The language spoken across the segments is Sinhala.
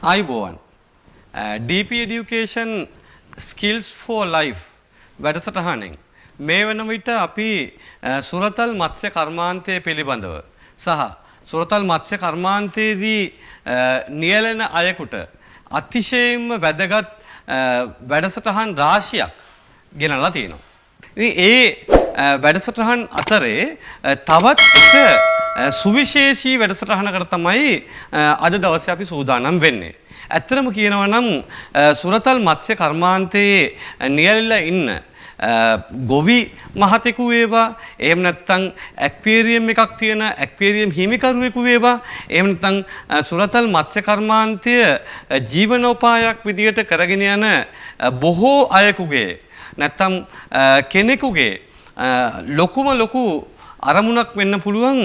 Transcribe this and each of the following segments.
ආයුබෝවන් DP Education Skills for Life වැඩසටහනෙන් මේ වන විට අපි සුරතල් මත්ස්‍ය කර්මාන්තය පිළිබඳව සහ සුරතල් මත්ස්‍ය කර්මාන්තයේදී නියැලෙන අයෙකුට අතිශයින්ම වැදගත් වැඩසටහන් රාශියක් ගෙනල්ලා තියෙනවා. ඉතින් ඒ වැඩසටහන් අතරේ තවත් එක සුවිශේෂී වැඩසටහනකට තමයි අද දවසේ අපි සූදානම් වෙන්නේ. ඇත්තටම කියනවා නම් සුරතල් මත්ස්‍ය කර්මාන්තයේ නියැලලා ඉන්න ගොවි මහතෙකු වේවා, එහෙම නැත්නම් ඇක්වේරියම් එකක් තියෙන ඇක්වේරියම් හිමිකරුවෙකු වේවා, එහෙම නැත්නම් සුරතල් මත්ස්‍ය කර්මාන්තය ජීවනෝපායක් විදියට කරගෙන යන බොහෝ අයෙකුගේ නැත්නම් කෙනෙකුගේ ලොකු අරමුණක් වෙන්න පුළුවන්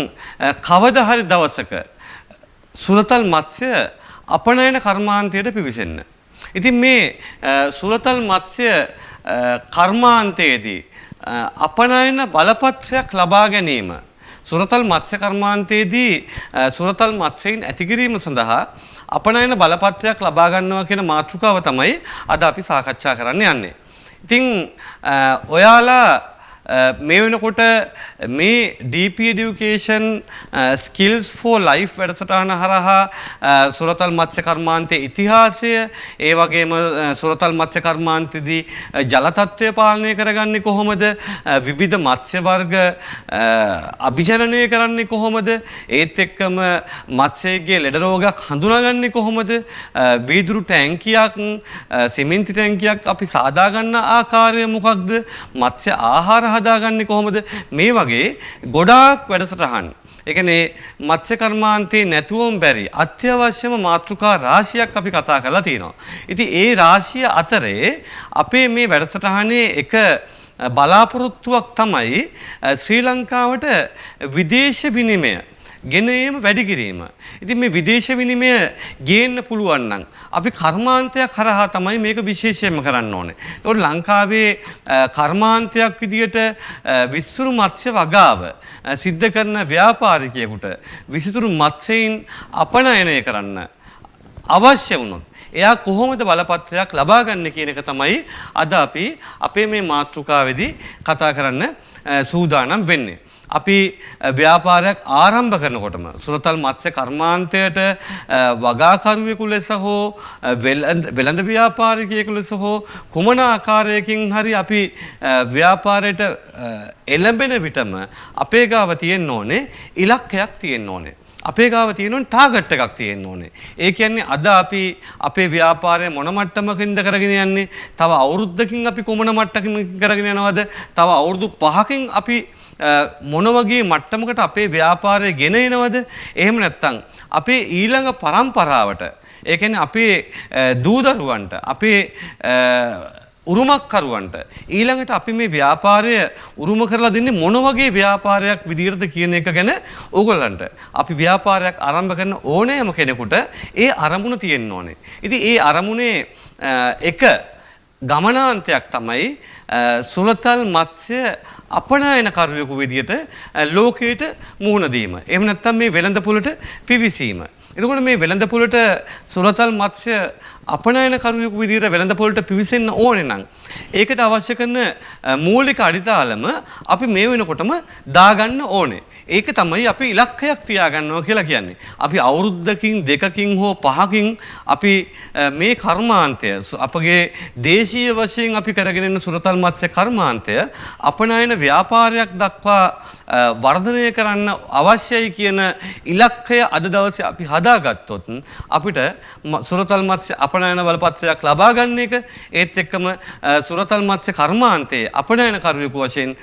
කවදා හරි දවසක සුරතල් මත්ස්‍ය අපනයන කර්මාන්තයට පිවිසෙන්න. ඉතින් මේ සුරතල් මත්ස්‍ය කර්මාන්තයේදී අපනයන බලපත්‍රයක් ලබා ගැනීම සුරතල් මත්ස්‍ය කර්මාන්තයේදී සුරතල් මත්ස්‍යයින් ඇති කිරීම සඳහා අපනයන බලපත්‍රයක් ලබා ගන්නවා කියන මාතෘකාව තමයි අද අපි සාකච්ඡා කරන්න යන්නේ. ඉතින් ඔයාලා මේ වෙනකොට මේ DP Education Skills for Life වැඩසටහන හරහා සුරතල් මත්ස්‍ය කර්මාන්තයේ ඉතිහාසය, ඒ වගේම සුරතල් මත්ස්‍ය කර්මාන්තයේදී ජල තත්ත්වය පාලනය කරගන්නේ කොහොමද, විවිධ මත්ස්‍ය වර්ග අභිජනනය කරන්නේ කොහොමද, ඒත් එක්කම මත්ස්‍යයේ ලෙඩ රෝගයක් හඳුනාගන්නේ කොහොමද, වීදුරු ටැංකියක් සිමෙන්ති ටැංකියක් අපි සාදා ගන්න ආකාරය මොකක්ද, මත්ස්‍ය ආහාර හදාගන්නේ කොහොමද, මේ වගේ ගොඩාක් වැඩසටහන්. ඒ කියන්නේ මත්ස්‍ය කර්මාන්තේ නැතුවම බැරි අත්‍යවශ්‍යම මාතෘකා රාශියක් අපි කතා කරලා තියෙනවා. ඉතින් ඒ රාශිය අතරේ අපේ මේ වැඩසටහනේ එක බලාපොරොත්තුවක් තමයි ශ්‍රී ලංකාවට විදේශ විනිමය ගෙනීම වැඩි කිරීම. ඉතින් මේ විදේශ විනිමය ගේන්න පුළුවන් නම් අපි කර්මාන්තයක් හරහා තමයි මේක විශේෂයෙන්ම කරන්න ඕනේ. ඒකට ලංකාවේ කර්මාන්තයක් විදියට විසිතුරු මත්ස්‍ය වගාව සිද්ධ කරන ව්‍යාපාරිකයෙකුට විසිතුරු මත්ස්‍යයින් අපනයනය කරන්න අවශ්‍ය වුණොත් එයා කොහොමද බලපත්‍රයක් ලබා ගන්න කියන එක තමයි අද අපි අපේ මේ මාතෘකාවේදී කතා කරන්න සූදානම් වෙන්නේ. අපි ව්‍යාපාරයක් ආරම්භ කරනකොටම සුරතල් මත්ස්‍ය කර්මාන්තයට වගාකරුවෙකු ලෙස හෝ වෙළඳ ව්‍යාපාරිකයෙකු ලෙස හෝ කුමන ආකාරයකින් හරි අපි ව්‍යාපාරයට එළඹෙන විටම අපේ ගාව තියෙන්න ඕනේ ඉලක්කයක් තියෙන්න ඕනේ. අපේ ගාව තියෙන ටාගට් එකක් තියෙන්න ඕනේ. ඒ කියන්නේ අද අපි අපේ ව්‍යාපාරය මොන මට්ටමකින්ද කරගෙන යන්නේ? තව අවුරුද්දකින් අපි කුමන මට්ටමකින් කරගෙන යනවද? තව අවුරුදු 5කින් අපි මොන වගේ මට්ටමකට අපේ ව්‍යාපාරය ගෙන එනවද? එහෙම නැත්නම් අපේ ඊළඟ පරම්පරාවට, ඒ කියන්නේ අපේ දූදරුවන්ට, අපේ උරුමකරුවන්ට ඊළඟට අපි මේ ව්‍යාපාරය උරුම කරලා දෙන්නේ මොන වගේ ව්‍යාපාරයක් විදිහටද කියන එක ගැන ඕගොල්ලන්ට අපි ව්‍යාපාරයක් ආරම්භ කරන ඕනෑම කෙනෙකුට ඒ අරමුණ තියෙන්න ඕනේ. ඉතින් ඒ අරමුණේ එක ගමනාන්තයක් තමයි සුරතල් මත්ස්‍ය අපනයන කරුවෙකු විදියට ලෝකයට මුහුණ දීම. එහෙම නැත්නම් මේ වෙළඳපොළට පිවිසීම. එතකොට මේ වෙළඳපොළට සුරතල් මත්ස්‍ය අපනයන කරුවෙකු විදියට වෙළඳපොළට පිවිසෙන්න ඕනේ නම් ඒකට අවශ්‍ය කරන මූලික අඩිතාලම අපි මේ වෙනකොටම දාගන්න ඕනේ. ඒක තමයි අපි ඉලක්කයක් තියාගන්නවා කියලා කියන්නේ. අපි අවුරුද්දකින් දෙකකින් හෝ පහකින් අපි මේ කර්මාන්තය අපගේ දේශීය වශයෙන් අපි කරගෙන යන සුරතල් මත්ස්‍ය කර්මාන්තය අපනයන ව්‍යාපාරයක් දක්වා වර්ධනය කරන්න අවශ්‍යයි කියන ඉලක්කය අද දවසේ අපි හදාගත්තොත් අපිට සුරතල් මත්ස්‍ය අපනයන බලපත්‍රයක් ලබා ගන්න එක, ඒත් එක්කම සුරතල් මත්ස්‍ය කර්මාන්තයේ අපනයන කරුවෙකු වශයෙන්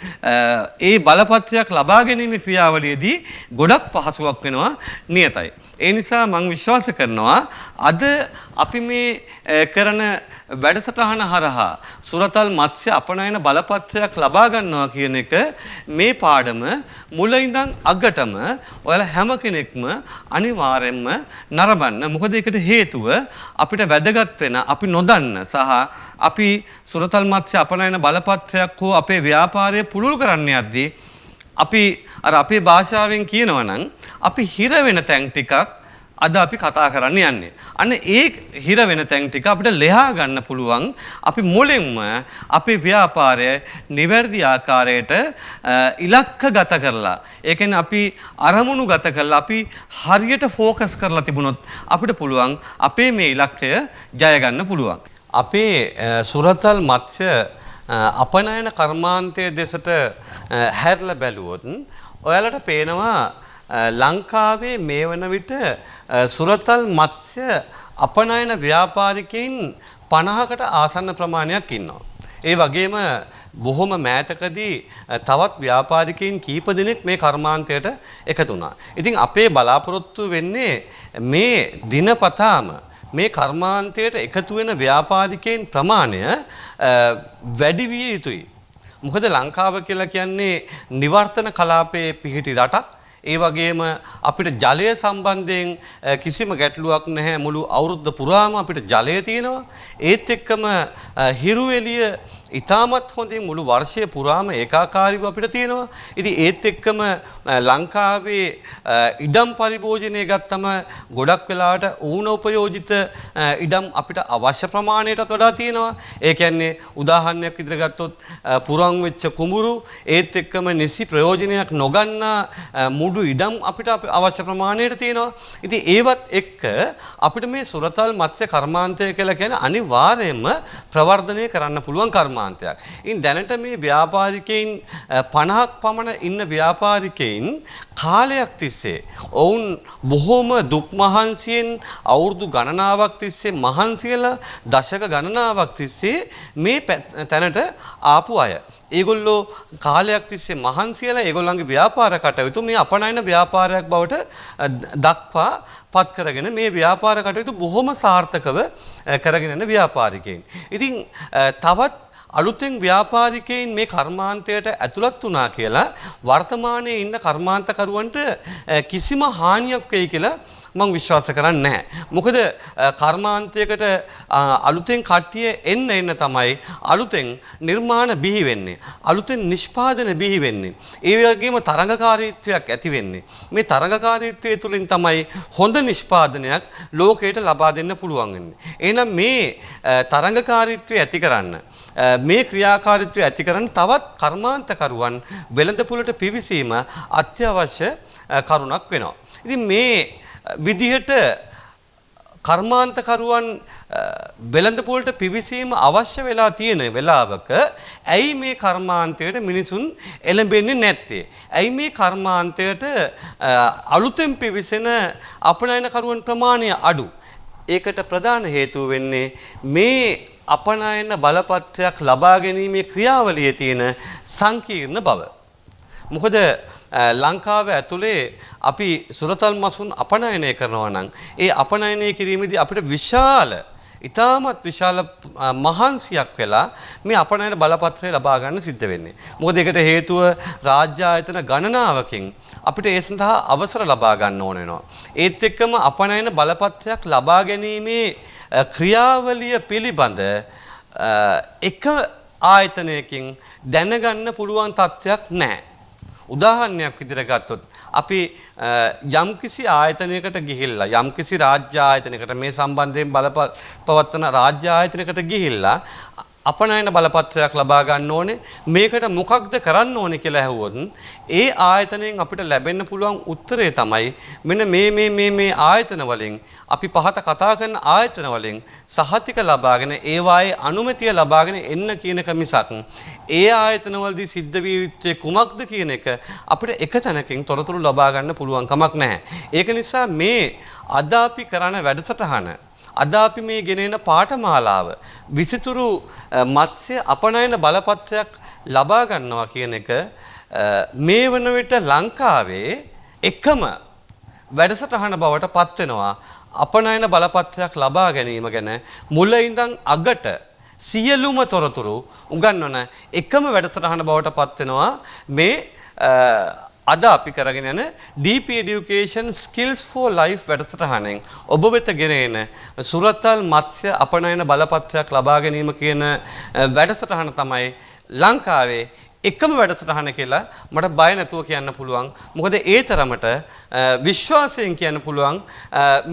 ඒ බලපත්‍රයක් ලබා ගැනීමේ ක්‍රියාවලියේදී ගොඩක් පහසුවක් වෙනවා නියතයි. ඒ නිසා මම විශ්වාස කරනවා අද අපි මේ කරන වැඩසටහන හරහා සුරතල් මත්ස්‍ය අපනයන බලපත්‍රයක් ලබා ගන්නවා කියන එක මේ පාඩම මුල ඉඳන් අගටම ඔයාලා හැම කෙනෙක්ම අනිවාර්යෙන්ම නරඹන්න. මොකද ඒකට හේතුව අපිට වැදගත් වෙන අපි නොදන්න සහ අපි සුරතල් මත්ස්‍ය අපනයන බලපත්‍රයක් හෝ අපේ ව්‍යාපාරය පුළුල් කරන්න යද්දී අපි අපේ භාෂාවෙන් කියනවා නම් අපි හිර වෙන තැන් ටිකක් අද අපි කතා කරන්න යන්නේ. අන්න ඒ හිර වෙන තැන් ටික අපිට ලෙහා ගන්න පුළුවන් අපි මුලින්ම අපේ ව්‍යාපාරය නිවැරදි ආකාරයට ඉලක්කගත කරලා. ඒ කියන්නේ අපි අරමුණු ගත කරලා අපි හරියට ફોකස් කරලා තිබුණොත් අපිට පුළුවන් අපේ මේ ඉලක්කය ජය ගන්න පුළුවන්. අපේ සුරතල් මත්ස්‍ය අපනයන කර්මාන්තයේ දෙසට හැරිලා බැලුවොත් ඔයාලට පේනවා ලංකාවේ මේ වන විට සුරතල් මත්ස්‍ය අපනයන ව්‍යාපාරිකයින් 50කට ආසන්න ප්‍රමාණයක් ඉන්නවා. ඒ වගේම බොහොම මෑතකදී තවත් ව්‍යාපාරිකයින් කීප දෙනෙක් මේ කර්මාන්තයට එකතු වුණා. ඉතින් අපේ බලාපොරොත්තු වෙන්නේ මේ දිනපතාම මේ කර්මාන්තයට එකතු වෙන ව්‍යාපාරිකයින් ප්‍රමාණය වැඩි විය යුතුයි. මොකද ලංකාව කියලා කියන්නේ නිවර්තන කලාපයේ පිහිටි රටක්. ඒ වගේම අපිට ජලය සම්බන්ධයෙන් කිසිම ගැටලුවක් නැහැ. මුළු අවුරුද්ද පුරාම අපිට ජලය තියෙනවා. ඒත් එක්කම හිරු එළිය ඉතාමත් හොඳින් මුළු වර්ෂය පුරාම ඒකාකාරීව අපිට තියෙනවා. ඉතින් ඒත් එක්කම ලංකාවේ ඉඩම් පරිභෝජනය ගත්තම ගොඩක් වෙලාවට ඌන උපයෝජිත ඉඩම් අපිට අවශ්‍ය ප්‍රමාණයටත් වඩා තියෙනවා. ඒ කියන්නේ උදාහරණයක් විදිහට ගත්තොත් පුරන් වෙච්ච කුඹුරු ඒත් එක්කම නිසි ප්‍රයෝජනයක් නොගන්නා මුඩු ඉඩම් අපිට අවශ්‍ය ප්‍රමාණයට තියෙනවා. ඉතින් ඒවත් එක්ක අපිට මේ සුරතල් මත්ස්‍ය කර්මාන්තය කියලා කියන්නේ අනිවාර්යයෙන්ම ප්‍රවර්ධනය කරන්න පුළුවන් කර්මාන්තයක්. ඉතින් දැනට මේ ව්‍යාපාරිකයින් 50ක් පමණ ඉන්න ව්‍යාපාරිකයින් කාලයක් තිස්සේ ඔවුන් බොහෝම දුක් මහන්සියෙන් අවුරුදු ගණනාවක් තිස්සේ මහන්සියලා දශක ගණනාවක් තිස්සේ මේ තැනට ආපු අය. ඒගොල්ලෝ කාලයක් තිස්සේ මහන්සියලා ඒගොල්ලන්ගේ ව්‍යාපාර කටයුතු මේ අපනයන ව්‍යාපාරයක් බවට දක්වා පත් කරගෙන මේ ව්‍යාපාර කටයුතු බොහොම සාර්ථකව කරගෙන යන ව්‍යාපාරිකයින්. ඉතින් තවත් අලුතෙන් ව්‍යාපාරිකයින් මේ කර්මාන්තයට ඇතුළත් වුණා කියලා වර්තමානයේ ඉන්න කර්මාන්තකරුවන්ට කිසිම හානියක් වෙයි කියලා මම විශ්වාස කරන්නේ නැහැ. මොකද කර්මාන්තයකට අලුතෙන් කට්ටිය එන්න තමයි අලුතෙන් නිර්මාණ බිහි වෙන්නේ. අලුතෙන් නිෂ්පාදන බිහි වෙන්නේ. ඒ වගේම තරඟකාරීත්වයක් ඇති වෙන්නේ. මේ තරඟකාරීත්වය තුළින් තමයි හොඳ නිෂ්පාදනයක් ලෝකයට ලබා දෙන්න පුළුවන් වෙන්නේ. එහෙනම් මේ තරඟකාරීත්වය ඇති කරන්න මේ ක්‍රියාකාරීත්වය ඇති කරන තවත් කර්මාන්තකරුවන් වෙළඳපොළට පිවිසීම අත්‍යවශ්‍ය කරුණක් වෙනවා. ඉතින් මේ විදිහට කර්මාන්තකරුවන් වෙළඳපොළට පිවිසීම අවශ්‍ය වෙලා තියෙන වෙලාවක ඇයි මේ කර්මාන්තයට මිනිසුන් එළඹෙන්නේ නැත්තේ? ඇයි මේ කර්මාන්තයට අලුතෙන් පිවිසෙන අපනයනකරුවන් ප්‍රමාණය අඩු? ඒකට ප්‍රධාන හේතුව වෙන්නේ මේ අපනයන බලපත්‍රයක් ලබා ගැනීමේ ක්‍රියාවලියේ තියෙන සංකීර්ණ බව. මොකද ලංකාව ඇතුලේ අපි සුරතල් මසුන් අපනයනය කරනවා නම් ඒ අපනයනය කිරීමේදී අපිට ඉතාමත් විශාල මහන්සියක් වෙලා මේ අපනයන බලපත්‍රය ලබා ගන්න සිද්ධ වෙන්නේ. මොකද ඒකට හේතුව රාජ්‍ය ආයතන ගණනාවකින් අපිට ඒ සඳහා අවසර ලබා ගන්න ඕන වෙනවා. ඒත් එක්කම අපනයන බලපත්‍රයක් ලබා ගැනීමේ ක්‍රියාවලිය පිළිබඳ එක ආයතනයකින් දැනගන්න පුළුවන් තත්ත්වයක් නැහැ. උදාහරණයක් විදිහට ගත්තොත් අපි යම්කිසි ආයතනයකට ගිහිල්ලා යම්කිසි රාජ්‍ය ආයතනයකට මේ සම්බන්ධයෙන් බලපවත්වන රාජ්‍ය ආයතනයකට ගිහිල්ලා අපනයන බලපත්‍රයක් ලබා ගන්න ඕනේ. මේකට මොකක්ද කරන්න ඕනේ කියලා ඇහුවොත් ඒ ආයතනයෙන් අපිට ලැබෙන්න පුළුවන් උත්තරය තමයි මෙන්න මේ ආයතන වලින් අපි පහත කතා කරන ආයතන වලින් සහතික ලබාගෙන ඒවායේ අනුමැතිය ලබාගෙන එන්න කියන එක මිසක් ඒ ආයතන වලදී සිද්ධ විය යුත්තේ කුමක්ද කියන එක අපිට එක තැනකින් තොරතුරු ලබා ගන්න පුළුවන් කමක් නැහැ. ඒක නිසා මේ අද අපි කරන වැඩසටහන අද අපි මේ ගෙනෙන පාඨමාලාව විසිතුරු මත්ස්‍ය අපනයන බලපත්‍රයක් ලබා ගන්නවා කියන එක මේ වන විට ලංකාවේ එකම වැඩසටහන බවට පත් වෙනවා. අපනයන බලපත්‍රයක් ලබා ගැනීම ගැන මුල ඉඳන් අගට සියලුම තොරතුරු උගන්වන එකම වැඩසටහන බවට පත් වෙනවා මේ අද අපි කරගෙන යන DP Education Skills for Life වැඩසටහනෙන් ඔබ වෙත ගෙනෙන සුරතල් මත්ස්‍ය අපනයන බලපත්‍රයක් ලබා ගැනීම කියන වැඩසටහන තමයි ලංකාවේ එකම වැඩසටහන කියලා මට බය නැතුව කියන්න පුළුවන්. මොකද ඒ තරමට විශ්වාසයෙන් කියන්න පුළුවන්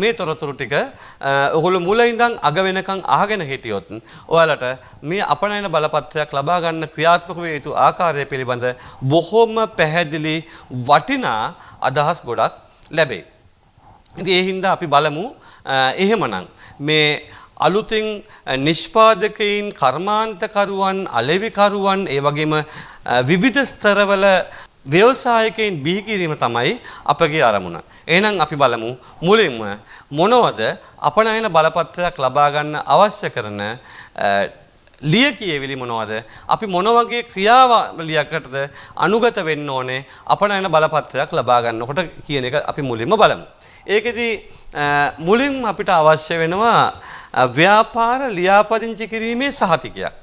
මේ තොරතුරු ටික ඔයගොල්ලෝ මුල ඉඳන් අග වෙනකන් අහගෙන හිටියොත් ඔයාලට මේ අපනයන බලපත්‍රයක් ලබා ගන්න ක්‍රියාත්මක වේ යුතු ආකාරය පිළිබඳ බොහොම පැහැදිලි වටිනා අදහස් ගොඩක් ලැබේ. ඉතින් ඒ හින්දා අපි බලමු එහෙමනම් මේ අලුතින් නිෂ්පාදකයින් කර්මාන්තකරුවන් අලෙවිකරුවන් ඒ වගේම විවිධ ස්තරවල ව්‍යවසායකයින් බිහි කිරීම තමයි අපගේ අරමුණ. එහෙනම් අපි බලමු මුලින්ම මොනවද අපනයන බලපත්‍රයක් ලබා ගන්න අවශ්‍ය කරන ලිය කියවිලි මොනවද? අපි මොන වගේ ක්‍රියාවලියකටද අනුගත වෙන්න ඕනේ අපනයන බලපත්‍රයක් ලබා ගන්නකොට කියන එක අපි මුලින්ම බලමු. ඒකෙදි මුලින්ම අපිට අවශ්‍ය වෙනවා ව්‍යාපාර ලියාපදිංචි කිරීමේ සහතිකයක්.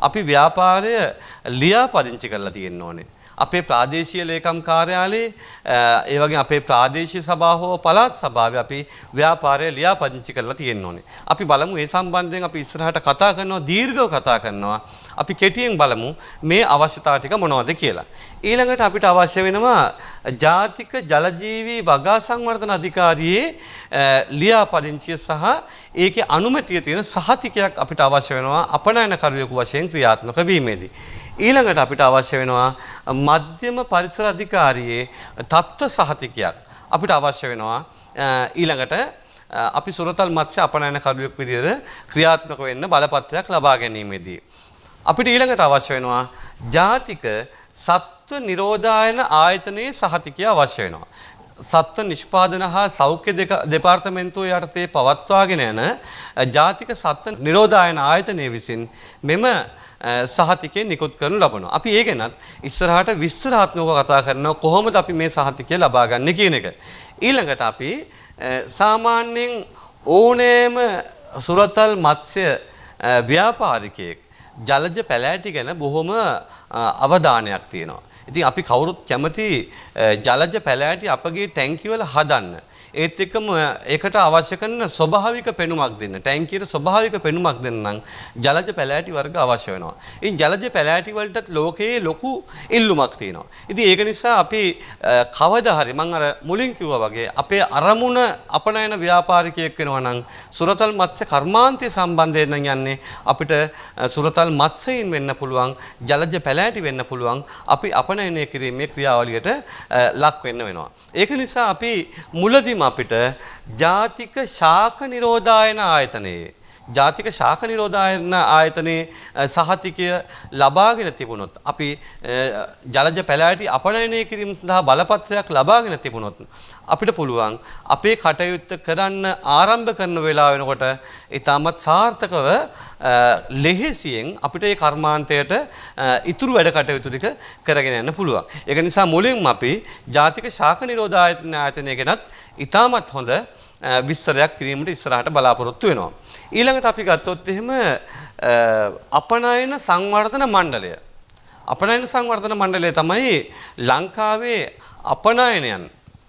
අපි ව්‍යාපාරය ලියාපදිංචි කරලා තියෙන්න ඕනේ. අපේ ප්‍රාදේශීය ලේකම් කාර්යාලයේ ඒ වගේ අපේ ප්‍රාදේශීය සභාව හෝ පළාත් සභාවේ අපි ව්‍යාපාරය ලියාපදිංචි කරලා තියෙන්න ඕනේ. අපි බලමු ඒ සම්බන්ධයෙන් අපි ඉස්සරහට කතා කරනවා දීර්ඝව කතා කරනවා. අපි කෙටියෙන් බලමු මේ අවශ්‍යතා ටික මොනවද කියලා. ඊළඟට අපිට අවශ්‍ය වෙනවා ජාතික ජලජීවී වගා සංවර්ධන අධිකාරියේ ලියාපදිංචිය සහ ඒකේ අනුමැතිය තියෙන සහතිකයක් අපිට අවශ්‍ය වෙනවා අපනයනකරුවෙකු වශයෙන් ක්‍රියාත්මක වීමේදී. ඊළඟට අපිට අවශ්‍ය වෙනවා මධ්‍යම පරිසර අධිකාරියේ තත්ත්ව සහතිකයක් අපිට අවශ්‍ය වෙනවා. ඊළඟට අපි සුරතල් මත්ස්‍ය අපනයනකරුවෙක් විදිහට ක්‍රියාත්මක වෙන්න බලපත්‍රයක් ලබා ගැනීමේදී අපිට ඊළඟට අවශ්‍ය වෙනවා ජාතික සත්ව නිරෝධායන ආයතනයේ සහතිකය අවශ්‍ය වෙනවා. සත්ව නිෂ්පාදන හා සෞඛ්‍ය දෙපාර්තමේන්තුව යටතේ පවත්වාගෙන යන ජාතික සත්ව නිරෝධායන ආයතනය විසින් මෙම සහතිකය නිකුත් කරනු ලබනවා. අපි ඒ ගැනත් ඉස්සරහට විස්තරාත්මකව කතා කරනවා කොහොමද අපි මේ සහතිකය ලබා ගන්න කියන එක. ඊළඟට අපි සාමාන්‍යයෙන් ඕනෑම සුරතල් මත්ස්‍ය ව්‍යාපාරිකයෙක් ජලජ පැලෑටි ගැන බොහොම අවධානයක් තියෙනවා. ඉතින් අපි කවුරුත් කැමති ජලජ පැලෑටි අපගේ ටැංකිය වල හදන්න. ඒත් එක්කම ඒකට අවශ්‍ය කරන ස්වභාවික පෙනුමක් දෙන්න. ටැංකියට ස්වභාවික පෙනුමක් දෙන්න නම් ජලජ පැලෑටි වර්ග අවශ්‍ය වෙනවා. ඉතින් ජලජ පැලෑටි වලටත් ලෝකයේ ලොකු ඉල්ලුමක් තියෙනවා. ඉතින් ඒක නිසා අපි කවදා හරි මම අර මුලින් කිව්වා වගේ අපේ අරමුණ අපනයන ව්‍යාපාරිකයෙක් වෙනවා නම් සුරතල් මත්ස්‍ය කර්මාන්තය සම්බන්ධයෙන් නම් යන්නේ අපිට සුරතල් මත්ස්‍යයින් වෙන්න පුළුවන්, ජලජ පැලෑටි වෙන්න පුළුවන්. අපි අපනයනය කිරීමේ ක්‍රියාවලියට ලක් වෙන්න වෙනවා. ඒක නිසා අපි මුලදීම අපිට ජාතික ශාක නිරෝධායන ආයතනයේ සහතිකය ලබාගෙන තිබුණොත් අපි ජලජ පැලෑටි අපනයනය කිරීම සඳහා බලපත්‍රයක් ලබාගෙන තිබුණොත් අපිට පුළුවන් අපේ කටයුත්ත කරන්න ආරම්භ කරන වෙලාව වෙනකොට ඉතාමත් සාර්ථකව ලෙහෙසියෙන් අපිට ඒ කර්මාන්තයට ඉතුරු වැඩ කටයුතු ටික කරගෙන යන්න පුළුවන්. ඒක නිසා මුලින්ම අපි ජාතික ශාක නිරෝධායන ආයතනය ගැනත් ඉතාමත් හොඳ විස්තරයක් කිරීමට ඉස්සරහට බලාපොරොත්තු වෙනවා. ඊළඟට අපි ගත්තොත් එහෙම අපනයන සංවර්ධන මණ්ඩලය. අපනයන සංවර්ධන මණ්ඩලය තමයි ලංකාවේ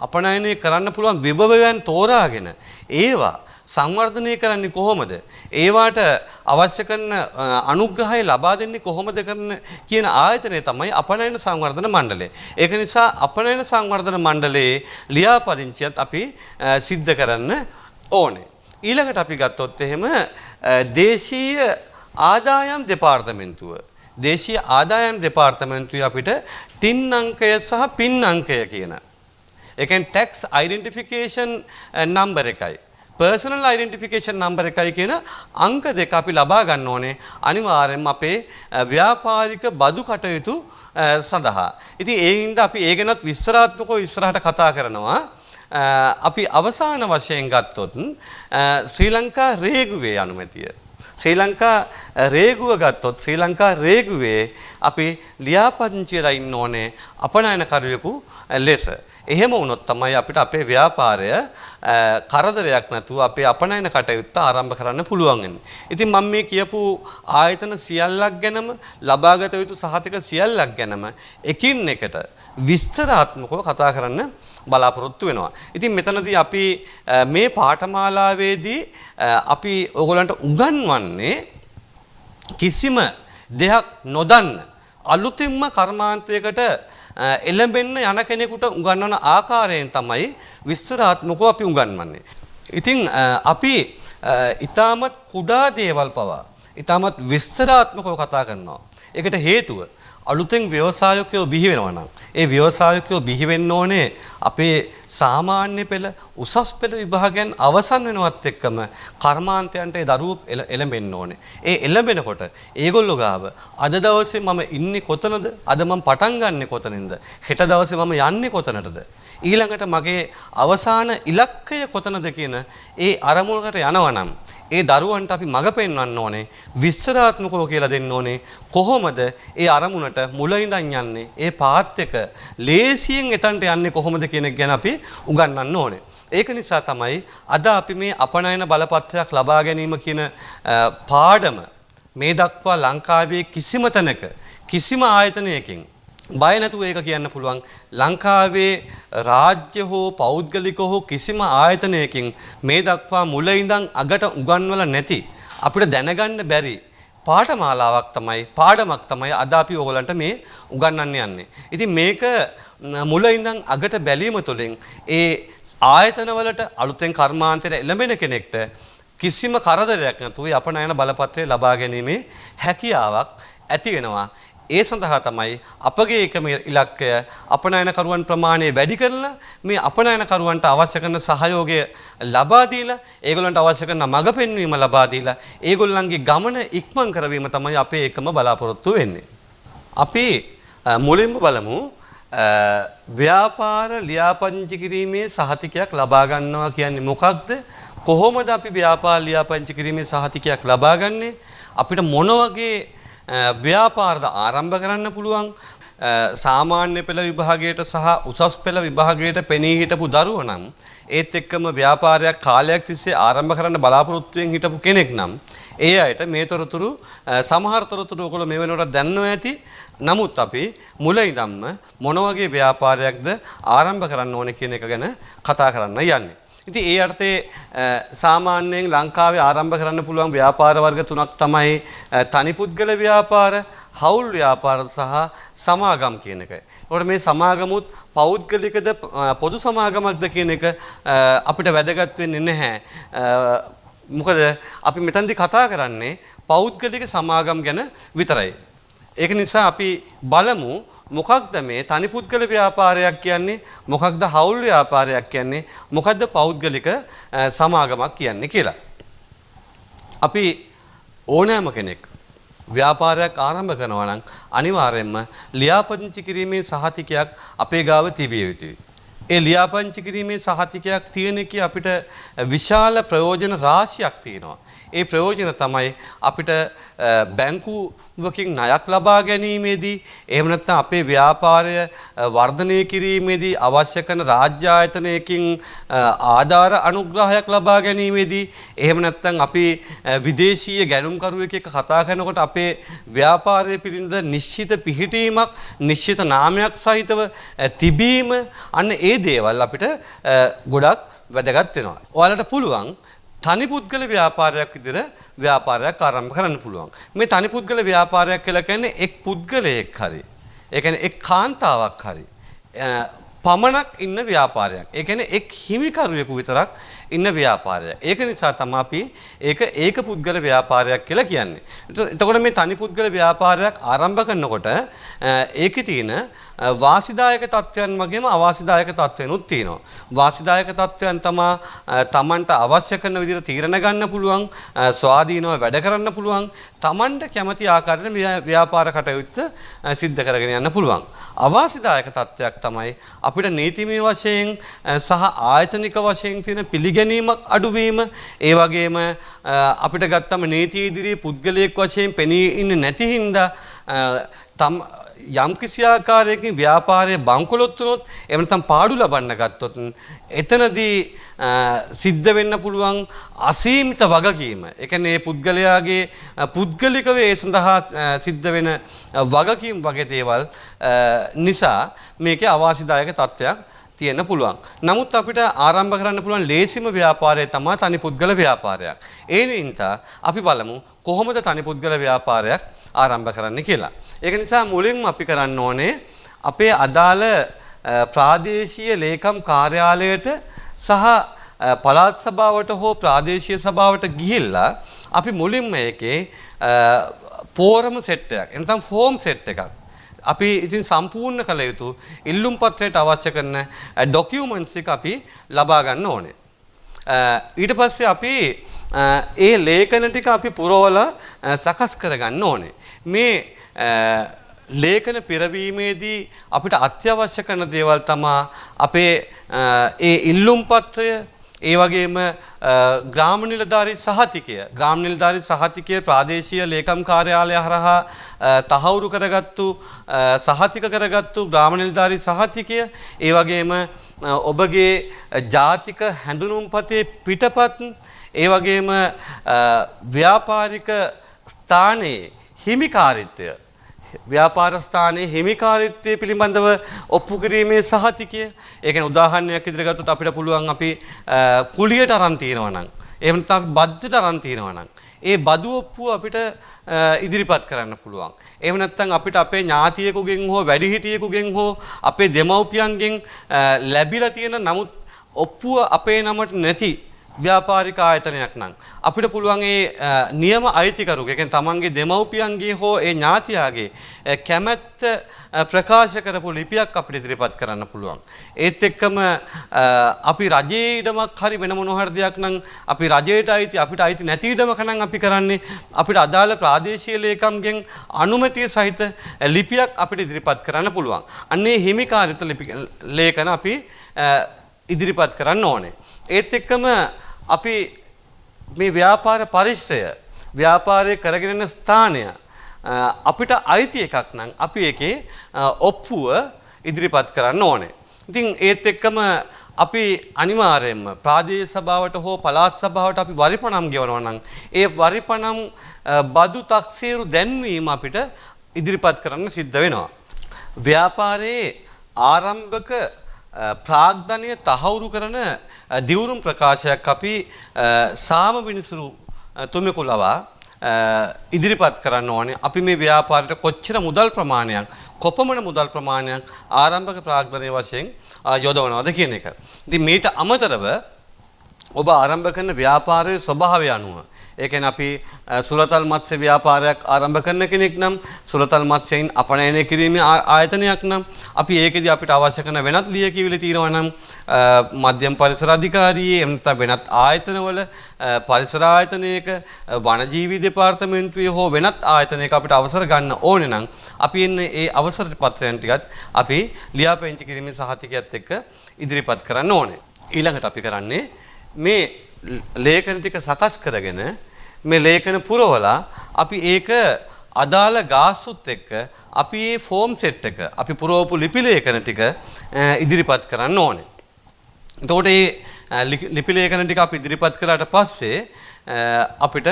අපනයනය කරන්න පුළුවන් විභවයන් තෝරාගෙන ඒවා සංවර්ධනය කරන්නේ කොහොමද? ඒවාට අවශ්‍ය කරන අනුග්‍රහය ලබා දෙන්නේ කොහොමද කියන ආයතනය තමයි අපනයන සංවර්ධන මණ්ඩලය. ඒක නිසා අපනයන සංවර්ධන මණ්ඩලයේ ලියාපදිංචියත් අපි සිද්ධ කරන්න ඕනේ. ඊළඟට අපි ගත්තොත් එහෙම දේශීය ආදායම් දෙපාර්තමේන්තුව. දේශීය ආදායම් දෙපාර්තමේන්තුවේ අපිට ටින් අංකය සහ පින් අංකය කියන. ඒ කියන්නේ tax identification number එකයි personal identification number එකයි කියන අංක දෙක අපි ලබා ගන්න ඕනේ අනිවාර්යයෙන්ම අපේ ව්‍යාපාරික බදු කටයුතු සඳහා. ඉතින් ඒ හින්දා අපි ඒ ගැනත් විස්තරාත්මකව ඉස්සරහට කතා කරනවා. අපි අවසාන වශයෙන් ගත්තොත් ශ්‍රී ලංකා රේගුවේ අනුමැතිය. ශ්‍රී ලංකා රේගුව ගත්තොත් ශ්‍රී ලංකා රේගුවේ අපි ලියාපදිංචිලා ඉන්න ඕනේ අපනයනකරුවෙකු ලෙස. එහෙම වුණොත් තමයි අපිට අපේ ව්‍යාපාරය කරදරයක් නැතුව අපේ අපනයන කටයුත්ත ආරම්භ කරන්න පුළුවන් වෙන්නේ. ඉතින් මම මේ කියපු ආයතන සියල්ලක් ගැනම ලබාගත යුතු සහතික සියල්ලක් ගැනම එකින් එකට විස්තරාත්මකව කතා කරන්න බලාපොරොත්තු වෙනවා. ඉතින් මෙතනදී අපි මේ පාඨමාලාවේදී අපි ඔයගොල්ලන්ට උගන්වන්නේ කිසිම දෙයක් නොදන්න අලුතින්ම කර්මාන්තයකට එළඹෙන්න යන කෙනෙකුට උගන්වන ආකාරයෙන් තමයි විස්තරාත්මකව අපි උගන්වන්නේ. ඉතින් අපි ඊටමත් කුඩා දේවල් පවා ඊටමත් විස්තරාත්මකව කතා කරනවා. ඒකට හේතුව අලුතෙන් ව්‍යවසායකයෝ බිහි වෙනවා නම් ඒ ව්‍යවසායකයෝ බිහි වෙන්න ඕනේ අපේ සාමාන්‍ය පෙළ උසස් පෙළ විභාගයන් අවසන් වෙනවත් එක්කම කර්මාන්තයන්ට ඒ දරුවෝ එළඹෙන්න ඕනේ. ඒ එළඹෙනකොට ඒගොල්ලෝ ගාව අද දවසේ මම ඉන්නේ කොතනද? අද මම පටන් ගන්නෙ කොතනින්ද? හෙට දවසේ මම යන්නේ කොතනටද? ඊළඟට මගේ අවසාන ඉලක්කය කොතනද කියන ඒ අරමුණකට යනවා නම් ඒ දරුවන්ට අපි මඟ පෙන්වන්න ඕනේ විස්තරාත්මකව කියලා දෙන්න ඕනේ කොහොමද ඒ අරමුණට මුල ඉඳන් යන්නේ ඒ පාත් එක ලේසියෙන් එතනට යන්නේ කොහොමද කියන එක ගැන අපි උගන්වන්න ඕනේ. ඒක නිසා තමයි අද අපි මේ අපනයන බලපත්‍රයක් ලබා ගැනීම කියන පාඩම මේ දක්වා ලංකාවේ කිසිම තැනක කිසිම ආයතනයකින් බය නැතුව ඒක කියන්න පුළුවන්. ලංකාවේ රාජ්‍ය හෝ පෞද්ගලික හෝ කිසිම ආයතනයකින් මේ දක්වා මුල ඉඳන් අගට උගන්වලා නැති අපිට දැනගන්න බැරි පාඨමාලාවක් තමයි පාඩමක් තමයි අද අපි ඕගලන්ට මේ උගන්වන්න යන්නේ. ඉතින් මේක මුල ඉඳන් අගට බැලීම තුළින් ඒ ආයතනවලට අලුතෙන් කර්මාන්තයට එළඹෙන කෙනෙක්ට කිසිම කරදරයක් නැතුව අපනයන බලපත්‍රය ලබා ගැනීමේ හැකියාවක් ඇති වෙනවා. ඒ සඳහා තමයි අපගේ එකම ඉලක්කය අපනයනකරුවන් ප්‍රමාණය වැඩි කරලා මේ අපනයනකරුවන්ට අවශ්‍ය කරන සහයෝගය ලබා දීලා ඒගොල්ලන්ට අවශ්‍ය කරන මඟ පෙන්වීම ලබා දීලා ඒගොල්ලන්ගේ ගමන ඉක්මන් කරවීම තමයි අපේ එකම බලාපොරොත්තු වෙන්නේ. අපි මුලින්ම බලමු ව්‍යාපාර ලියාපදිංචි කිරීමේ සහතිකයක් ලබා ගන්නවා කියන්නේ මොකක්ද? කොහොමද අපි ව්‍යාපාර ලියාපදිංචි කිරීමේ සහතිකයක් ලබා ගන්නේ? අපිට මොන වගේ ව්‍යාපාරද ආරම්භ කරන්න පුළුවන්? සාමාන්‍ය පෙළ විභාගයට සහ උසස් පෙළ විභාගයට පෙනී හිටපු දරුවෝ නම් ඒත් එක්කම ව්‍යාපාරයක් කාලයක් තිස්සේ ආරම්භ කරන්න බලාපොරොත්තුෙන් හිටපු කෙනෙක් නම් ඒ අයට මේ තොරතුරු සමහර තොරතුරු ඔයගොල්ලෝ මේ වෙනකොට දන්නවා ඇති. නමුත් අපි මුල ඉඳන්ම මොන වගේ ව්‍යාපාරයක්ද ආරම්භ කරන්න ඕනේ කියන එක ගැන කතා කරන්න යන්නේ. ඉතින් ඒ අර්ථයේ සාමාන්‍යයෙන් ලංකාවේ ආරම්භ කරන්න පුළුවන් ව්‍යාපාර වර්ග තුනක් තමයි තනි පුද්ගල ව්‍යාපාර, හවුල් ව්‍යාපාර සහ සමාගම් කියන එක. ඒකට මේ සමාගමුත් පෞද්ගලිකද පොදු සමාගමක්ද කියන එක අපිට වැදගත් වෙන්නේ නැහැ. මොකද අපි මෙතනදී කතා කරන්නේ පෞද්ගලික සමාගම් ගැන විතරයි. ඒක නිසා අපි බලමු මොකක්ද මේ තනි පුද්ගල ව්‍යාපාරයක් කියන්නේ, මොකක්ද හවුල් ව්‍යාපාරයක් කියන්නේ, මොකක්ද පෞද්ගලික සමාගමක් කියන්නේ කියලා. අපි ඕනෑම කෙනෙක් ව්‍යාපාරයක් ආරම්භ කරනවා නම් අනිවාර්යයෙන්ම ලියාපදිංචි කිරීමේ සහතිකයක් අපේ ගාව තිබිය යුතුයි. ඒ ලියාපදිංචි කිරීමේ සහතිකයක් තියෙන එකේ අපිට විශාල ප්‍රයෝජන රාශියක් තියෙනවා. ඒ ප්‍රයෝජන තමයි අපිට බැංකුවකින් ණයක් ලබා ගැනීමේදී එහෙම නැත්නම් අපේ ව්‍යාපාරය වර්ධනය කිරීමේදී අවශ්‍ය කරන රාජ්‍ය ආයතනයකින් ආධාර අනුග්‍රහයක් ලබා ගැනීමේදී එහෙම නැත්නම් අපි විදේශීය ගැනුම්කරුවෙක් එක්ක කතා කරනකොට අපේ ව්‍යාපාරයේ පිළිඳ නිශ්චිත පිහිටීමක් නිශ්චිත නාමයක් සහිතව තිබීම අන්න ඒ දේවල් අපිට ගොඩක් වැදගත් වෙනවා. ඔයාලට පුළුවන් තනි පුද්ගල ව්‍යාපාරයක් විදිහට ව්‍යාපාරයක් ආරම්භ කරන්න පුළුවන්. මේ තනි පුද්ගල ව්‍යාපාරයක් කියලා කියන්නේ එක් පුද්ගලයෙක් හරි. ඒ කියන්නේ එක් කාන්තාවක් හරි. පමණක් ඉන්න ව්‍යාපාරයක්. ඒ කියන්නේ එක් හිමිකරුවෙකු විතරක් ඉන්න ව්‍යාපාරයක්. ඒක නිසා තමයි අපි ඒක පුද්ගල ව්‍යාපාරයක් කියලා කියන්නේ. එතකොට මේ තනි පුද්ගල ව්‍යාපාරයක් ආරම්භ කරනකොට ඒකේ තියෙන වාසිදායක තත්ත්වයන් වගේම අවාසිදායක තත්ත්වයන්ුත් තියෙනවා. වාසිදායක තත්ත්වයන් තමයි තමන්ට අවශ්‍ය කරන විදිහට තීරණ ගන්න පුළුවන්, ස්වාධීනව වැඩ කරන්න පුළුවන්, තමන්ට කැමති ආකාරයට ව්‍යාපාර කටයුත්ත සිද්ධ කරගෙන යන්න පුළුවන්. අවාසිදායක තත්ත්වයක් තමයි අපිට නීතිමය වශයෙන් සහ ආයතනික වශයෙන් තියෙන පිළිගැනීමක් අඩුවීම, ඒ වගේම අපිට ගත්තම නීතිය ඉදිරියේ පුද්ගලයෙක් වශයෙන් පෙනී ඉන්නේ නැති හින්දා යම් කිසි ආකාරයකින් ව්‍යාපාරයේ බංකොලොත් වුණොත් එහෙම නැත්නම් පාඩු ලබන්න ගත්තොත් එතනදී සිද්ධ වෙන්න පුළුවන් අසීමිත වගකීම. ඒ කියන්නේ මේ පුද්ගලයාගේ පුද්ගලිකව ඒ සඳහා සිද්ධ වෙන වගකීම් වගේ දේවල් නිසා මේකේ අවාසිදායක තත්ත්වයක් තියෙන්න පුළුවන්. නමුත් අපිට ආරම්භ කරන්න පුළුවන් ලේසිම ව්‍යාපාරය තමයි තනි පුද්ගල ව්‍යාපාරයක්. ඒ නිසා අපි බලමු කොහොමද තනි පුද්ගල ව්‍යාපාරයක් ආරම්භ කරන්න කියලා. ඒක නිසා මුලින්ම අපි කරන්න ඕනේ අපේ අදාළ ප්‍රාදේශීය ලේකම් කාර්යාලයට සහ පළාත් සභාවට හෝ ප්‍රාදේශීය සභාවට ගිහිල්ලා අපි මුලින්ම ඒකේ පෝරම සෙට් එකක් එනතම් ෆෝම් සෙට් එකක් අපි ඉතින් සම්පූර්ණ කළ යුතු ඉල්ලුම් පත්‍රයට අවශ්‍ය කරන ඩොකියුමන්ට්ස් එක අපි ලබා ගන්න ඕනේ. ඊට පස්සේ අපි ඒ ලේඛන ටික අපි පුරවලා සකස් කරගන්න ඕනේ. මේ ලේඛන පිරවීමේදී අපිට අත්‍යවශ්‍ය කරන දේවල් තමයි අපේ ඒ ඉල්ලුම් පත්‍රය, ඒ වගේම ග්‍රාම නිලධාරී සහතිකය ප්‍රාදේශීය ලේකම් කාර්යාලය හරහා තහවුරු කරගත්තු සහතික කරගත්තු ග්‍රාම නිලධාරී සහතිකය, ඒ වගේම ඔබගේ ජාතික හැඳුනුම්පතේ පිටපත්, ඒ වගේම ව්‍යාපාරික ස්ථානයේ හිමිකාරීත්වය, ව්‍යාපාර ස්ථානයේ හිමිකාරීත්වය පිළිබඳව ඔප්පු කිරීමේ සහතිකය. ඒ කියන්නේ උදාහරණයක් විදිහට ගත්තොත් අපිට පුළුවන් අපි කුලියට අරන් තියනවා නම්, එහෙම නැත්නම් බද්දට අරන් තියනවා නම් ඒ බදු ඔප්පුව අපිට ඉදිරිපත් කරන්න පුළුවන්. එහෙම නැත්නම් අපිට අපේ ඥාතියෙකුගෙන් හෝ වැඩිහිටියෙකුගෙන් හෝ අපේ දෙමව්පියන්ගෙන් ලැබිලා තියෙන නමුත් ඔප්පුව අපේ නමට නැති ව්‍යාපාරික ආයතනයක් නම් අපිට පුළුවන් ඒ නියම අයිතිකරුගේ, ඒ කියන්නේ තමන්ගේ දෙමව්පියන්ගේ හෝ ඒ ඥාතියාගේ කැමැත්ත ප්‍රකාශ කරපු ලිපියක් අපිට ඉදිරිපත් කරන්න පුළුවන්. ඒත් එක්කම අපි රජයේ ඉඩමක් හරි වෙන මොන හරි දෙයක් නම් අපි රජයට අයිති, අපිට අයිති නැති ඉඩමක නම් අපි කරන්නේ අපිට අදාළ ප්‍රාදේශීය ලේකම්ගෙන් අනුමැතිය සහිත ලිපියක් අපිට ඉදිරිපත් කරන්න පුළුවන්. අන්නේ හිමිකාරීත්ව ලේඛන අපි ඉදිරිපත් කරන්න ඕනේ. ඒත් එක්කම අපි මේ ව්‍යාපාර පරිශ්‍රය, ව්‍යාපාරයේ කරගෙන යන ස්ථානය අපිට අයිති එකක් නම් අපි ඒකේ ඔප්පුව ඉදිරිපත් කරන්න ඕනේ. ඉතින් ඒත් එක්කම අපි අනිවාර්යයෙන්ම ප්‍රාදේශීය සභාවට හෝ පළාත් සභාවට අපි වරිපණම් ගෙවනවා නම් ඒ වරිපණම් බදු තක්සේරු දැන්වීම අපිට ඉදිරිපත් කරන්න සිද්ධ වෙනවා. ව්‍යාපාරයේ ආරම්භක ප්‍රාග්ධනය තහවුරු කරන දිවුරුම් ප්‍රකාශයක් අපි සාම විනිසුරු තුමෙකු ලවා ඉදිරිපත් කරන්න ඕනේ. අපි මේ ව්‍යාපාරයට කොච්චර මුදල් ප්‍රමාණයක්, කොපමණ මුදල් ප්‍රමාණයක් ආරම්භක ප්‍රාග්ධනය වශයෙන් යොදවනවද කියන එක. ඉතින් මේට අමතරව ඔබ ආරම්භ කරන ව්‍යාපාරයේ ස්වභාවය අනුව, ඒ කියන්නේ අපි සුරතල් මත්ස්‍ය ව්‍යාපාරයක් ආරම්භ කරන කෙනෙක් නම්, සුරතල් මත්ස්‍යයන් අපනයනය කිරීමේ ආයතනයක් නම් අපි ඒකෙදි අපිට අවශ්‍ය කරන වෙනත් ලියකියවිලි තියෙනවා නම් මධ්‍යම පරිසර අධිකාරියේ, එහෙම නැත්නම් වෙනත් ආයතනවල, පරිසර ආයතනයක, වනජීවි දෙපාර්තමේන්තුවේ හෝ වෙනත් ආයතනයක අපිට අවසර ගන්න ඕනේ නම් අපි එන්නේ ඒ අවසර පත්‍රයන් ටිකත් අපි ලියාපදිංචි කිරීමේ සහතිකයත් එක්ක ඉදිරිපත් කරන්න ඕනේ. ඊළඟට අපි කරන්නේ මේ ලේඛන ටික සකස් කරගෙන මේ ලේඛන පුරවලා අපි ඒක අදාළ ගාස්තුත් එක්ක අපි මේ ෆෝම් සෙට් එක, අපි පුරවපු ලිපි ලේඛන ටික ඉදිරිපත් කරන්න ඕනේ. එතකොට මේ ලිපි ලේඛන ටික අපි ඉදිරිපත් කළාට පස්සේ අපිට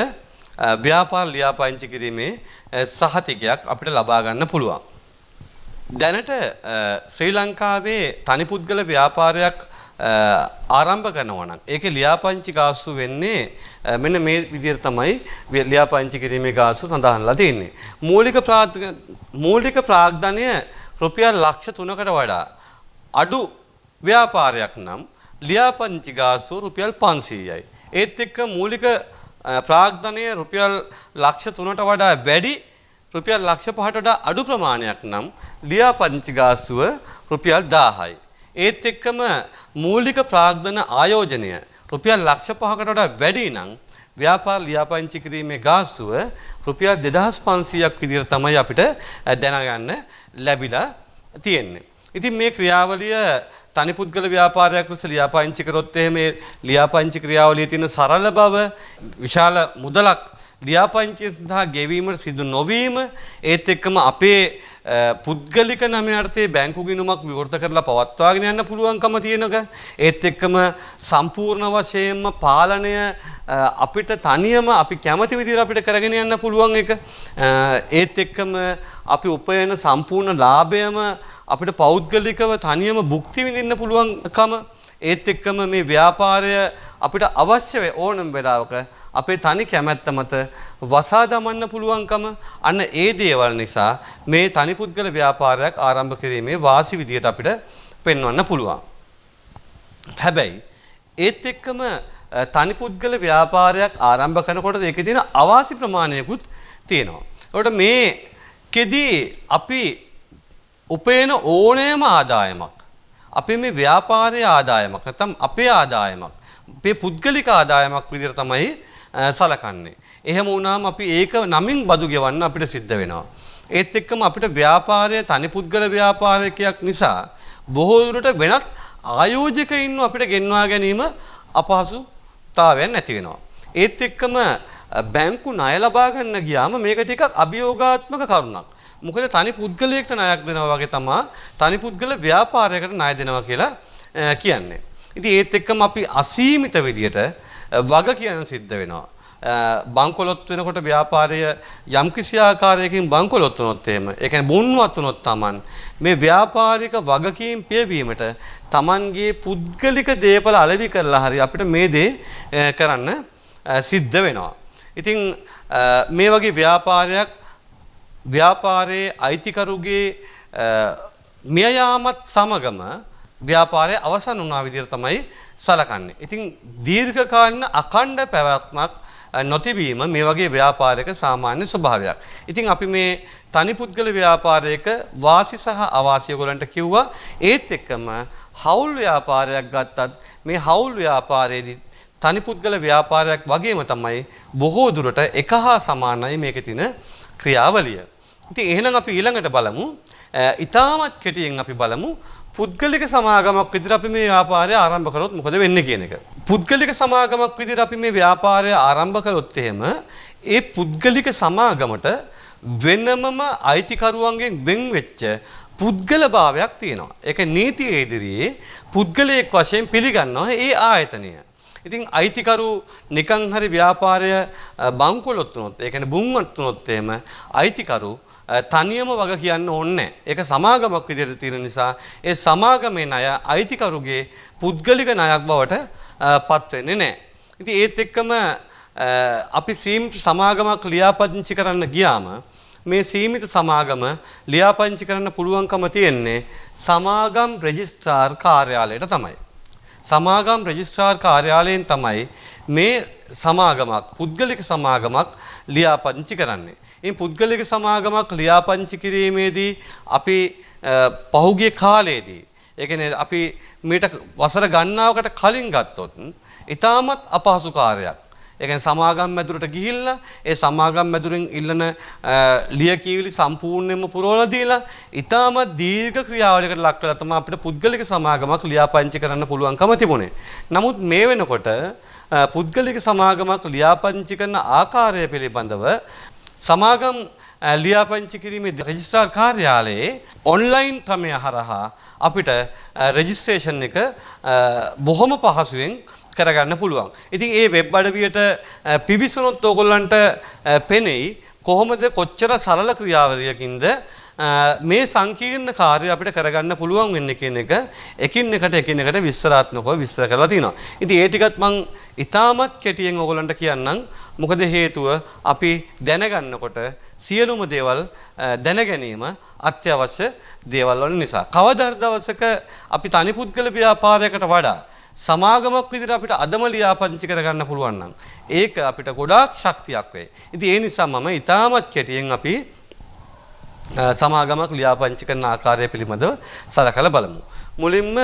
ව්‍යාපාර ලියාපදිංචි කිරීමේ සහතිකයක් අපිට ලබා ගන්න පුළුවන්. දැනට ශ්‍රී ලංකාවේ තනි පුද්ගල ව්‍යාපාරයක් ආරම්භ කරනවා නම් ඒකේ ලියාපදිංචි ගාස්තු වෙන්නේ මෙන්න මේ විදිහට තමයි ලියාපදිංචි කිරීමේ ගාස්තු සඳහන්ලා තියෙන්නේ. මූලික ප්‍රාග්ධනය රුපියල් ලක්ෂ 3කට වඩා අඩු ව්‍යාපාරයක් නම් ලියාපදිංචි ගාස්තුව රුපියල් 500යි. ඒත් එක්ක මූලික ප්‍රාග්ධනය රුපියල් ලක්ෂ 3ට වඩා වැඩි, රුපියල් ලක්ෂ 5ට වඩා අඩු ප්‍රමාණයක් නම් ලියාපදිංචි ගාස්තුව රුපියල් 1000යි. ඒත් එක්කම මූලික ප්‍රාග්ධන ආයෝජනය රුපියල් ලක්ෂ 5කට වඩා වැඩි නම් ව්‍යාපාර ලියාපදිංචි කිරීමේ ගාස්තුව රුපියල් 2500ක් විදිහට තමයි අපිට දැනගන්න ලැබිලා තියෙන්නේ. ඉතින් මේ ක්‍රියාවලිය තනි පුද්ගල ව්‍යාපාරයක් ලෙස ලියාපදිංචි කරොත් එහෙම ලියාපදිංචි ක්‍රියාවලියේ තියෙන සරල බව, විශාල මුදලක් ලියාපදිංචිය සඳහා ගෙවීමට සිදු නොවීම, ඒත් එක්කම අපේ පුද්ගලික නමයාර්ථයේ බැංකු ගිණුමක් විවෘත කරලා පවත්වාගෙන යන්න පුළුවන්කම තියෙනක, ඒත් එක්කම සම්පූර්ණ වශයෙන්ම පාලනය අපිට තනියම අපි කැමති විදිහට අපිට කරගෙන යන්න පුළුවන් එක, ඒත් එක්කම අපි උපයන සම්පූර්ණ ලාභයම අපිට පෞද්ගලිකව තනියම භුක්ති විඳින්න පුළුවන්කම ඒත් එක්කම මේ ව්‍යාපාරය අපිට අවශ්‍ය ඕනම වෙලාවක අපේ තනි කැමැත්ත මත වසා දමන්න පුළුවන්කම අන්න ඒ දේවල් නිසා මේ තනි පුද්ගල ව්‍යාපාරයක් ආරම්භ කිරීමේ වාසි විදියට අපිට පෙන්වන්න පුළුවන්. හැබැයි ඒත් එක්කම තනි පුද්ගල ව්‍යාපාරයක් ආරම්භ කරනකොට ඒකේ තියෙන අවාසි ප්‍රමාණයකුත් තියෙනවා. ඒකට මේකෙදී අපි උපේන ඕනෑම ආදායමක් අපේ මේ ව්‍යාපාරයේ ආදායමක් නැත්නම් අපේ ආදායමක් අපේ පුද්ගලික ආදායමක් විදිහට තමයි සලකන්නේ. එහෙම වුණාම අපි ඒක නමින් බදු ගෙවන්න අපිට සිද්ධ වෙනවා. ඒත් එක්කම අපිට ව්‍යාපාරය තනි පුද්ගල ව්‍යාපාරයක් නිසා බොහෝ දුරට වෙනත් ආයෝජකයින්ව අපිට ගෙන්වා ගැනීම අපහසුතාවයක් නැති වෙනවා. ඒත් එක්කම බැංකු ණය ලබා ගන්න ගියාම මේක ටිකක් අභියෝගාත්මක කරුණක්. මොකද තනි පුද්ගලයෙක්ට ණයක් දෙනවා වගේ තමයි තනි පුද්ගල ව්‍යාපාරයකට ණය දෙනවා කියලා කියන්නේ. ඉතින් ඒත් එක්කම අපි අසීමිත විදියට වග කියන සිද්ධ වෙනවා. බංකොලොත් වෙනකොට ව්‍යාපාරය යම්කිසි ආකාරයකින් බංකොලොත් වුණොත් එහෙම ඒ කියන්නේ බොන්වත් වුණොත් Taman මේ ව්‍යාපාරික වගකීම් පියවීමට Tamanගේ පුද්ගලික දේපල අලෙවි කරලා හරි අපිට මේ දේ කරන්න සිද්ධ වෙනවා. ඉතින් මේ වගේ ව්‍යාපාරයේ අයිතිකරුගේ මිය යාමත් සමගම ව්‍යාපාරය අවසන් වුණා විදිහට තමයි සලකන්නේ. ඉතින් දීර්ඝකාලීන අඛණ්ඩ පැවැත්මක් නොතිබීම මේ වගේ ව්‍යාපාරයක සාමාන්‍ය ස්වභාවයක්. ඉතින් අපි මේ තනි පුද්ගල ව්‍යාපාරයක වාසි සහ අවාසි ඔයගලන්ට කිව්වා. ඒත් එක්කම හවුල් ව්‍යාපාරයක් ගත්තත් මේ හවුල් ව්‍යාපාරයේදී තනි පුද්ගල ව්‍යාපාරයක් වගේම තමයි බොහෝ දුරට එක හා සමානයි මේකේ තියෙන ක්‍රියාවලිය. ඉතින් එහෙනම් අපි ඊළඟට බලමු. ඊටමත් කෙටියෙන් අපි බලමු පුද්ගලික සමාගමක් විදිහට අපි මේ ව්‍යාපාරය ආරම්භ කරොත් මොකද වෙන්නේ කියන එක. පුද්ගලික සමාගමක් විදිහට අපි මේ ව්‍යාපාරය ආරම්භ කරොත් එහෙම ඒ පුද්ගලික සමාගමට වෙනමම අයිතිකරුවන්ගෙන් වෙන් වෙච්ච පුද්ගල භාවයක් තියෙනවා. ඒක නීතියේ ඉදිරියේ පුද්ගලයෙක් වශයෙන් පිළිගන්නවා ඒ ආයතනය. ඉතින් අයිතිකරු නිකන් හරි ව්‍යාපාරය බංකොලොත් වුණොත් ඒ කියන්නේ බුම්වත් වුණොත් එහෙම අයිතිකරු තනියම වග කියන්න ඕනේ. ඒක සමාගමක් විදිහට තියෙන නිසා ඒ සමාගමේ ණය අයිතිකරුගේ පුද්ගලික ණයක් බවට පත් වෙන්නේ නැහැ. ඉතින් ඒත් එක්කම අපි සීමිත සමාගමක් ලියාපදිංචි කරන්න ගියාම මේ සීමිත සමාගම ලියාපදිංචි කරන්න පුළුවන්කම තියෙන්නේ සමාගම් රෙජිස්ට්‍රාර් කාර්යාලයට තමයි. සමාගම් රෙජිස්ට්‍රාර් කාර්යාලයෙන් තමයි මේ සමාගමක් පුද්ගලික සමාගමක් ලියාපදිංචි කරන්නේ. මේ පුද්ගලික සමාගමක් ලියාපදිංචි කිරීමේදී අපි පහුගිය කාලයේදී ඒ කියන්නේ අපි මීට වසර ගණනාවකට කලින් ගත්තොත් ඊටමත් අපහසු කාර්යයක්. ඒ කියන්නේ සමාගම් මැදුරට ගිහිල්ලා ඒ සමාගම් මැදුරෙන් ඉල්ලන ලියකියවිලි සම්පූර්ණයෙන්ම පුරවලා දීලා ඊටමත් දීර්ඝ ක්‍රියාවලියකට ලක් කරලා තමයි අපිට පුද්ගලික සමාගමක් ලියාපදිංචි කරන්න පුළුවන්කම තිබුණේ. නමුත් මේ වෙනකොට පුද්ගලික සමාගමක් ලියාපදිංචි කරන ආකාරය පිළිබඳව සමාගම් ලියාපදිංචි කිරීමේ රෙජිස්ට්‍රාර් කාර්යාලයේ ඔන්ලයින් ක්‍රමය හරහා අපිට රෙජිස්ට්‍රේෂන් එක බොහොම පහසුවෙන් කරගන්න පුළුවන්. ඉතින් ඒ වෙබ් අඩවියට පිවිසුනොත් ඕගොල්ලන්ට පෙනෙයි කොහොමද කොච්චර සරල ක්‍රියාවලියකින්ද මේ සංකීර්ණ කාර්යය අපිට කරගන්න පුළුවන් වෙන්නේ කියන එක එකින් එකට විස්තරාත්මකව විස්තර කරලා තිනවා. ඉතින් ඒ ටිකත් මම ඉතාමත් කෙටියෙන් ඕගොල්ලන්ට කියන්නම්. මොකද හේතුව අපි දැනගන්නකොට සියලුම දේවල් දැන ගැනීම අත්‍යවශ්‍ය දේවල් වල නිසා. කවදා දවසක අපි තනි පුද්ගල ව්‍යාපාරයකට වඩා සමාගමක් විදිහට අපිට අදම ලියාපදිංචි කරගන්න පුළුවන් නම් ඒක අපිට ගොඩාක් ශක්තියක් වෙයි. ඉතින් ඒ නිසා මම ඉතාමත් කෙටියෙන් අපි සමාගමක් ලියාපදිංචි කරන ආකාරය පිළිබඳව සලකලා බලමු. මුලින්ම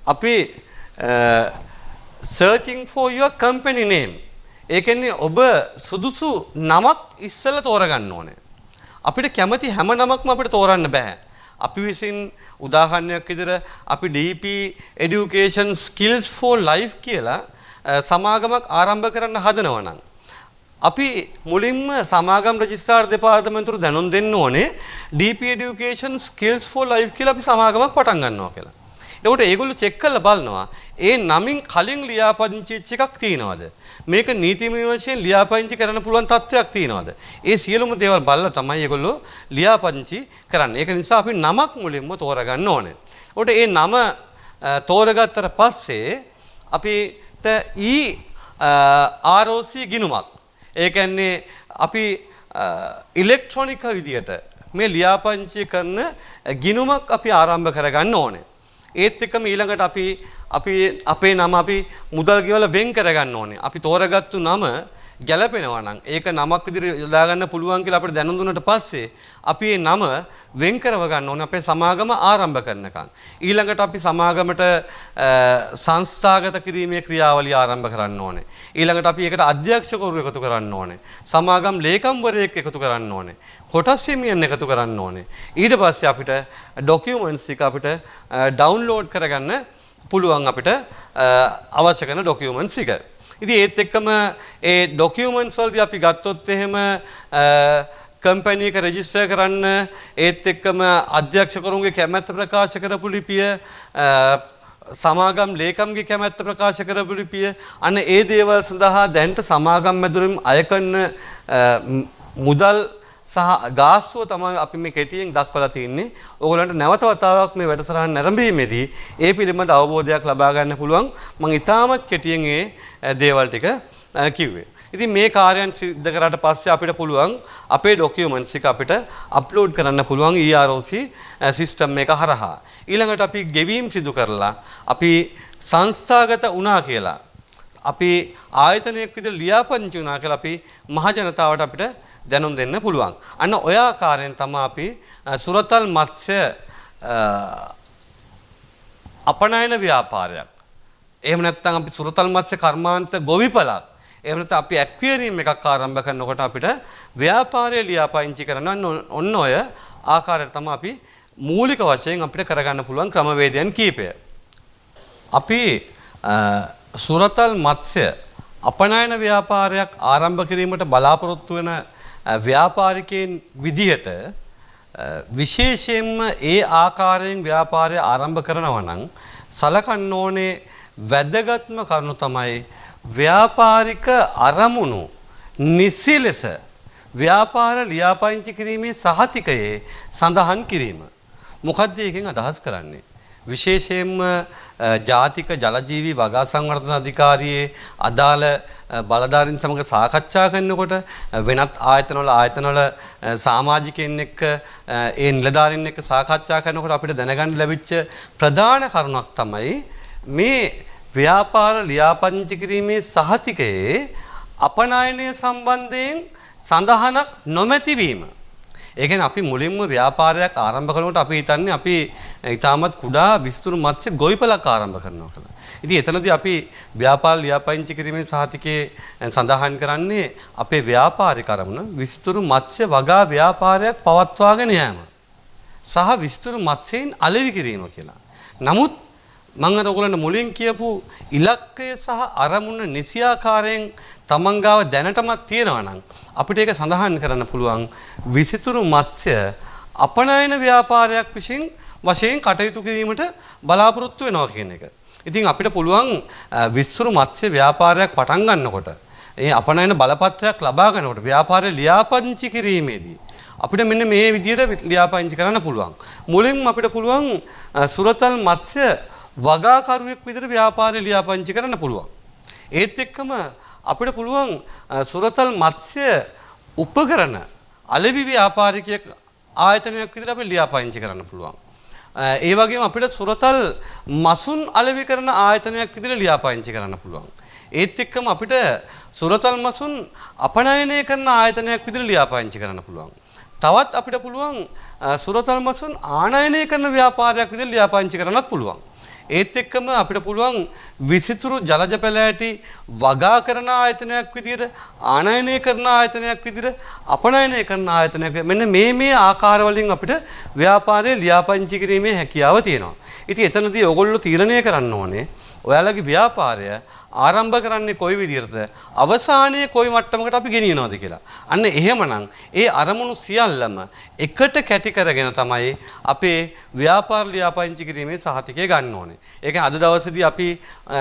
අපි searching for your company name. ඒ කියන්නේ ඔබ සුදුසු නමක් ඉස්සෙල්ලා තෝරගන්න ඕනේ. අපිට කැමති හැම නමක්ම අපිට තෝරන්න බෑ. අපි විසින් උදාහරණයක් විදිහට අපි DP Education Skills for Life කියලා සමාගමක් ආරම්භ කරන්න හදනවා නම් අපි මුලින්ම සමාගම් රෙජිස්ට්‍රාර් දෙපාර්තමේන්තුවට දැනුම් දෙන්න ඕනේ DP Education Skills for Life කියලා අපි සමාගමක් පටන් ගන්නවා කියලා. එතකොට ඒගොල්ලෝ චෙක් කරලා බලනවා ඒ නමින් කලින් ලියාපදිංචි එකක් තියෙනවද? මේක නීතිමය වශයෙන් ලියාපදිංචි කරන්න පුළුවන් තත්ත්වයක් තියෙනවද? ඒ සියලුම දේවල් බලලා තමයි ඒගොල්ලෝ ලියාපදිංචි කරන්නේ. ඒක නිසා අපි නමක් මුලින්ම තෝරගන්න ඕනේ. එතකොට ඒ නම තෝරගත්තට පස්සේ අපිට ROC ගිණුමක්. ඒ කියන්නේ අපි ඉලෙක්ට්‍රොනික විදියට මේ ලියාපදිංචි කරන ගිණුමක් අපි ආරම්භ කරගන්න ඕනේ. ඒත් එක්කම ඊළඟට අපි අපේ නම අපි මුදල් ගෙවලා වෙන් කරගන්න ඕනේ. අපි තෝරගත්තු නම ගැළපෙනවා නම් ඒක නමක් විදිහට යොදා ගන්න පුළුවන් කියලා අපිට දැනුම් දුන්නට පස්සේ අපි මේ නම වෙන් කරව ගන්න ඕනේ අපේ සමාගම ආරම්භ කරනකන්. ඊළඟට අපි සමාගමට සංස්ථාගත කිරීමේ ක්‍රියාවලිය ආරම්භ කරන්න ඕනේ. ඊළඟට අපි ඒකට අධ්‍යක්ෂකවරු එකතු කරන්න ඕනේ. සමාගම් ලේකම්වරයෙක් එකතු කරන්න ඕනේ. කොටස් හිමියන් එකතු කරන්න ඕනේ. ඊට පස්සේ අපිට ඩොකියුමන්ට්ස් එක අපිට ඩවුන්ලෝඩ් කරගන්න පුළුවන් අපිට අවශ්‍ය කරන ඩොකියුමන්ට්ස් එක. ඉතින් ඒත් එක්කම ඒ ඩොකියුමන්ට්ස් වලදී අපි ගත්තොත් එහෙම කම්පැනි එක රෙජිස්ටර් කරන්න ඒත් එක්කම අධ්‍යක්ෂකවරුන්ගේ කැමැත්ත ප්‍රකාශ කරපු ලිපිය සමාගම් ලේකම්ගේ කැමැත්ත ප්‍රකාශ කරපු ලිපිය අන්න ඒ දේවල් සඳහා දැනට සමාගම් මැදුරින් අය කරන මුදල් සහ ගාස්තුව තමයි අපි මේ කෙටියෙන් දක්වලා තින්නේ. ඕගොල්ලන්ට නැවත වතාවක් මේ වැඩසටහන නැරඹීමේදී ඒ පිළිබඳ අවබෝධයක් ලබා ගන්න පුළුවන්. මම ඉතාමත් කෙටියෙන් ඒ දේවල් ටික කිව්වේ. ඉතින් මේ කාර්යයන් සිද්ධ කරාට පස්සේ අපිට පුළුවන් අපේ ડોකියුමන්ට්ස් එක අපිට අප්ලෝඩ් කරන්න පුළුවන් EROC සිස්ටම් එක හරහා. ඊළඟට අපි ගෙවීම් සිදු කරලා අපි සංස්ථාගත වුණා කියලා අපි ආයතනයක් විදිහට ලියාපදිංචි වුණා කියලා අපි මහ ජනතාවට අපිට දැනුම් දෙන්න පුළුවන්. අන්න ඔය ආකාරයෙන් තමයි අපි සුරතල් මත්ස්‍ය අපනයන ව්‍යාපාරයක්. එහෙම නැත්නම් අපි සුරතල් මත්ස්‍ය කර්මාන්ත ගොවිපලක්. එහෙම නැත්නම් අපි ඇක්වේරියම් එකක් ආරම්භ කරනකොට අපිට ව්‍යාපාරය ලියාපදිංචි කරන්න ඔන්න ඔය ආකාරයට තමයි අපි මූලික වශයෙන් අපිට කරගන්න පුළුවන් ක්‍රමවේදයන් කීපය. අපි සුරතල් මත්ස්‍ය අපනයන ව්‍යාපාරයක් ආරම්භ කිරීමට බලාපොරොත්තු වෙන ව්‍යාපාරිකයන් විදිහට විශේෂයෙන්ම ඒ ආකාරයෙන් ව්‍යාපාරය ආරම්භ කරනවා නම් සලකන්න ඕනේ වැදගත්ම කරුණු තමයි ව්‍යාපාරික අරමුණු නිසි ලෙස ව්‍යාපාර ලියාපදිංචි කිරීමේ සහතිකයේ සඳහන් කිරීම. මොකක්ද එකෙන් අදහස් කරන්නේ? විශේෂයෙන්ම ජාතික ජලජීවි වගා සංවර්ධන අධිකාරියේ අදාළ බලධාරීන් සමග සාකච්ඡා කරනකොට වෙනත් ආයතනවල සමාජිකයන් එක්ක ඒ නිලධාරීන් එක්ක සාකච්ඡා කරනකොට අපිට දැනගන්න ලැබිච්ච ප්‍රධාන කරුණක් තමයි මේ ව්‍යාපාර ලියාපදිංචි කිරීමේ සහතිකයේ අපනයනය සම්බන්ධයෙන් සඳහනක් නොමැතිවීම. ඒ කියන්නේ අපි මුලින්ම ව්‍යාපාරයක් ආරම්භ කරනකොට අපි හිතන්නේ අපි ඊටමත් කුඩා විස්තර මත්ස්‍ය ගොවිපලක් ආරම්භ කරනවා කියලා. ඉතින් එතනදී අපි ව්‍යාපාර ලියාපදිංචි කිරීමේ සහතිකයේ සඳහන් කරන්නේ අපේ ව්‍යාපාරික අරමුණ විස්තර මත්ස්‍ය වගා ව්‍යාපාරයක් පවත්වාගෙන යාම සහ විස්තර මත්ස්‍යයන් අලෙවි කිරීම කියලා. නමුත් මම අර ඔයගොල්ලන්ට මුලින් කියපු ඉලක්කය සහ අරමුණ නිසියාකාරයෙන් තමන් ගාව දැනටමත් තියෙනවා නම් අපිට ඒක සඳහන් කරන්න පුළුවන් විසිතුරු මත්ස්‍ය අපනයන ව්‍යාපාරයක් වශයෙන් කටයුතු කිරීමට බලාපොරොත්තු වෙනවා කියන එක. ඉතින් අපිට පුළුවන් විසිතුරු මත්ස්‍ය ව්‍යාපාරයක් පටන් ගන්නකොට ඒ අපනයන බලපත්‍රයක් ලබා ගන්නකොට ව්‍යාපාරය ලියාපදිංචි කිරීමේදී අපිට මෙන්න මේ විදිහට ලියාපදිංචි කරන්න පුළුවන්. මුලින්ම අපිට පුළුවන් සුරතල් මත්ස්‍ය වගාකරුවෙක් විදිහට ව්‍යාපාරය ලියාපදිංචි කරන්න පුළුවන්. ඒත් එක්කම අපිට පුළුවන් සුරතල් මත්ස්‍ය උපකරණ අලෙවි ව්‍යාපාරිකයෙක් ආයතනයක් විදිහට අපිට ලියාපදිංචි කරන්න පුළුවන්. ඒ වගේම අපිට සුරතල් මසුන් අලෙවි කරන ආයතනයක් විදිහට ලියාපදිංචි කරන්න පුළුවන්. ඒත් එක්කම අපිට සුරතල් මසුන් අපනයනය කරන ආයතනයක් විදිහට ලියාපදිංචි කරන්න පුළුවන්. තවත් අපිට පුළුවන් සුරතල් මසුන් ආනයනය කරන ව්‍යාපාරයක් විදිහට ලියාපදිංචි කරන්නත් පුළුවන්. ඒත් එක්කම අපිට පුළුවන් විසිතුරු ජලජ පැලෑටි වගා කරන ආයතනයක් විදිහට ආනයනය කරන ආයතනයක් විදිහට අපනයනය කරන ආයතනයක් මෙන්න මේ ආකාරවලින් අපිට ව්‍යාපාරය ලියාපදිංචි කිරීමේ හැකියාව තියෙනවා. ඉතින් එතනදී ඔයගොල්ලෝ තීරණය කරන්න ඕනේ ඔයාලගේ ව්‍යාපාරය ආරම්භ කරන්නේ කොයි විදිහටද අවසානයේ කොයි මට්ටමකට අපි ගෙනියනවද කියලා. අන්න එහෙමනම් ඒ අරමුණු සියල්ලම එකට කැටි කරගෙන තමයි අපේ ව්‍යාපාර ලියාපදිංචි කිරීමේ සහතිකය ගන්න ඕනේ. ඒ කියන්නේ අද දවසේදී අපි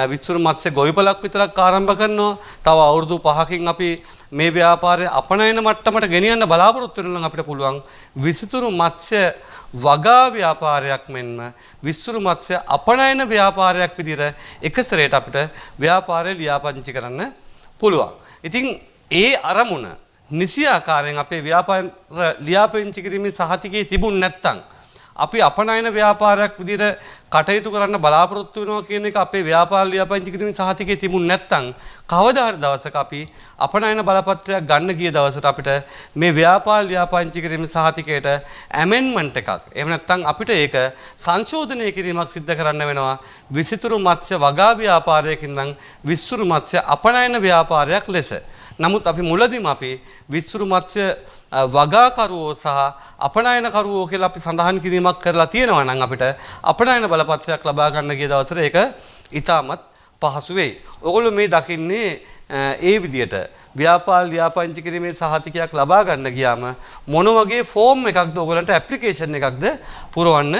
විසුරු මත්ස්‍ය ගොවිපලක් විතරක් ආරම්භ කරනවා. තව අවුරුදු 5කින් අපි මේ ව්‍යාපාරය අපනයන මට්ටමට ගෙනියන්න බලාපොරොත්තු වෙනවා නම් අපිට පුළුවන් විසිතුරු මත්ස්‍ය වගා ව්‍යාපාරයක් මෙන්ම විසිතුරු මත්ස්‍ය අපනයන ව්‍යාපාරයක් විදිහට එකසරේට අපිට ව්‍යාපාරය ලියාපදිංචි කරන්න පුළුවන්. ඉතින් ඒ අරමුණ නිසි ආකාරයෙන් අපේ ව්‍යාපාර ලියාපදිංචි කිරීමේ සහතිකයේ තිබුණ නැත්නම් අපි අපනයන ව්‍යාපාරයක් විදිහට කටයුතු කරන්න බලාපොරොත්තු වෙනවා කියන එක අපේ ව්‍යාපාර ලියාපදිංචි කිරීමේ සහතිකයේ තිබුණ නැත්නම් කවදා හරි දවසක අපි අපනයන බලපත්‍රයක් ගන්න ගිය දවසට අපිට මේ ව්‍යාපාර ලියාපදිංචි කිරීමේ සහතිකයට ඇමෙන්ඩ්මන්ට් එකක් එහෙම නැත්නම් අපිට ඒක සංශෝධනය කිරීමක් සිදු කරන්න වෙනවා විසිතුරු මත්ස්‍ය වගා ව්‍යාපාරයකින් නම් විසිතුරු මත්ස්‍ය අපනයන ව්‍යාපාරයක් ලෙස. නමුත් අපි මුලදීම අපි විසිතුරු මත්ස්‍ය වගාකරුවෝ සහ අපනයනකරුවෝ කියලා අපි සඳහන් කිරීමක් කරලා තියෙනවා නම් අපිට අපනයන බලපත්‍රයක් ලබා ගන්න ගිය දවසට ඒක ඉතාමත් පහසු වෙයි. ඔයගොල්ලෝ මේ දකින්නේ ඒ විදියට ව්‍යාපාර ලියාපදිංචි කිරීමේ සහතිකයක් ලබා ගන්න ගියාම මොන වගේ ෆෝම් එකක්ද ඔයගොල්ලන්ට ඇප්ලිකේෂන් එකක්ද පුරවන්න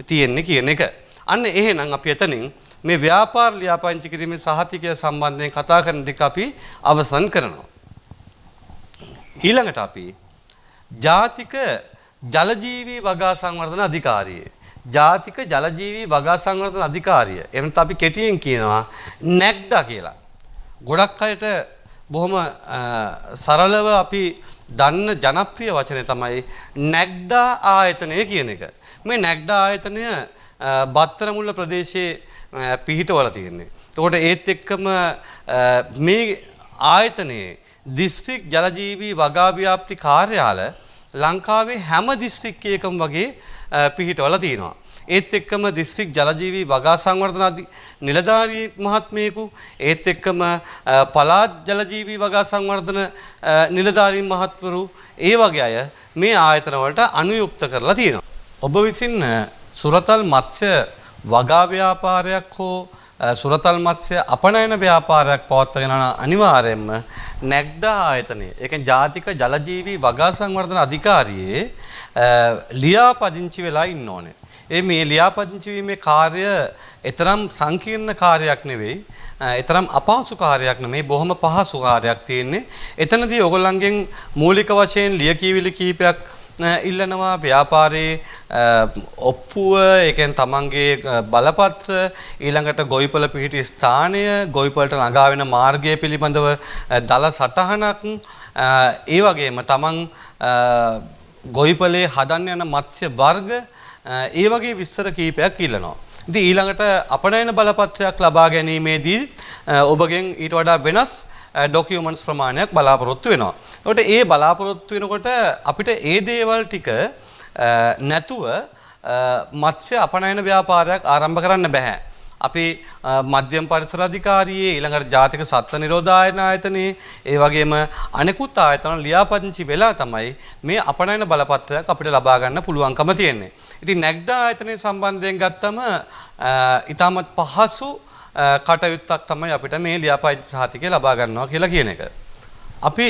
තියෙන්නේ කියන එක. අන්න එහෙනම් අපි එතනින් මේ ව්‍යාපාර ලියාපදිංචි කිරීමේ සහතිකය සම්බන්ධයෙන් කතා කරන ටික අපි අවසන් කරනවා. ඊළඟට අපි ජාතික ජලජීවී වගා සංවර්ධන අධිකාරිය ජාතික ජලජීවී වගා සංවර්ධන අධිකාරිය එහෙම නැත්නම් අපි කෙටියෙන් කියනවා නැග්ඩා කියලා. ගොඩක් අයට බොහොම සරලව අපි දන්න ජනප්‍රිය වචනේ තමයි නැග්ඩා ආයතනය කියන එක. මේ නැග්ඩා ආයතනය බත්තරමුල්ල ප්‍රදේශයේ පිහිටවල තියෙන්නේ. එතකොට ඒත් එක්කම මේ ආයතනයේ දිස්ත්‍රික් ජලජීවී වගා ව්‍යාප්ති කාර්යාල ලංකාවේ හැම දිස්ත්‍රික්කයකම වගේ පිහිටවල තියෙනවා. ඒත් එක්කම දිස්ත්‍රික් ජලජීවී වගා සංවර්ධන නිලධාරී මහත්මයෙකු ඒත් එක්කම පළාත් ජලජීවී වගා සංවර්ධන නිලධාරීන් මහත්වරු ඒ වගේ අය මේ ආයතන වලට අනුයුක්ත කරලා තියෙනවා. ඔබ විසින් සුරතල් මත්ස්‍ය වගා ව්‍යාපාරයක් හෝ සුරතල් මත්ස්‍ය අපනයන ව්‍යාපාරයක් පවත්වාගෙන යන අනිවාර්යයෙන්ම නැග්ඩා ආයතනය ඒ කියන්නේ ජාතික ජලජීවී වගා සංවර්ධන අධිකාරියේ ලියාපදිංචි වෙලා ඉන්න ඕනේ. මේ ලියාපදිංචි වීමේ කාර්ය එතරම් සංකීර්ණ කාර්යයක් නෙවෙයි. එතරම් අපහසු කාර්යයක් නෙමෙයි. බොහොම පහසු කාර්යයක් තියෙන්නේ. එතනදී ඔයගොල්ලන්ගෙන් මූලික වශයෙන් ලියකියවිලි කීපයක් ඉල්ලනවා ව්‍යාපාරයේ ඔප්පුව ඒ කියන්නේ තමන්ගේ බලපත්‍ර ඊළඟට ගොවිපළ පිහිටි ස්ථානය ගොවිපළට ළඟා වෙන මාර්ගය පිළිබඳව දල සටහනක් ඒ වගේම තමන් ගොවිපළේ හදන්න යන මත්ස්‍ය වර්ග ඒ වගේ විස්තර කීපයක් ඉල්ලනවා. ඉතින් ඊළඟට අපනයන බලපත්‍රයක් ලබා ගැනීමේදී ඔබගෙන් ඊට වඩා වෙනස් ඩොකියුමන්ට්ස් ප්‍රමාණයක් බලාපොරොත්තු වෙනවා. ඒකට ඒ බලාපොරොත්තු වෙනකොට අපිට ඒ දේවල් ටික නැතුව මත්ස්‍ය අපනයන ව්‍යාපාරයක් ආරම්භ කරන්න බෑ. අපි මධ්‍යම පරිසර අධිකාරියේ ඊළඟට ජාතික සත්ත්ව නිරෝධායන ආයතනයේ ඒ වගේම අනෙකුත් ආයතන ලියාපදිංචි වෙලා තමයි මේ අපනයන බලපත්‍රයක් අපිට ලබා ගන්න පුළුවන්කම තියෙන්නේ. ඉතින් නැග්ඩා ආයතනයේ සම්බන්ධයෙන් ගත්තම ඊටමත් පහසු කටයුත්තක් තමයි අපිට මේ ලියාපදිංචි සහතිකය ලබා ගන්නවා කියලා කියන එක. අපි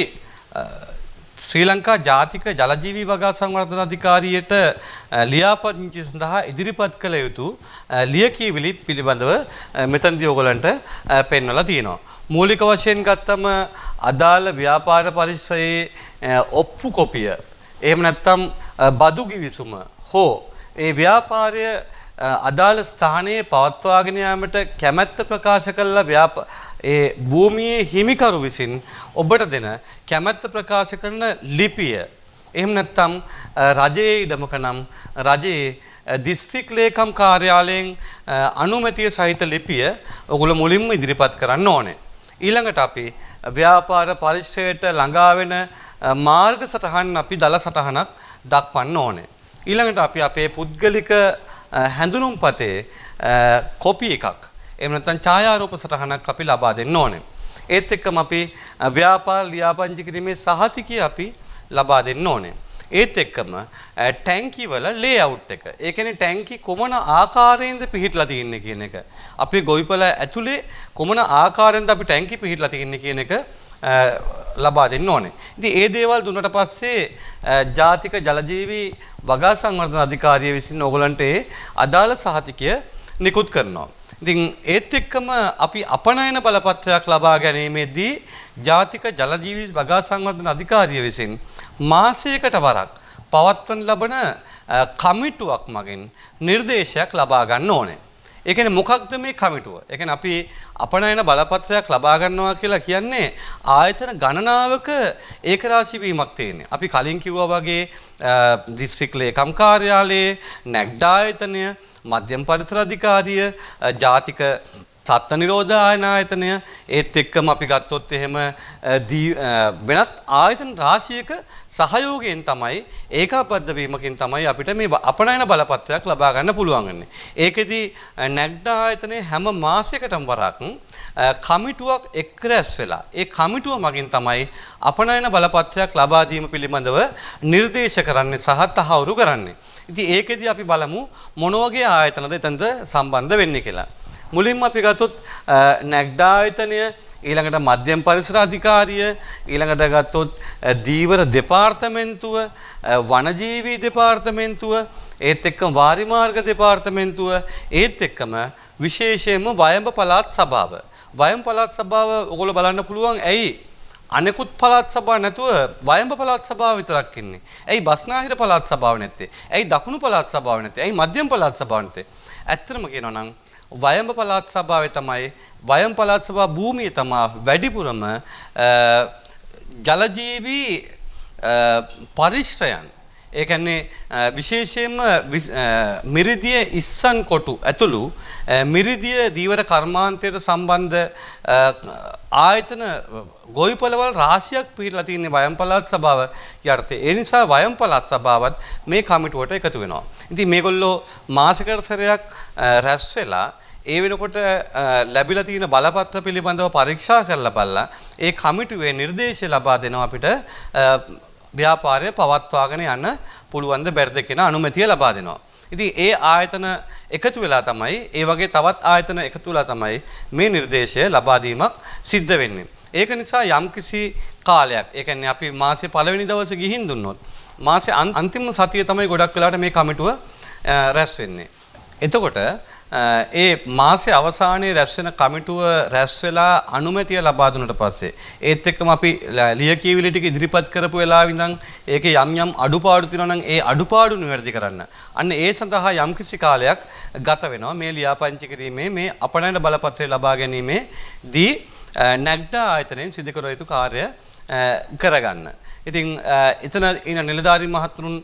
ශ්‍රී ලංකා ජාතික ජලජීවී වගා සංවර්ධන අධිකාරියට ලියාපදිංචි සඳහා ඉදිරිපත් කළ යුතු ලියකියවිලි පිළිබඳව මෙතනදී ඔයගලන්ට පෙන්වලා තියෙනවා. මූලික වශයෙන් ගත්තම අදාළ ව්‍යාපාර පරිශ්‍රයේ ඔප්පු කොපිය එහෙම නැත්නම් බදු ගිවිසුම හෝ ඒ ව්‍යාපාරය අදාළ ස්ථානයේ පවත්වාගෙන යාමට කැමැත්ත ප්‍රකාශ කළ ඒ භූමියේ හිමිකරු විසින් ඔබට දෙන කැමැත්ත ප්‍රකාශ කරන ලිපිය එහෙම නැත්නම් රජයේ ඉඩමක නම් රජයේ දිස්ත්‍රික් ලේකම් කාර්යාලයෙන් අනුමැතිය සහිත ලිපිය ඔගොල්ලෝ මුලින්ම ඉදිරිපත් කරන්න ඕනේ. ඊළඟට අපි ව්‍යාපාර පරිශ්‍රයට ළඟා වෙන මාර්ග සටහන් අපි දල සටහනක් දක්වන්න ඕනේ. ඊළඟට අපි අපේ පුද්ගලික හැඳුනුම්පතේ කොපි එකක් එහෙම නැත්නම් ඡායාරූප සටහනක් අපි ලබා දෙන්න ඕනේ. ඒත් එක්කම අපි ව්‍යාපාර ලියාපදිංචි කිරීමේ සහතිකය අපි ලබා දෙන්න ඕනේ. ඒත් එක්කම ටැංකි වල ලේඅවුට් එක. ඒ කියන්නේ ටැංකි කොමන ආකාරයෙන්ද පිහිටලා තියෙන්නේ කියන එක. අපේ ගොවිපළ ඇතුලේ කොමන ආකාරයෙන්ද අපි ටැංකි පිහිටලා තියෙන්නේ කියන එක ලබා දෙන්න ඕනේ. ඉතින් ඒ දේවල් දුන්නට පස්සේ ජාතික ජලජීවි වගා සංවර්ධන අධිකාරිය විසින් ඕගලන්ට ඒ අදාළ සහතිකය නිකුත් කරනවා. ඉතින් ඒත් එක්කම අපි අපනයන බලපත්‍රයක් ලබා ගැනීමේදී ජාතික ජලජීවි වගා සංවර්ධන අධිකාරිය විසින් මාසයකට වරක් පවත්වන ලබන කමිටුවක් මගින් නිර්දේශයක් ලබා ගන්න ඕනේ. ඒ කියන්නේ මොකක්ද මේ කමිටුව? ඒ කියන්නේ අපි අපනයන බලපත්‍රයක් ලබා ගන්නවා කියලා කියන්නේ ආයතන ගණනාවක ඒකරාශී වීමක් තියෙන්නේ. අපි කලින් කිව්වා වගේ දිස්ත්‍රික් ලේකම් කාර්යාලයේ නැග්ඩ ආයතනය, මධ්‍යම පරිසර අධිකාරිය, ජාතික සත්ත්ව නිරෝධ ආයතනය, ඒත් එක්කම අපි ගත්තොත් එහෙම වෙනත් ආයතන රාශියක සහයෝගයෙන් තමයි ඒකාබද්ධ වීමකින් තමයි අපිට මේ අපනයන බලපත්‍රයක් ලබා ගන්න පුළුවන් වෙන්නේ. ඒකෙදි නැග්ඩ ආයතනයේ හැම මාසයකටම වරක් කමිටුවක් එක් රැස් වෙලා ඒ කමිටුව මගින් තමයි අපනයන බලපත්‍රයක් ලබා දීම පිළිබඳව නිර්දේශ කරන්නේ සහ තහවුරු කරන්නේ. ඉතින් ඒකෙදි අපි බලමු මොන වගේ ආයතනද එතනද සම්බන්ධ වෙන්නේ කියලා. මුලින්ම අපි ගත්තොත් නැග්ඩ ආයතනය, ඊළඟට මධ්‍යම පරිසර අධිකාරිය, ඊළඟට ගත්තොත් දීවර දෙපාර්තමේන්තුව, වනජීවී දෙපාර්තමේන්තුව, ඒත් එක්කම වාරිමාර්ග දෙපාර්තමේන්තුව, ඒත් එක්කම විශේෂයෙන්ම වයඹ පළාත් සභාව. වයඹ පළාත් සභාව ඔයගොල්ලෝ බලන්න පුළුවන් ඇයි අනෙකුත් පළාත් සභා නැතුව වයඹ පළාත් සභාව විතරක් ඉන්නේ? ඇයි බස්නාහිර පළාත් සභාව නැත්තේ? ඇයි දකුණු පළාත් සභාව නැත්තේ? ඇයි මධ්‍යම පළාත් සභාව නැත්තේ? ඇත්තටම කියනවා නම් වයඹ පළාත් සභාවේ තමයි වයඹ පළාත් සභා භූමිය තමයි වැඩිපුරම ජලජීවී පරිශ්‍රයන්, ඒ කියන්නේ විශේෂයෙන්ම මිරිදිය ඉස්සන් කොටු ඇතුළු මිරිදිය දීවර කර්මාන්තයට සම්බන්ධ ආයතන ගොවිපළවල රාශියක් පිහිටලා තියෙන වයම් පළාත් සභාව යටතේ. ඒ නිසා වයම් පළාත් සභාවත් මේ කමිටුවට එකතු වෙනවා. ඉතින් මේගොල්ලෝ මාසිකට සැරයක් රැස් වෙලා ඒ වෙනකොට ලැබිලා තියෙන බලපත්‍ර පිළිබඳව පරීක්ෂා කරලා බලලා ඒ කමිටුවේ නිර්දේශය ලබා දෙනවා අපිට ව්‍යාපාරය පවත්වාගෙන යන්න පුළුවන් ද බැරිද කියන අනුමැතිය ලබා දෙනවා. ඉතින් ඒ ආයතන එකතු වෙලා තමයි, ඒ වගේ තවත් ආයතන එකතු වෙලා තමයි මේ නිර්දේශය ලබා දීමක් සිද්ධ වෙන්නේ. ඒක නිසා යම්කිසි කාලයක්, ඒ කියන්නේ අපි මාසේ පළවෙනි දවසේ ගිහින් දුන්නොත් මාසේ අන්තිම සතිය තමයි ගොඩක් වෙලාවට මේ කමිටුව රැස් වෙන්නේ. එතකොට ඒ මාසේ අවසානයේ රැස් වෙන කමිටුව රැස් වෙලා අනුමැතිය ලබා දුන්නට පස්සේ ඒත් එක්කම අපි ලියකියවිලි ටික ඉදිරිපත් කරපු වෙලාවෙ ඉඳන් ඒකේ යම් අඩුපාඩු තියෙනවා නම් ඒ අඩුපාඩු නිවැරදි කරන්න. අන්න ඒ සඳහා යම්කිසි කාලයක් ගත වෙනවා මේ ලියාපදිංචි කිරීමේ, මේ අපනයන බලපත්‍රය ලබා ගැනීමේදී නැග්ඩ ආයතනයෙන් සිදු කර යුතු කාර්ය කරගන්න. ඉතින් එතන ඉන නිලධාරී මහතුරුන්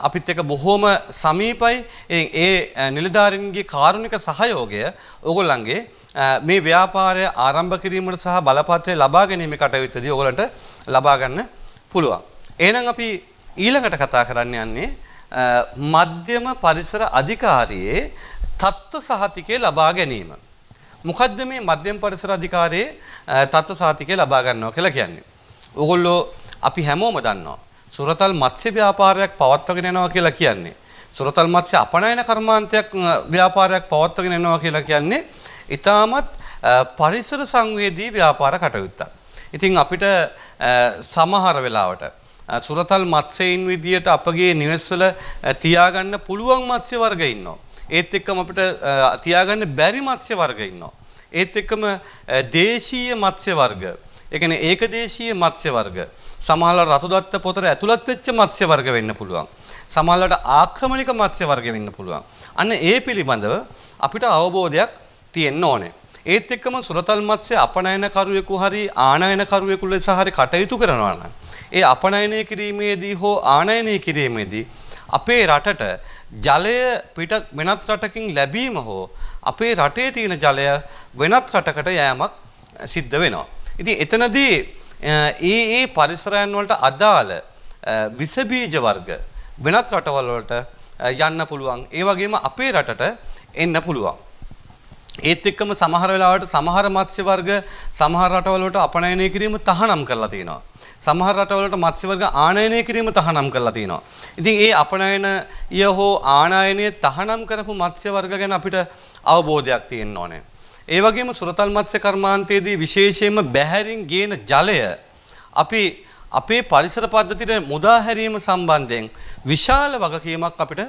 අපිත් එක්ක බොහොම සමීපයි. ඒ නිලධාරීන්ගේ කාරුණික සහයෝගය ඕගොල්ලන්ගේ මේ ව්‍යාපාරය ආරම්භ කිරීමට සහ බලපත්‍රය ලබා ගැනීම කටයුත්තදී ඕගොල්ලන්ට ලබා ගන්න පුළුවන්. එහෙනම් අපි ඊළඟට කතා කරන්න යන්නේ මධ්‍යම පරිසර අධිකාරියේ තත්ත්ව සහතිකය ලබා ගැනීම. මොකද්ද මේ මධ්‍යම පරිසර අධිකාරියේ තත්ත්ව සහතිකය ලබා ගන්නවා කියලා කියන්නේ? ඕගොල්ලෝ අපි හැමෝම දන්නවා සුරතල් මත්ස්‍ය ව්‍යාපාරයක් පවත්වාගෙන යනවා කියලා කියන්නේ, සුරතල් මත්ස්‍ය අපනයන කර්මාන්තයක් ව්‍යාපාරයක් පවත්වාගෙන යනවා කියලා කියන්නේ ඊටමත් පරිසර සංවේදී ව්‍යාපාර කටයුත්තක්. ඉතින් අපිට සමහර වෙලාවට සුරතල් මත්ස්‍යයින් විදියට අපගේ නිවෙස්වල තියාගන්න පුළුවන් මත්ස්‍ය වර්ග ඉන්නවා. ඒත් එක්කම අපිට තියාගන්න බැරි මත්ස්‍ය වර්ග ඉන්නවා. ඒත් එක්කම දේශීය මත්ස්‍ය වර්ග, ඒ කියන්නේ ඒකදේශීය මත්ස්‍ය වර්ග, සමහරවල් රතුදත්ත පොතට ඇතුළත් වෙච්ච මත්ස්‍ය වර්ග වෙන්න පුළුවන්. සමහරවල්ට ආක්‍රමණික මත්ස්‍ය වර්ග වෙන්න පුළුවන්. අන්න ඒ පිළිබඳව අපිට අවබෝධයක් තියෙන්න ඕනේ. ඒත් එක්කම සුරතල් මත්ස්‍ය අපනයනකරුවෙකු හරි ආනයනකරුවෙකු ලෙස හරි කටයුතු කරනවා නම් ඒ අපනයනය කිරීමේදී හෝ ආනයනය කිරීමේදී අපේ රටට ජලය පිට වෙනත් රටකින් ලැබීම හෝ අපේ රටේ තියෙන ජලය වෙනත් රටකට යෑමක් සිද්ධ වෙනවා. ඉතින් එතනදී ඒ පරිසරයන් වලට අදාළ විස බීජ වර්ග වෙනත් රටවල් වලට යන්න පුළුවන්. ඒ වගේම අපේ රටට එන්න පුළුවන්. ඒත් එක්කම සමහර වෙලාවට සමහර මත්ස්‍ය වර්ග සමහර රටවල් වලට අපනයනය කිරීම තහනම් කරලා තියෙනවා. සමහර රටවලට මත්ස්‍ය වර්ග ආනයනය කිරීම තහනම් කරලා තියෙනවා. ඉතින් ඒ අපනයනය හෝ ආනයනය තහනම් කරපු මත්ස්‍ය වර්ග ගැන අපිට අවබෝධයක් තියෙන්න ඕනේ. ඒ වගේම සුරතල් මත්ස්‍ය කර්මාන්තයේදී විශේෂයෙන්ම බැහැරින් ගේන ජලය අපි අපේ පරිසර පද්ධතියට මුදා හැරීම සම්බන්ධයෙන් විශාල වගකීමක් අපිට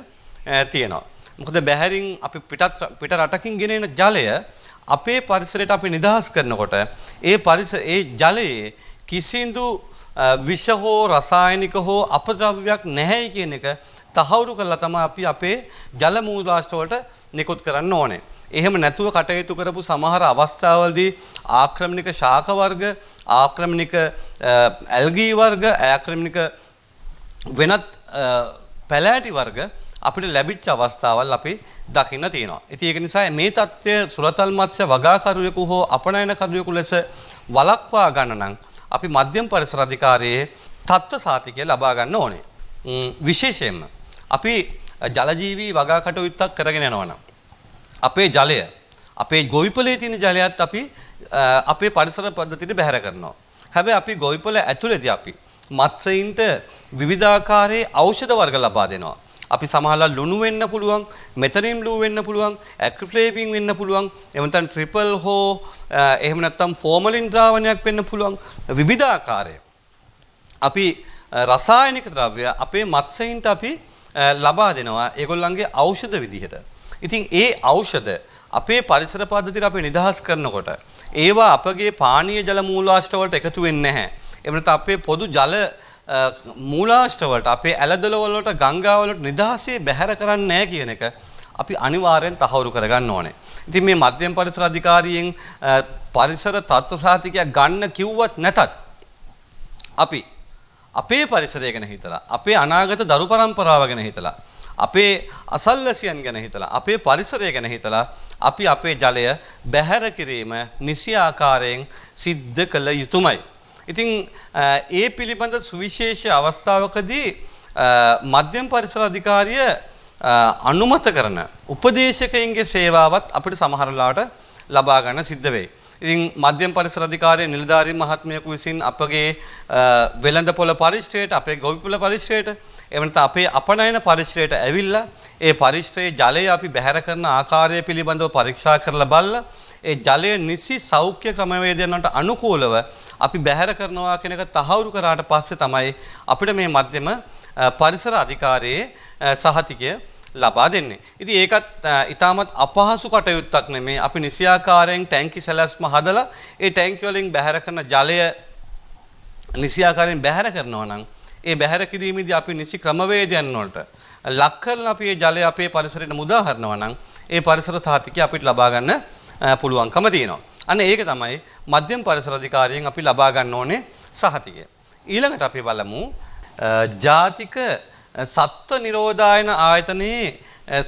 තියෙනවා. මොකද බැහැරින් අපි පිට රටකින් ගෙනෙන ජලය අපේ පරිසරයට අපි නිදහස් කරනකොට ඒ ජලයේ කිසිදු විෂ හෝ රසායනික හෝ අපද්‍රව්‍යයක් නැහැයි කියන එක තහවුරු කරලා තමයි අපි අපේ ජල මූලාශ්‍ර වලට නිකුත් කරන්න ඕනේ. එහෙම නැතුව කටයුතු කරපු සමහර අවස්ථාවලදී ආක්‍රමණික ශාක වර්ග, ආක්‍රමණික ඇල්ගී වර්ග, ආක්‍රමණික වෙනත් පැලෑටි වර්ග අපිට ලැබිච්ච අවස්ථාවල් අපි දකින්න තියෙනවා. ඉතින් ඒක නිසා මේ தත්ත්වය සුරතල් මත්ස්‍ය වගාකරුවෙකු හෝ අපනයනකරුවෙකු ලෙස වළක්වා ගන්න නම් අපි මධ්‍යම පරිසර අධිකාරියේ තත්ත්ව සාතිකය ලබා ගන්න ඕනේ. විශේෂයෙන්ම අපි ජලජීවී වගා කටයුත්තක් කරගෙන යනවා නම් අපේ ජලය, අපේ ගොවිපලේ තියෙන ජලයත් අපි අපේ පරිසර පද්ධතියට බැහැර කරනවා. හැබැයි අපි ගොවිපල ඇතුළේදී අපි මත්ස්‍යයින්ට විවිධාකාරයේ ඖෂධ වර්ග ලබා දෙනවා. අපි සමහරවල් ලුණු වෙන්න පුළුවන්, මෙතනින් බ්ලූ වෙන්න පුළුවන්, ඇක්‍රිෆ්ලේවින් වෙන්න පුළුවන්, එහෙම නැත්නම් ට්‍රිපල් හෝ එහෙම නැත්නම් ෆෝමලින් ද්‍රාවණයක් වෙන්න පුළුවන්. විවිධාකාරයේ අපි රසායනික ද්‍රව්‍ය අපේ මත්ස්‍යයින්ට අපි ලබා දෙනවා ඒගොල්ලන්ගේ ඖෂධ විදිහට. ඉතින් ඒ ඖෂධ අපේ පරිසර පද්ධතියට අපි නිදහස් කරනකොට ඒවා අපගේ පානීය ජල මූලාශ්‍ර වලට එකතු වෙන්නේ නැහැ. එහෙම නැත්නම් අපේ පොදු ජල මූලාශ්‍ර වලට, අපේ ඇලදොල වලට, ගංගා වලට නිදහසේ බැහැර කරන්නේ නැහැ කියන එක අපි අනිවාර්යෙන් තහවුරු කරගන්න ඕනේ. ඉතින් මේ මධ්‍යම පරිසර අධිකාරියෙන් පරිසර තත්ත්ව සාතිකයක් ගන්න කිව්වත් නැතත් අපි අපේ පරිසරය ගැන හිතලා, අපේ අනාගත දරු පරම්පරාව ගැන හිතලා, අපේ අසල්වැසියන් ගැන හිතලා, අපේ පරිසරය ගැන හිතලා අපි අපේ ජලය බැහැර කිරීම නිසි ආකාරයෙන් සිද්ධ කළ යුතුමයි. ඉතින් ඒ පිළිබඳ සුවිශේෂ අවස්ථාවකදී මධ්‍යම පරිසර අධිකාරිය අනුමත කරන උපදේශකයින්ගේ සේවාවත් අපිට සමහර වෙලාවට ලබා ගන්න සිද්ධ වෙයි. ඉතින් මධ්‍යම පරිසර අධිකාරිය නිලධාරී මහත්මයෙකු විසින් අපගේ වෙළඳපොළ පරිශ්‍රයට, අපේ ගොවිපොළ පරිශ්‍රයට, එහෙම නැත්නම් අපේ අපනයන පරිශ්‍රයට ඇවිල්ලා ඒ පරිශ්‍රයේ ජලය අපි බැහැර කරන ආකාරය පිළිබඳව පරීක්ෂා කරලා බලලා ඒ ජලය නිසි සෞඛ්‍ය ක්‍රමවේදයන්ට අනුකූලව අපි බැහැර කරනවා කියන එක තහවුරු කරාට පස්සේ තමයි අපිට මේ මධ්‍යම පරිසර අධිකාරියේ සහතිකය ලබා දෙන්නේ. ඉතින් ඒකත් ඊටමත් අපහසු කටයුත්තක් නෙමෙයි. අපි නිසියාකාරයෙන් ටැංකි සැලැස්ම හදලා ඒ ටැංකි වලින් බැහැර කරන ජලය නිසියාකාරයෙන් බැහැර කරනවා නම් ඒ බැහැර කිරීමේදී අපි නිසි ක්‍රමවේදයන් වලට ලක් කරලා අපි ඒ ජලය අපේ පරිසරයට මුදා හරිනවා නම් ඒ පරිසර සහතිකය අපිට ලබා ගන්න පුළුවන්කම තියෙනවා. අන්න ඒක තමයි මධ්‍යම පරිසර අධිකාරියෙන් අපි ලබා ගන්න ඕනේ සහතිකය. ඊළඟට අපි බලමු ජාතික සත්ව නිරෝධායන ආයතනයේ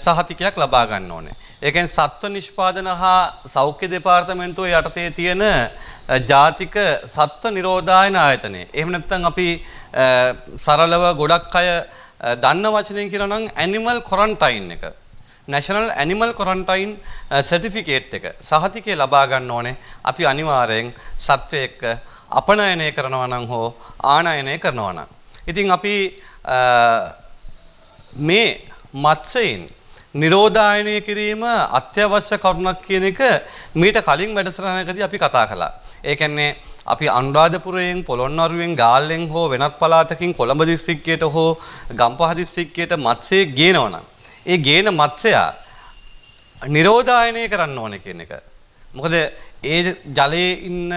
සහතිකයක් ලබා ගන්න ඕනේ. ඒ කියන්නේ සත්ව නිෂ්පාදන හා සෞඛ්‍ය දෙපාර්තමේන්තුව යටතේ තියෙන ජාතික සත්ව නිරෝධායන ආයතනය. එහෙම නැත්නම් අපි සරලව ගොඩක් අය දන්න වචනයෙන් කියනවා නම් ඇනිමල් කොරන්ටයින් එක. National Animal Quarantine Certificate එක සහතිකය ලබා ගන්න ඕනේ. අපි අනිවාර්යෙන් සත්වයක අපනයනය කරනවා නම් හෝ ආනයනය කරනවා නම්. ඉතින් අපි මේ මත්ස්‍යයන් නිරෝධායනය කිරීම අත්‍යවශ්‍ය කරුණක් කියන එක මීට කලින් වැඩසටහනකදී අපි කතා කළා. ඒ කියන්නේ අපි අනුරාධපුරයෙන්, පොළොන්නරුවෙන්, ගාල්ලෙන් හෝ වෙනත් පළාතකින් කොළඹ දිස්ත්‍රික්කයට හෝ ගම්පහ දිස්ත්‍රික්කයට මත්ස්‍ය ගේනවා නම් ඒ ගේන මත්ස්‍යයා නිරෝධායනය කරන්න ඕනේ කියන එක. මොකද ඒ ජලයේ ඉන්න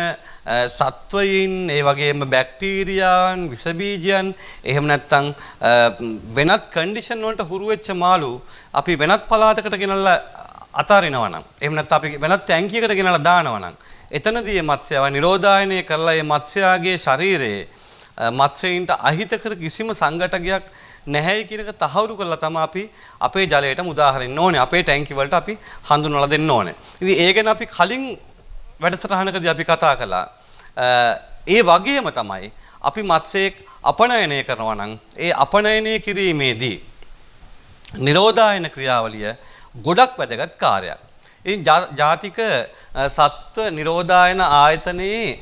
සත්වයින්, ඒ වගේම බැක්ටීරියාන්, විස බීජයන්, එහෙම නැත්නම් වෙනත් කන්ඩිෂන් වලට හුරු වෙච්ච මාළු අපි වෙනත් පළාතකට ගෙනල්ලා අතාරිනවා නම්, එහෙම නැත්නම් අපි වෙනත් ටැංකියකට ගෙනල්ලා දානවා නම් එතනදී මේ මත්ස්‍යව නිරෝධායනය කරලා මේ මත්ස්‍යයාගේ ශරීරයේ මත්ස්‍යයින්ට අහිතකර කිසිම සංඝටකයක් නැහැයි කියන එක තහවුරු කරලා තමයි අපි අපේ ජලයට මුදා හරින්න ඕනේ. අපේ ටැංකි වලට අපි හඳුන්වලා දෙන්න ඕනේ. ඉතින් ඒ ගැන අපි කලින් වැඩසටහනකදී අපි කතා කළා. ඒ වගේම තමයි අපි මත්ස්‍යයක් අපනයනය කරනවා නම් ඒ අපනයනය කිරීමේදී නිරෝධායන ක්‍රියාවලිය ගොඩක් වැදගත් කාර්යයක්. ඉතින් ජාතික සත්ව නිරෝධායන ආයතනයේ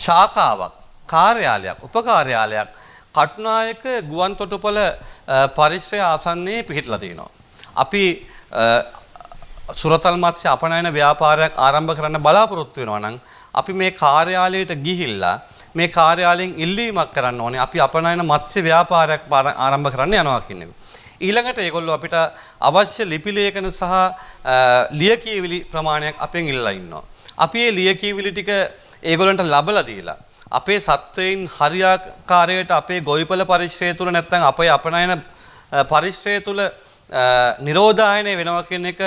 ශාඛාවක් කාර්යාලයක් උපකාර්යාලයක් කටුනායක ගුවන් තොටුපළ පරිශ්‍රය ආසන්නයේ පිහිටලා තියෙනවා. අපි සුරතල් මත්ස්‍ය අපනයන ව්‍යාපාරයක් ආරම්භ කරන්න බලාපොරොත්තු වෙනවා නම් අපි මේ කාර්යාලයට ගිහිල්ලා මේ කාර්යාලයෙන් ඉල්ලීමක් කරන්න ඕනේ. අපි අපනයන මත්ස්‍ය ව්‍යාපාරයක් ආරම්භ කරන්න යනවා කියන්නේ. ඊළඟට ඒගොල්ලෝ අපිට අවශ්‍ය ලිපි ලේඛන සහ ලියකියවිලි ප්‍රමාණයක් අපෙන් ඉල්ලලා ඉන්නවා. අපි මේ ලියකියවිලි ටික ඒගොල්ලන්ට ලබලා දීලා අපේ සත්වයින් හරියාකාරයට අපේ ගොවිපළ පරිශ්‍රය තුල නැත්නම් අපේ අපනයන පරිශ්‍රය තුල නිරෝධායනය වෙනවා කියන එක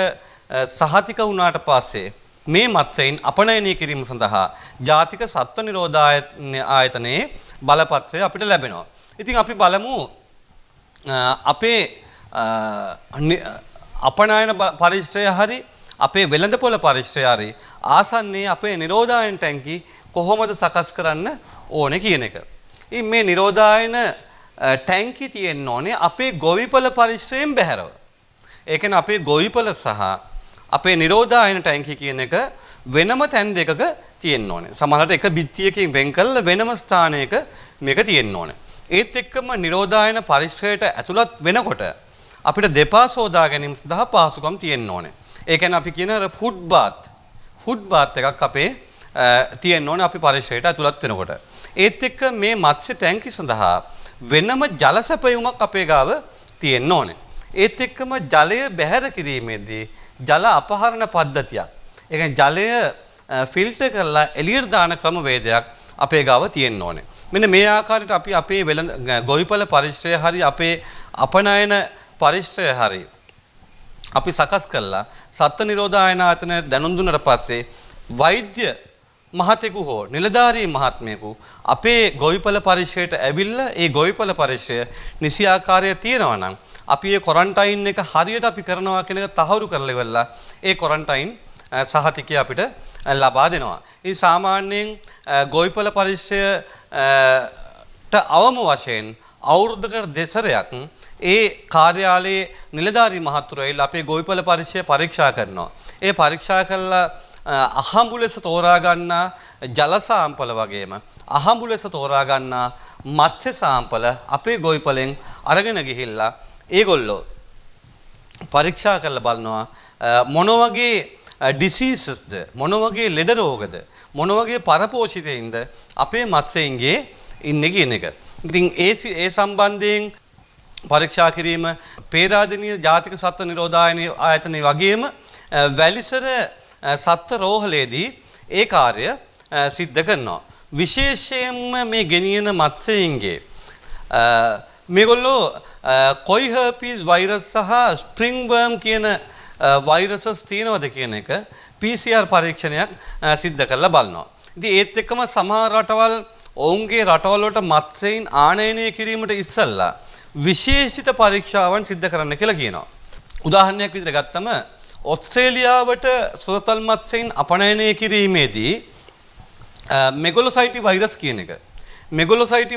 සහතික වුණාට පස්සේ මේ මත්ස්‍යයින් අපනයනය කිරීම සඳහා ජාතික සත්ව නිරෝධායතනයේ බලපත්‍රය අපිට ලැබෙනවා. ඉතින් අපි බලමු අපේ අපනයන පරිශ්‍රය හරි අපේ වෙළඳපොළ පරිශ්‍රය හරි ආසන්නයේ අපේ නිරෝධායන ටැංකි කොහොමද සකස් කරන්න ඕනේ කියන එක. ඉතින් මේ නිරෝධායන ටැංකි තියෙන්න ඕනේ අපේ ගොවිපළ පරිශ්‍රයෙන් බැහැරව. ඒ කියන්නේ අපේ ගොවිපළ සහ අපේ නිරෝධායන ටැංකි කියන එක වෙනම තැන් දෙකක තියෙන්න ඕනේ. සමහරවිට එක බිත්තියකින් වෙන් කරලා වෙනම ස්ථානයක මේක තියෙන්න ඕනේ. ඒත් එක්කම නිරෝධායන පරිශ්‍රයට ඇතුළත් වෙනකොට අපිට දෙපා සෝදා ගැනීම සඳහා පහසුකම් තියෙන්න ඕනේ. ඒ කියන්නේ අපි කියන ෆුඩ් බාත් එකක් අපේ තියෙන්න ඕනේ අපි පරිශ්‍රයට ඇතුළත් වෙනකොට. ඒත් එක්ක මේ මත්ස්‍ය ටැංකි සඳහා වෙනම ජල සැපයුමක් අපේ ගාව තියෙන්න ඕනේ. ඒත් එක්කම ජලය බැහැර කිරීමේදී ජල අපහරණ පද්ධතියක්. ඒ කියන්නේ ජලය ෆිල්ටර් කරලා එළියට දාන ක්‍රමවේදයක් අපේ ගාව තියෙන්න ඕනේ. මෙන්න මේ ආකාරයට අපි අපේ ගොවිපළ පරිශ්‍රය හරි අපේ අපනයන පරිශ්‍රය හරි අපි සකස් කරලා සත්ත්ව නිරෝධායන ආයතන දැනුම් දුන්නට පස්සේ වෛද්‍ය මහතෙකු හෝ නිලධාරී මහත්මයෙකු අපේ ගොවිපළ පරිශ්‍රයට ඇවිල්ලා ඒ ගොවිපළ පරිශ්‍රය නිසි ආකාරයේ තියෙනවා නම් අපි ඒ ක්වොරන්ටයින් එක හරියට අපි කරනවා කියන එක තහවුරු කරලා ඉවරලා ඒ ක්වොරන්ටයින් සහතිකය අපිට ලබා දෙනවා. ඉතින් සාමාන්‍යයෙන් ගොවිපළ පරිශ්‍රයට අවම වශයෙන් අවුරුද්දකට දෙසරයක් ඒ කාර්යාලයේ නිලධාරී මහතුරු ඇවිල්ලා අපේ ගොවිපළ පරිශ්‍රය පරීක්ෂා කරනවා. ඒ පරීක්ෂා කළා අහඹු ලෙස තෝරා ගන්නා ජල සාම්පල වගේම අහඹු ලෙස තෝරා ගන්නා මත්ස්‍ය සාම්පල අපේ ගොවිපළෙන් අරගෙන ගිහිල්ලා ඒගොල්ලෝ පරීක්ෂා කරලා බලනවා මොන වගේ ඩිසීසස්ද මොන වගේ ලෙඩ රෝගද මොන වගේ පරපෝෂිතයින්ද අපේ මත්ස්‍යයින්ගේ ඉන්නේ කියන එක. ඉතින් ඒ සම්බන්ධයෙන් පරීක්ෂා කිරීම පේරාදෙණිය ජාතික සත්ත්ව නිරෝධායන ආයතනයේ වගේම වැලිසර සත්ත්ව රෝහලේදී ඒ කාර්ය සිද්ධ කරනවා. විශේෂයෙන්ම මේ ගෙනියන මත්ස්‍යයින්ගේ මේගොල්ලෝ කොයි හර්පීස් වෛරස් සහ ස්ප්‍රින්ග් වර්ම් කියන වෛරසස් තියෙනවද කියන එක PCR පරීක්ෂණයක් සිද්ධ කරලා බලනවා. ඉතින් ඒත් එක්කම සමහර රටවල් ඔවුන්ගේ රටවල් වලට මත්ස්‍යයින් ආනයනය කිරීමට ඉස්සෙල්ලා විශේෂිත පරීක්ෂාවන් සිද්ධ කරන්න කියලා කියනවා. උදාහරණයක් විදිහට ගත්තම ඔස්ට්‍රේලියාවට සුරතල් මත්ස්‍යයින් අපනයනය කිරීමේදී මෙගොලොසයිටි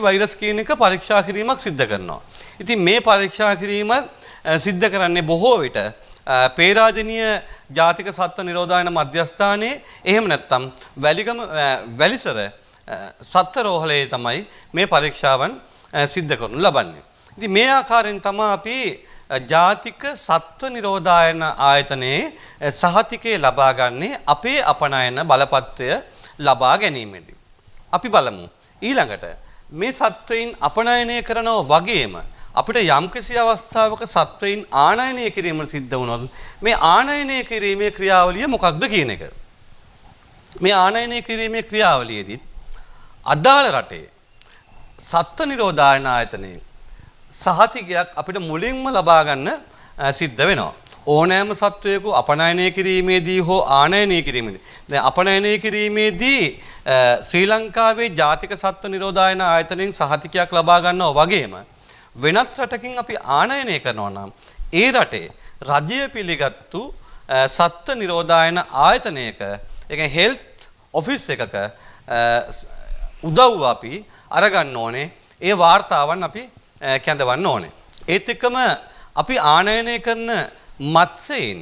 වෛරස් කියන එක පරීක්ෂා කිරීමක් සිද්ධ කරනවා. ඉතින් මේ පරීක්ෂා කිරීම සිද්ධ කරන්නේ බොහෝ විට පේරාදෙණිය ජාතික සත්ත්ව නිරෝධායන මධ්‍යස්ථානයේ එහෙම නැත්නම් වැලිසර සත්ත්ව රෝහලේ තමයි මේ පරීක්ෂාවන් සිද්ධ කරනු ලබන්නේ. ඉතින් මේ ආකාරයෙන් තමයි අපි ජාතික සත්ත්ව නිරෝධායන ආයතනයේ සහතිකය ලබා ගන්නේ අපේ අපනයන බලපත්‍රය ලබා ගැනීමේදී. අපි බලමු ඊළඟට මේ සත්වයින් අපනයනය කරනවා වගේම අපිට යම්කිසි අවස්ථාවක සත්වයින් ආනයනය කිරීම සිද්ධ වුණොත් මේ ආනයනය කිරීමේ ක්‍රියාවලිය මොකක්ද කියන එක. මේ ආනයනය කිරීමේ ක්‍රියාවලියේදී අදාළ රටේ සත්ත්ව නිරෝධායන ආයතනයේ සහතිකයක් අපිට මුලින්ම ලබා ගන්න සිද්ධ වෙනවා. ඕනෑම සත්වයක අපනයනය කිරීමේදී හෝ ආනයනය කිරීමේදී දැන් අපනයනය කිරීමේදී ශ්‍රී ලංකාවේ ජාතික සත්ත්ව නිරෝධායන ආයතනයෙන් සහතිකයක් ලබා ගන්නවා වගේම වෙනත් රටකින් අපි ආනයනය කරනවා නම් ඒ රටේ රජය පිළිගත්තු සත්ත්ව නිරෝධායන ආයතනයක ඒ කියන්නේ හෙල්ත් ඔෆිස් එකක උදව්ව අපි අරගන්න ඕනේ. ඒ වාර්තාවන් අපි කැඳවන්න ඕනේ. ඒත් එක්කම අපි ආනයනය කරන මත්ස්‍යයින්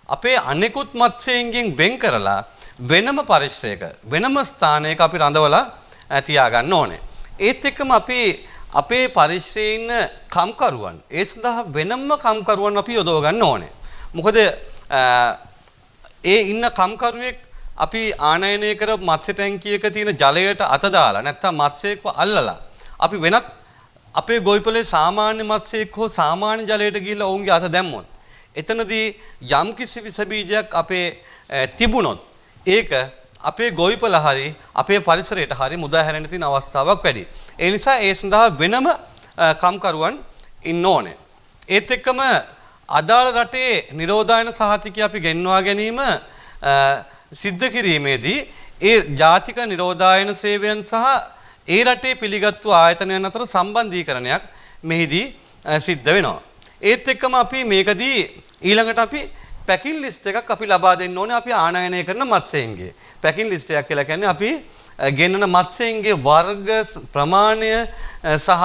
අපේ අනෙකුත් මත්ස්‍යයින්ගෙන් වෙන් කරලා වෙනම පරිශ්‍රයක වෙනම ස්ථානයක අපි රඳවලා තියාගන්න ඕනේ. ඒත් එක්කම අපි අපේ පරිශ්‍රයේ ඉන්න කම්කරුවන් ඒ සඳහා වෙනම කම්කරුවන් අපි යොදව ගන්න ඕනේ. මොකද ඒ ඉන්න කම්කරුවෙක් අපි ආනයනය කර මත්ස්‍ය ටැංකියක තියෙන ජලයට අත දාලා නැත්නම් මත්ස්‍යයෙක්ව අල්ලලා අපි වෙනත් අපේ ගොවිපලේ සාමාන්‍ය මත්ස්‍යයෙක් හෝ සාමාන්‍ය ජලයට ගිහිල්ලා ඔවුන්ගේ අත දැම්මොත් එතනදී යම් කිසි විස බීජයක් අපේ තිබුණොත් ඒක අපේ ගොවිපල හරි අපේ පරිසරයට හරි මුදා හැරෙන්න තියෙන අවස්ථාවක් වැඩි. ඒ නිසා ඒ සඳහා වෙනම කම්කරුවන් ඉන්න ඕනේ. ඒත් එක්කම අදාළ රටේ නිරෝධායන සහතිකය අපි ගෙන්වා ගැනීම සිද්ධ කිරීමේදී ඒ ජාතික නිරෝධායන සේවයන් සහ ඒ රටේ පිළිගත්තු ආයතනයන් අතර සම්බන්ධීකරණයක් මෙහිදී සිද්ධ වෙනවා. ඒත් එක්කම අපි මේකදී ඊළඟට අපි පැකින් ලිස්ට් එකක් අපි ලබා දෙන්න ඕනේ අපි ආනයනය කරන මත්ස්‍යයන්ගේ. පැකින් ලිස්ට් එකක් කියලා කියන්නේ අපි ගෙන්නන මත්ස්‍යයන්ගේ වර්ග ප්‍රමාණය සහ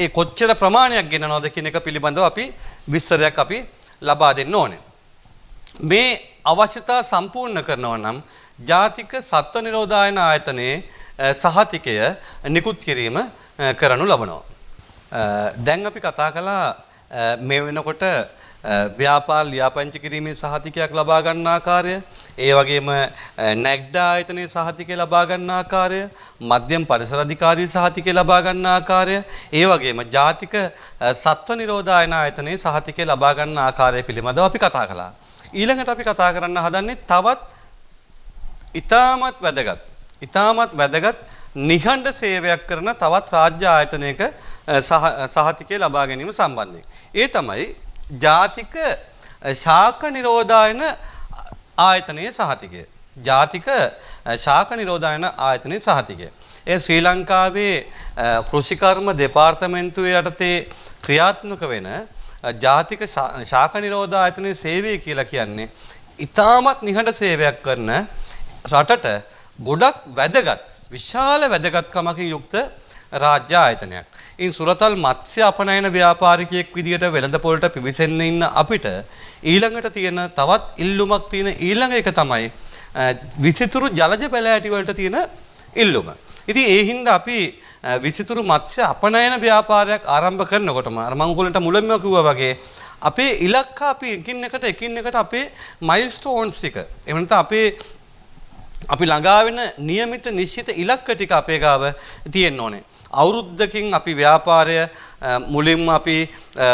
ඒ කොච්චර ප්‍රමාණයක් ගෙනනවද කියන එක පිළිබඳව අපි විස්තරයක් අපි ලබා දෙන්න ඕනේ. මේ අවශ්‍යතා සම්පූර්ණ කරනවා නම් ජාතික සත්ව නිරෝධායන ආයතනයේ සහතිකය නිකුත් කිරීම කරනු ලබනවා. දැන් අපි කතා කළා මේ වෙනකොට ව්‍යාපාර ලියාපදිංචි කිරීමේ සහතිකයක් ලබා ගන්න ආකාරය, ඒ වගේම නැග්ඩා ආයතනයේ සහතිකය ලබා ගන්න ආකාරය, මධ්‍යම පරිසර අධිකාරී සහතිකය ලබා ගන්න ආකාරය, ඒ වගේම ජාතික සත්ව නිරෝධායන ආයතනයේ සහතිකය ලබා ගන්න ආකාරය පිළිබඳව අපි කතා කළා. ඊළඟට අපි කතා කරන්න හදන්නේ තවත් ඉතාමත් වැදගත් නිහඬ සේවයක් කරන තවත් රාජ්‍ය ආයතනයක සහතිකය ලබා ගැනීම සම්බන්ධයෙන්. ඒ තමයි ජාතික ශාක නිරෝධායන ආයතනයේ සහතිකය. ජාතික ශාක නිරෝධායන ආයතනයේ සහතිකය. ඒ ශ්‍රී ලංකාවේ කෘෂිකර්ම දෙපාර්තමේන්තුවේ යටතේ ක්‍රියාත්මක වෙන ජාතික ශාක නිරෝධ ආයතනයේ සේවය කියලා කියන්නේ ඉතාමත් නිහඬ සේවයක් කරන රටට ගොඩක් වැදගත් විශාල වැදගත්කමකින් යුක්ත රාජ්‍ය ආයතනයක්. ඉන් සුරතල් මත්ස්‍ය අපනයන ව්‍යාපාරිකයෙක් විදියට වෙළඳපොළට පිවිසෙන්න ඉන්න අපිට ඊළඟට තියෙන තවත් ඉල්ලුමක් තියෙන ඊළඟ එක තමයි විසිතුරු ජලජ පැලෑටි වලට තියෙන ඉල්ලුම. ඉතින් ඒ හින්දා අපි විසිතුරු මත්ස්‍ය අපනයන ව්‍යාපාරයක් ආරම්භ කරනකොටම අර මම ඔයගොල්ලන්ට මුලින්ම කිව්වා වගේ අපේ ඉලක්ක අපි එකින් එකට අපේ මයිල්ස්ටෝන්ස් එක එහෙම නැත්නම් අපි ළඟා වෙන નિયમિત නිශ්චිත ඉලක්ක ටික අපේ ගාව තියෙන්න ඕනේ. අවුරුද්දකින් අපි ව්‍යාපාරය මුලින්ම අපි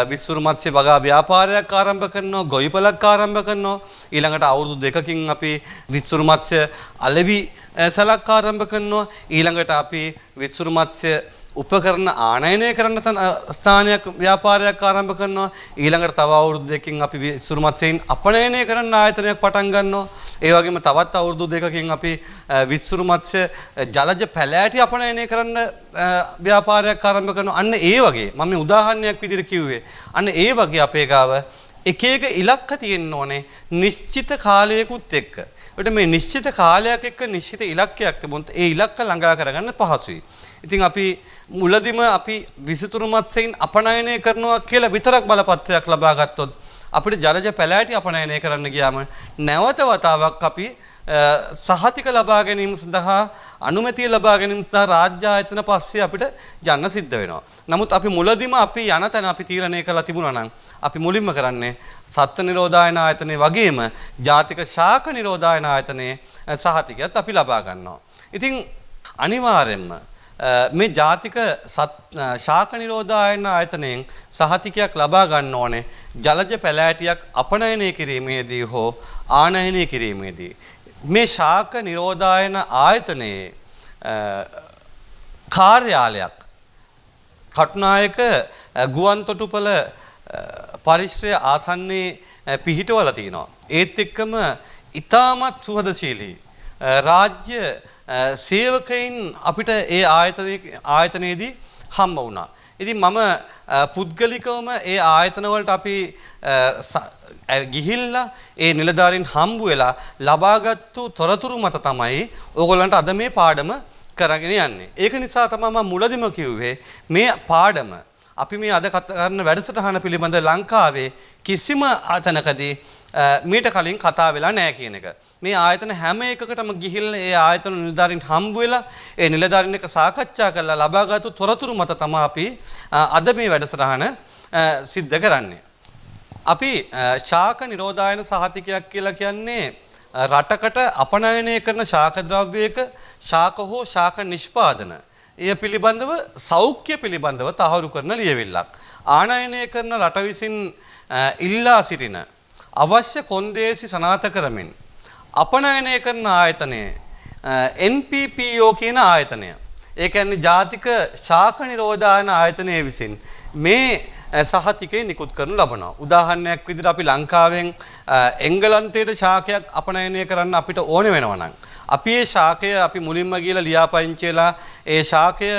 විසිතුරු මත්ස්‍ය වගා ව්‍යාපාරයක් ආරම්භ කරනවා, ගොවිපලක් ආරම්භ කරනවා. ඊළඟට අවුරුදු දෙකකින් අපි විසිතුරු මත්ස්‍ය අලෙවි සලක් ආරම්භ කරනවා. ඊළඟට අපි විසිතුරු මත්ස්‍ය උපකරණ ආනයනය කරන ස්ථානයක් ව්‍යාපාරයක් ආරම්භ කරනවා. ඊළඟට තව අවුරුදු දෙකකින් අපි විසිතුරු මත්ස්‍යයන් අපනයනය කරන ආයතනයක් පටන් ගන්නවා. ඒ වගේම තවත් අවුරුදු දෙකකින් අපි විසිතුරු මත්ස්‍ය ජලජ පැලෑටි අපනයනය කරන්න ව්‍යාපාරයක් ආරම්භ කරනවා. අන්න ඒ වගේ මම මේ උදාහරණයක් විදිහට කිව්වේ. අන්න ඒ වගේ අපේ ගාව එක එක ඉලක්ක තියෙන්න ඕනේ නිශ්චිත කාලයකුත් එක්ක. ඒකට මේ නිශ්චිත කාලයක් එක්ක නිශ්චිත ඉලක්කයක් තිබුණොත් ඒ ඉලක්ක ළඟා කරගන්න පහසුයි. ඉතින් අපි මුලදිම අපි විසිතුරු මත්ස්‍යයන් අපනයනය කරනවා කියලා විතරක් බලපත්‍රයක් ලබා ගත්තොත් අපිට ජලජ පැලෑටි අපනයනය කරන්න ගියාම නැවත වතාවක් අපි සහතික ලබා ගැනීම සඳහා අනුමැතිය ලබා ගැනීම සඳහා රාජ්‍ය ආයතන පස්සේ අපිට යන්න සිද්ධ වෙනවා. නමුත් අපි මුලදිම අපි යන තැන අපි තීරණය කරලා තිබුණා නම් අපි මුලින්ම කරන්නේ සත්ත්ව නිරෝධායන ආයතනයේ වගේම ජාතික ශාක නිරෝධායන ආයතනයේ සහතිකයත් අපි ලබා ගන්නවා. ඉතින් අනිවාර්යෙන්ම මේ ජාතික ශාක නිරෝධායන ආයතනයෙන් සහතිකයක් ලබා ගන්න ඕනේ ජලජ පැලෑටියක් අපනයනය කිරීමේදී හෝ ආනයනය කිරීමේදී. මේ ශාක නිරෝධායන ආයතනයේ කාර්යාලයක් කටුනායක ගුවන්තොටුපළ පරිශ්‍රය ආසන්නයේ පිහිටවලා තිනවා. ඒත් එක්කම ඉතාමත් සුහදශීලී රාජ්‍ය සේවකයින් අපිට ඒ ආයතනයේදී හම්බ වුණා. ඉතින් මම පුද්ගලිකවම ඒ ආයතන වලට අපි ගිහිල්ලා ඒ නිලධාරීන් හම්බ වෙලා ලබාගත්තු තොරතුරු මත තමයි ඕගොල්ලන්ට අද මේ පාඩම කරගෙන යන්නේ. ඒක නිසා තමයි මම මුලදිම කිව්වේ මේ පාඩම අපි මේ අද කරන වැඩසටහන පිළිබඳ ලංකාවේ කිසිම ආතනකදී මීට කලින් කතා වෙලා නැහැ කියන එක. මේ ආයතන හැම එකකටම ගිහිල්ලා ඒ ආයතන නිලධාරීන් හම්බ වෙලා ඒ නිලධාරීන් එක්ක සාකච්ඡා කරලා ලබාගත්තු තොරතුරු මත තමයි අපි අද මේ වැඩසටහන සිද්ධ කරන්නේ. අපි ශාක නිරෝධායන සහතිකයක් කියලා කියන්නේ රටකට අපනයනය කරන ශාක ද්‍රව්‍යයක ශාක හෝ ශාක නිෂ්පාදන එය පිළිබඳව සෞඛ්‍ය පිළිබඳව තහවුරු කරන ලියවිල්ලක්. ආනයනය කරන රට විසින් ඉල්ලා සිටින අවශ්‍ය කොන්දේසි සනාථ කරමින් අපනයනය කරන ආයතනය NPPO කියන ආයතනය. ඒ කියන්නේ ජාතික ශාක නිරෝධායන ආයතනය විසින් මේ සහතිකය නිකුත් කරනු ලබනවා. උදාහරණයක් විදිහට අපි ලංකාවෙන් එංගලන්තයේ ශාකයක් අපනයනය කරන්න අපිට ඕන වෙනවා නම් අපි ඒ ශාකය අපි මුලින්ම ගිහලා ලියාපදිංචිලා ඒ ශාකය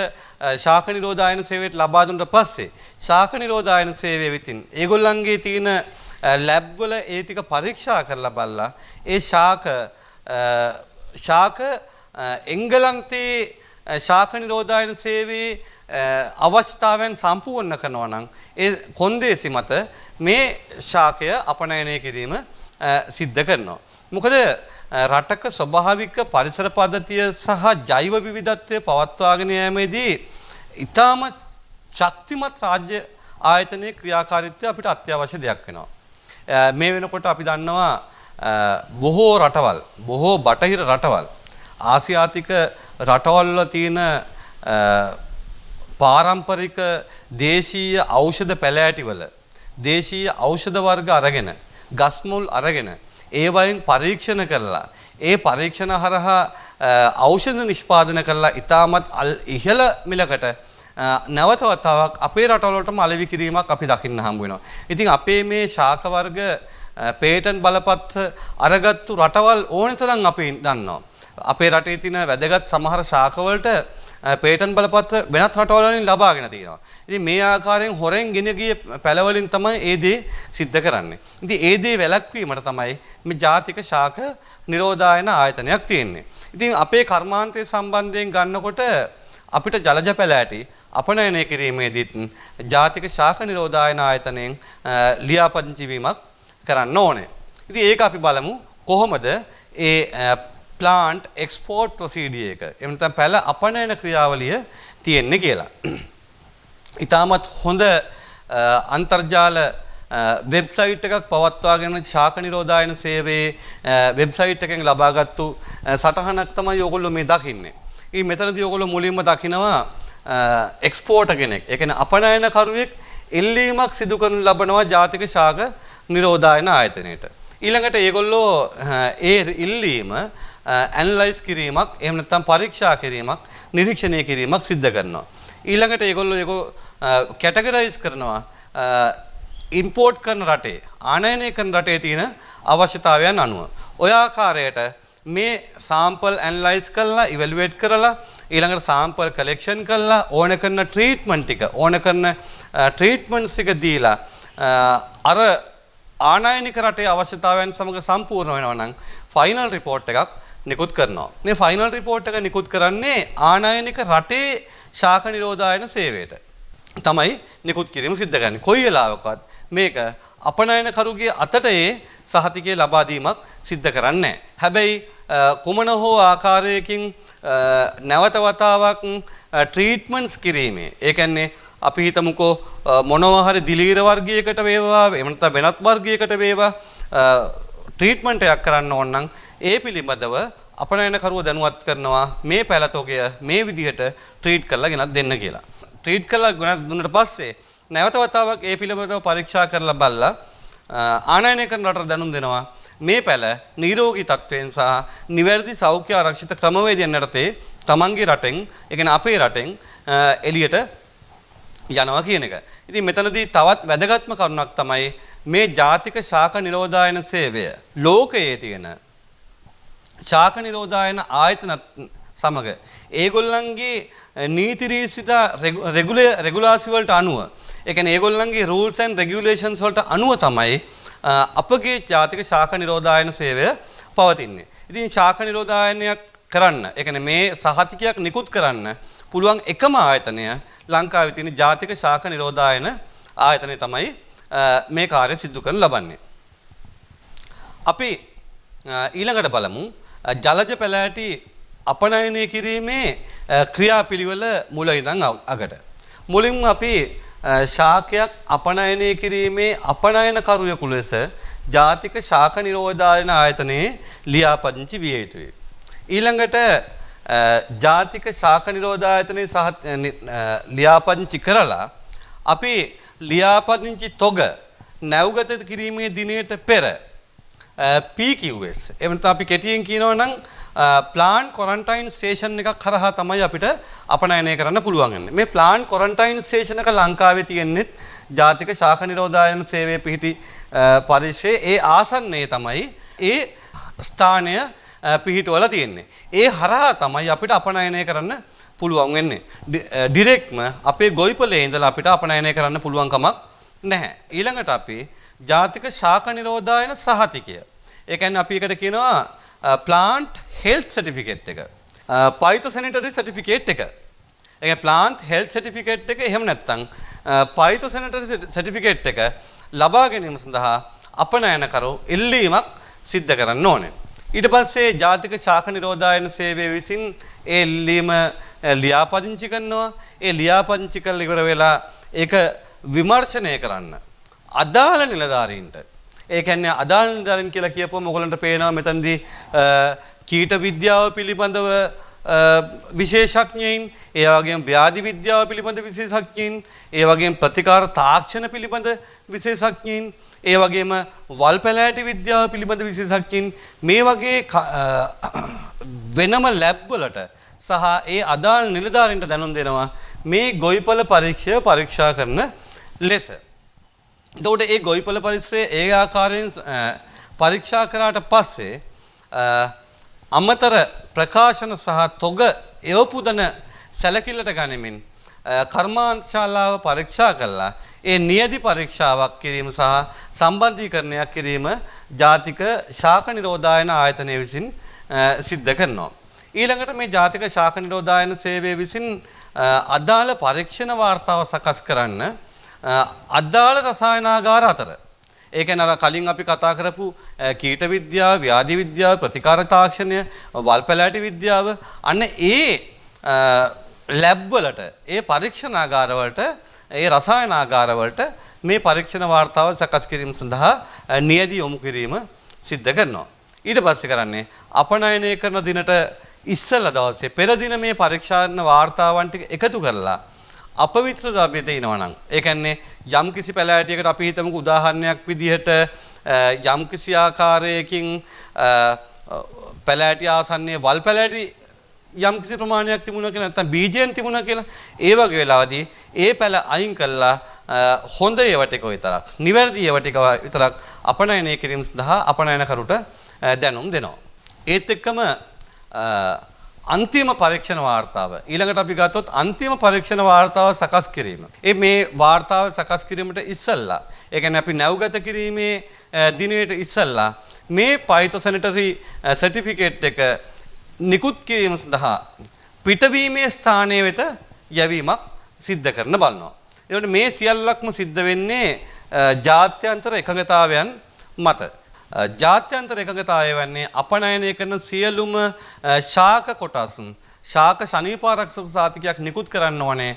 ශාක නිරෝධායන සේවයට ලබා දුන්නාට පස්සේ ශාක නිරෝධායන සේවය විසින් ඒගොල්ලන්ගේ තියෙන ලැබ් වල ඒ ටික පරීක්ෂා කරලා බලලා ඒ ශාක එංගලන්තයේ ශාක නිරෝධායන සේවයේ අවශ්‍යතාවයන් සම්පූර්ණ කරනවා නම් ඒ කොන්දේසි මත මේ ශාකය අපනයනය කිරීම සිද්ධ කරනවා. මොකද රටක ස්වභාවික පරිසර පද්ධතිය සහ ජෛව විවිධත්වය පවත්වාගෙන යාමේදී ඊටම ශක්තිමත් රාජ්‍ය ආයතනයේ ක්‍රියාකාරීත්වය අපිට අත්‍යවශ්‍ය දෙයක් වෙනවා. මේ වෙනකොට අපි දන්නවා බොහෝ රටවල් බොහෝ බටහිර රටවල් ආසියාතික රටවල් වල තියෙන පාරම්පරික දේශීය ඖෂධ පැලෑටිවල දේශීය ඖෂධ වර්ග අරගෙන ගස් මුල් අරගෙන ඒ වයින් පරීක්ෂණ කරලා ඒ පරීක්ෂණ හරහා ඖෂධ නිෂ්පාදනය කරලා ඉතාමත් ඉහළ මිලකට නැවත වතාවක් අපේ රටවල වලටම අලෙවි කිරීමක් අපි දකින්න හම්බ වෙනවා. ඉතින් අපේ මේ ශාක වර්ග පේටන්ට් බලපත්‍ර අරගත්තු රටවල් ඕන තරම් අපි දන්නවා. අපේ රටේ තියෙන වැදගත් සමහර ශාක වලට පේටන්ට් බලපත්‍ර වෙනත් රටවල් වලින් ලබාගෙන තියෙනවා. ඉතින් මේ ආකාරයෙන් හොරෙන් ගෙන ගිය පැලවලින් තමයි ඒ දේ සිද්ධ කරන්නේ. ඉතින් ඒ දේ වැළැක්වීමට තමයි මේ ජාතික ශාක නිරෝධායන ආයතනයක් තියෙන්නේ. ඉතින් අපේ කර්මාන්තය සම්බන්ධයෙන් ගන්නකොට අපිට ජලජ පැලෑටි අපනයනය කිරීමේදීත් ජාතික ශාක නිරෝධායන ආයතනයෙන් ලියාපදිංචි වීමක් කරන්න ඕනේ. ඉතින් ඒක අපි බලමු කොහොමද ඒ plant export procedure එක එහෙම නැත්නම් පැල අපනයන ක්‍රියාවලිය තියෙන්නේ කියලා. ඊටමත් හොඳ අන්තර්ජාල වෙබ්සයිට් එකක් පවත්වාගෙන ශාක නිරෝධායන සේවයේ වෙබ්සයිට් එකෙන් ලබාගත්තු සටහනක් තමයි ඔයගොල්ලෝ මේ දකින්නේ. ඊ මෙතනදී ඔයගොල්ලෝ මුලින්ම දකිනවා එක්ස්පෝර්ටර් කෙනෙක්. ඒ කියන්නේ අපනයන කරුවෙක් ඉල්ලීමක් සිදු කරන ලබනවා ජාතික ශාක නිරෝධායන ආයතනයට. ඊළඟට ඒගොල්ලෝ ඒ ඉල්ලීම ඇනලයිස් කිරීමක් එහෙම නැත්නම් පරීක්ෂා කිරීමක් නිරීක්ෂණය කිරීමක් සිද්ධ කරනවා. ඊළඟට ඒගොල්ලෝ කැටගරයිස් කරනවා ඉම්පෝර්ට් කරන රටේ ආනයනය කරන රටේ තියෙන අවශ්‍යතාවයන් අනුව. ඔය ආකාරයට මේ සාම්පල් ඇනලයිස් කරලා ඉවැලුවේට් කරලා ඊළඟට සාම්පල් කලෙක්ෂන් කරලා ඕන කරන ට්‍රීට්මන්ට් ටික ඕන කරන ට්‍රීට්මන්ට්ස් ටික දීලා අර ආනයනික රටේ අවශ්‍යතාවයන් සමග සම්පූර්ණ වෙනවා නම් ෆයිනල් රිපෝට් එකක් නිකුත් කරනවා. මේ ෆයිනල් රිපෝට් එක නිකුත් කරන්නේ ආනයනික රටේ ශාක නිරෝධායන සේවයට තමයි නිකුත් කිරීම සිද්ධ කරන්නේ. කොයි වෙලාවකවත් මේක අපනයන කරුගේ අතට ඒ සහතිකය ලබා දීමක් සිද්ධ කරන්නේ නැහැ. හැබැයි කුමන හෝ ආකාරයකින් නැවත වතාවක් ට්‍රීට්මන්ට්ස් කිරීමේ ඒ කියන්නේ අපි හිතමුකෝ මොනවා හරි දිලීර වර්ගයකට වේවා එහෙම නැත්නම් වෙනත් වර්ගයකට වේවා ට්‍රීට්මන්ට් එකක් කරන්න ඕන නම් ඒ පිළිබඳව අපනයන කරුව දැනුවත් කරනවා මේ පැලතෝගය මේ විදිහට ට්‍රීට් කරලා ගෙනත් දෙන්න කියලා. ට්‍රීට් කරලා ගෙනත් දුන්නට පස්සේ නැවත වතාවක් ඒ පිළිබඳව පරීක්ෂා කරලා බලලා ආනයනය කරන රටට දැනුම් දෙනවා මේ පැල නිරෝගී තත්වයෙන් සහ නිවැරදි සෞඛ්‍ය ආරක්ෂිත ක්‍රමවේදයන් යටතේ තමන්ගේ රටෙන් ඒ කියන්නේ අපේ රටෙන් එළියට යනවා කියන එක. ඉතින් මෙතනදී තවත් වැදගත්ම කරුණක් තමයි මේ ජාතික ශාක නිරෝධායන සේවය ලෝකයේ තියෙන ශාක නිරෝධායන ආයතන සමග ඒගොල්ලන්ගේ නීති රීතිසිත රෙගුලාසි වලට අනුව ඒ කියන්නේ ඒගොල්ලන්ගේ rules and regulations වලට අනුව තමයි අපගේ ජාතික ශාක නිරෝධායන සේවය පවතින්නේ. ඉතින් ශාක නිරෝධායනයක් කරන්න ඒ කියන්නේ මේ සහතිකයක් නිකුත් කරන්න පුළුවන් එකම ආයතනය ලංකාවේ තියෙන ජාතික ශාක නිරෝධායන ආයතනය තමයි මේ කාර්යය සිදු කරන ලබන්නේ. අපි ඊළඟට බලමු ජලජ පැලෑටි අපනයනය කිරීමේ ක්‍රියාපිළිවෙල මුල ඉඳන් අගට. මුලින්ම අපි ශාකයක් අපනයනය කිරීමේ අපනයනකරුවෙකු ලෙස ජාතික ශාක නිරෝධායන ආයතනයේ ලියාපදිංචි විය යුතුයි. ඊළඟට ජාතික ශාක නිරෝධායතනයේ ලියාපදිංචි කරලා අපි ලියාපදිංචි තොග නැව්ගත කිරීමේ දිනයට පෙර PQS එහෙම නැත්නම් අපි කෙටියෙන් කියනවා නම් ප්ලාන් කොරන්ටයින් ස්ටේෂන් එකක් කරහා තමයි අපිට අපනයනය කරන්න පුළුවන් වෙන්නේ. මේ ප්ලාන් කොරන්ටයින් ස්ටේෂන් එක ලංකාවේ තියෙන්නේ ජාතික ශාක නිරෝධායන සේවයේ පිහිටි පරිශ්‍රයේ ඒ ආසන්නයේ තමයි ඒ ස්ථානය පිහිටවල තියෙන්නේ. ඒ හරහා තමයි අපිට අපනයනය කරන්න පුළුවන් වෙන්නේ. ඩිරෙක්ට්ම අපේ ගොවිපලේ ඉඳලා අපිට අපනයනය කරන්න පුළුවන් කමක් නැහැ. ඊළඟට අපි ජාතික ශාක නිරෝධායන සහතිකය. ඒ කියන්නේ අපි එකට කියනවා plant health certificate එක. phytosanitary certificate එක. ඒ කියන්නේ plant health certificate එක එහෙම නැත්නම් phytosanitary certificate එක ලබා ගැනීම සඳහා අපනයනකරු ඉල්ලීමක් සිද්ධ කරන්න ඕනේ. ඊට පස්සේ ජාතික ශාක නිරෝධායන සේවය විසින් ඒ ඉල්ලීම ලියාපදිංචි කරනවා. ඒ ලියාපදිංචි කරලා ඉවර වෙලා ඒක විමර්ශනය කරන්න අදාළ නිලධාරීන්ට. ඒ කියන්නේ අදාළ නිලධාරීන් කියලා කියපුවම ඔයගලන්ට පේනවා මෙතනදී කීට විද්‍යාව පිළිබඳව විශේෂඥයින්, ඒ වගේම ව්‍යාධි විද්‍යාව පිළිබඳ විශේෂඥයින්, ඒ වගේම ප්‍රතිකාර තාක්ෂණ පිළිබඳ විශේෂඥයින්, ඒ වගේම වල් පැලෑටි විද්‍යාව පිළිබඳ විශේෂඥයින් මේ වගේ වෙනම ලැබ් වලට සහ ඒ අදාළ නිලධාරීන්ට දැනුම් දෙනවා මේ ගොවිපළ පරීක්ෂය පරීක්ෂා කරන ලෙස. එතකොට ඒ ගොවිපළ පරිශ්‍රය ඒ ආකාරයෙන් පරීක්ෂා කරාට පස්සේ අමතර ප්‍රකාශන සහ තොග එවපුදන සැලකිල්ලට ගනිමින් කර්මාන්තශාලාව පරීක්ෂා කළා ඒ නියදි පරීක්ෂාවක් කිරීම සහ සම්බන්ධීකරණයක් කිරීම ජාතික ශාක නිරෝධායන ආයතනය විසින් සිද්ධ කරනවා. ඊළඟට මේ ජාතික ශාක නිරෝධායන සේවය විසින් අදාළ පරීක්ෂණ වාර්තාව සකස් කරන්න අදාළ රසායනාගාර අතර, ඒ කියන්නේ අර කලින් අපි කතා කරපු කීට විද්‍යාව, ව්‍යාධි විද්‍යාව, ප්‍රතිකාර තාක්ෂණය, වල් පැලෑටි විද්‍යාව, අන්න ඒ ලැබ් වලට, ඒ පරීක්ෂණාගාර වලට, ඒ රසායනාගාර වලට මේ පරීක්ෂණ වාර්තාව සකස් කිරීම සඳහා නියැදි යොමු කිරීම සිද්ධ කරනවා. ඊට පස්සේ කරන්නේ අපනයනය කරන දිනට ඉස්සෙල්ලා දවසේ පෙර දින මේ පරීක්ෂණ වාර්තාවන් ටික එකතු කරලා අපවිත්‍ර ද්‍රව්‍ය තියෙනවා නම්, ඒ කියන්නේ යම්කිසි පැලෑටියකට අපි හිතමුකෝ උදාහරණයක් විදිහට යම්කිසි ආකාරයකින් පැලෑටි ආසන්නයේ වල් පැලෑටි යම්කිසි ප්‍රමාණයක් තිබුණා කියලා නැත්නම් බීජයන් තිබුණා කියලා, ඒ වගේ වෙලාවදී ඒ පැල අයින් කළා හොඳ ඒවා ටික විතරක්, නිවැරදි ඒවා ටික විතරක් අපනයනය කිරීම සඳහා අපනයනකරුට දැනුම් දෙනවා. ඒත් එක්කම අන්තිම පරීක්ෂණ වාර්තාව ඊළඟට අපි ගත්තොත් අන්තිම පරීක්ෂණ වාර්තාව සකස් කිරීම. මේ වාර්තාව සකස් කිරීමට ඉස්සෙල්ලා, ඒ කියන්නේ අපි නැව්ගත කිරීමේ දිනයට ඉස්සෙල්ලා මේ phytosanitary certificate එක නිකුත් කිරීම සඳහා පිටවීමේ ස්ථානයේ වෙත යැවීමක් සිද්ධ කරන්න බලනවා. ඒකට මේ සියල්ලක්ම සිද්ධ වෙන්නේ ජාත්‍යන්තර එකඟතාවයන් මත. ජාත්‍යන්තර එකඟතාවය වන්නේ අපනයනය කරන සියලුම ශාක කොටස් ශාක ශනීපාරක්ෂක සාතිකයක් නිකුත් කරන්න ඕනේ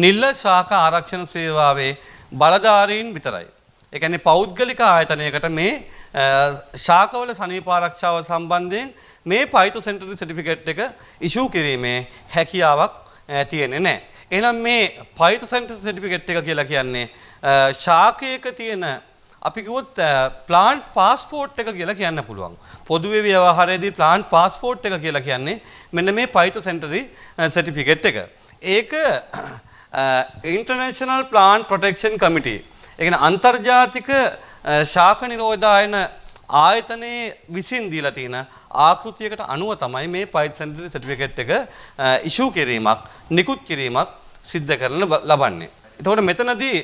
නිල ශාක ආරක්ෂණ සේවාවේ බලධාරීන් විතරයි. ඒ කියන්නේ පෞද්ගලික ආයතනයකට මේ ශාකවල සනීපාරක්ෂාව සම්බන්ධයෙන් මේ phytosanitary certificate එක ඉෂුව කිරීමේ හැකියාවක් තියෙන්නේ නැහැ. එහෙනම් මේ phytosanitary certificate එක කියලා කියන්නේ ශාකයක තියෙන අපි කිව්වොත් ප්ලාන්ට් පාස්පෝර්ට් එක කියලා කියන්න පුළුවන්. පොදුවේ ව්‍යවහාරයේදී ප්ලාන්ට් පාස්පෝර්ට් එක කියලා කියන්නේ මෙන්න මේ phytosanitary certificate එක. ඒක International Plant Protection Committee, ඒ කියන්නේ අන්තර්ජාතික ශාක නිරෝධායන ආයතනයේ විසින් දීලා තියෙන ආකෘතියකට අනුව තමයි මේ phytosanitary certificate එක ඉෂුව කිරීමක්, නිකුත් කිරීමක් සිද්ධ කරන්න ලබන්නේ. එතකොට මෙතනදී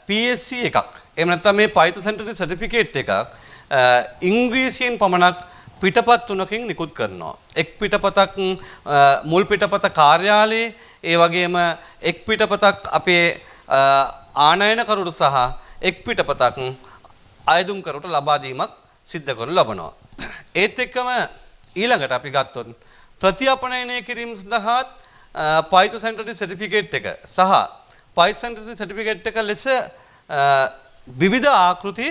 PSC එකක්, එහෙම නැත්නම් මේ phytosanitary certificate එකක් ඉංග්‍රීසියෙන් පමණක් පිටපත් 3කින් නිකුත් කරනවා. එක් පිටපතක් මුල් පිටපත කාර්යාලයේ, ඒ වගේම එක් පිටපතක් අපේ ආනයනකරුට සහ එක් පිටපතක් අයදුම්කරුට ලබා දීමක් සිද්ධ කරනු ලබනවා. ඒත් එක්කම ඊළඟට අපි ගත්තොත් ප්‍රතිඅපනයනය කිරීම සඳහා පයිතොසැන්ටරි සර්ටිෆිකේට් එක සහ පයිතොසැන්ටරි සර්ටිෆිකේට් එක ලෙස විවිධ ආකෘති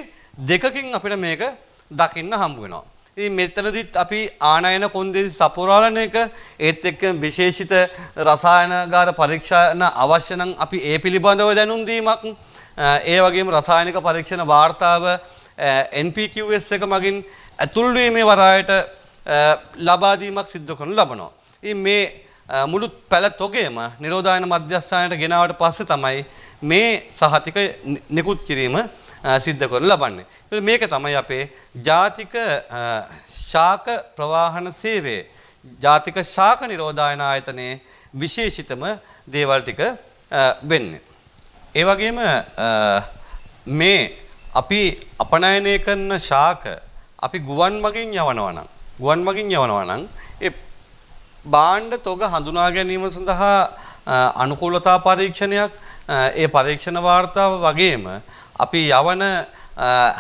දෙකකින් අපිට මේක දකින්න හම්බ වෙනවා. ඉතින් මෙතනදිත් අපි ආනයන කොන්දේසි සපුරාලන එක ඒත් එක්ක විශේෂිත රසායනාගාර පරීක්ෂණ අවශ්‍ය නම් අපි ඒ පිළිබඳව දැනුම් දීමක් ඒ වගේම රසායනික පරීක්ෂණ වාර්තාව NPQS එක මගින් ඇතුල් වීමේ වරායට ලබා දීමක් සිදු කරනු ලබනවා. ඉතින් මේ මුළු පැල තොගේම නිරෝධායන මධ්‍යස්ථානයට ගෙනාවට පස්සේ තමයි මේ සහතික නිකුත් කිරීම සිද්ධ කරනු ලබන්නේ. මේක තමයි අපේ ජාතික ශාක ප්‍රවාහන සේවයේ ජාතික ශාක නිරෝධායන ආයතනයේ විශේෂිතම දේවල් ටික වෙන්නේ. ඒ වගේම මේ අපි අපනයනය කරන ශාක අපි ගුවන් මගින් යවනවා නම් ඒ භාණ්ඩ තොග හඳුනා ගැනීම සඳහා අනුකූලතා පරීක්ෂණයක් ඒ පරීක්ෂණ වාර්තාව වගේම අපි යවන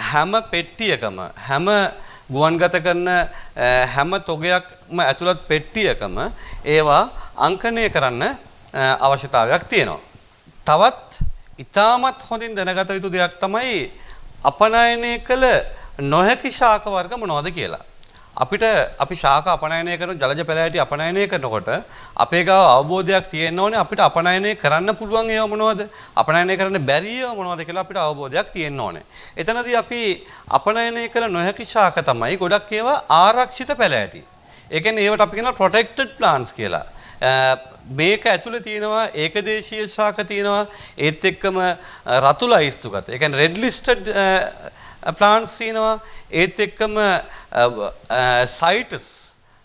හැම පෙට්ටියකම හැම ගුවන්ගත කරන හැම තොගයක්ම ඇතුළත් පෙට්ටියකම ඒවා අංකණය කරන්න අවශ්‍යතාවයක් තියෙනවා. තවත් ඉතාමත් හොඳින් දැනගත යුතු දෙයක් තමයි අපනයනය කළ නොහැකි ශාක වර්ග මොනවද කියලා. අපි ශාක අපනයනය කරන ජලජ පැලෑටි අපනයනය කරනකොට අපේ ගාව අවබෝධයක් තියෙන්න ඕනේ අපිට අපනයනය කරන්න පුළුවන් ඒවා මොනවද අපනයනය කරන්න බැරි ඒවා මොනවද කියලා අපිට අවබෝධයක් තියෙන්න ඕනේ. එතනදී අපි අපනයනය කළ නොහැකි ශාක තමයි ගොඩක් ඒවා ආරක්ෂිත පැලෑටි. ඒ කියන්නේ ඒවට අපි කියනවා protected plants කියලා. මේක ඇතුලේ තියෙනවා ඒකදේශීය ශාක තියෙනවා ඒත් එක්කම රතු ලයිස්තුගත. ඒ කියන්නේ red listed plants තියෙනවා ඒත් එක්කම CITES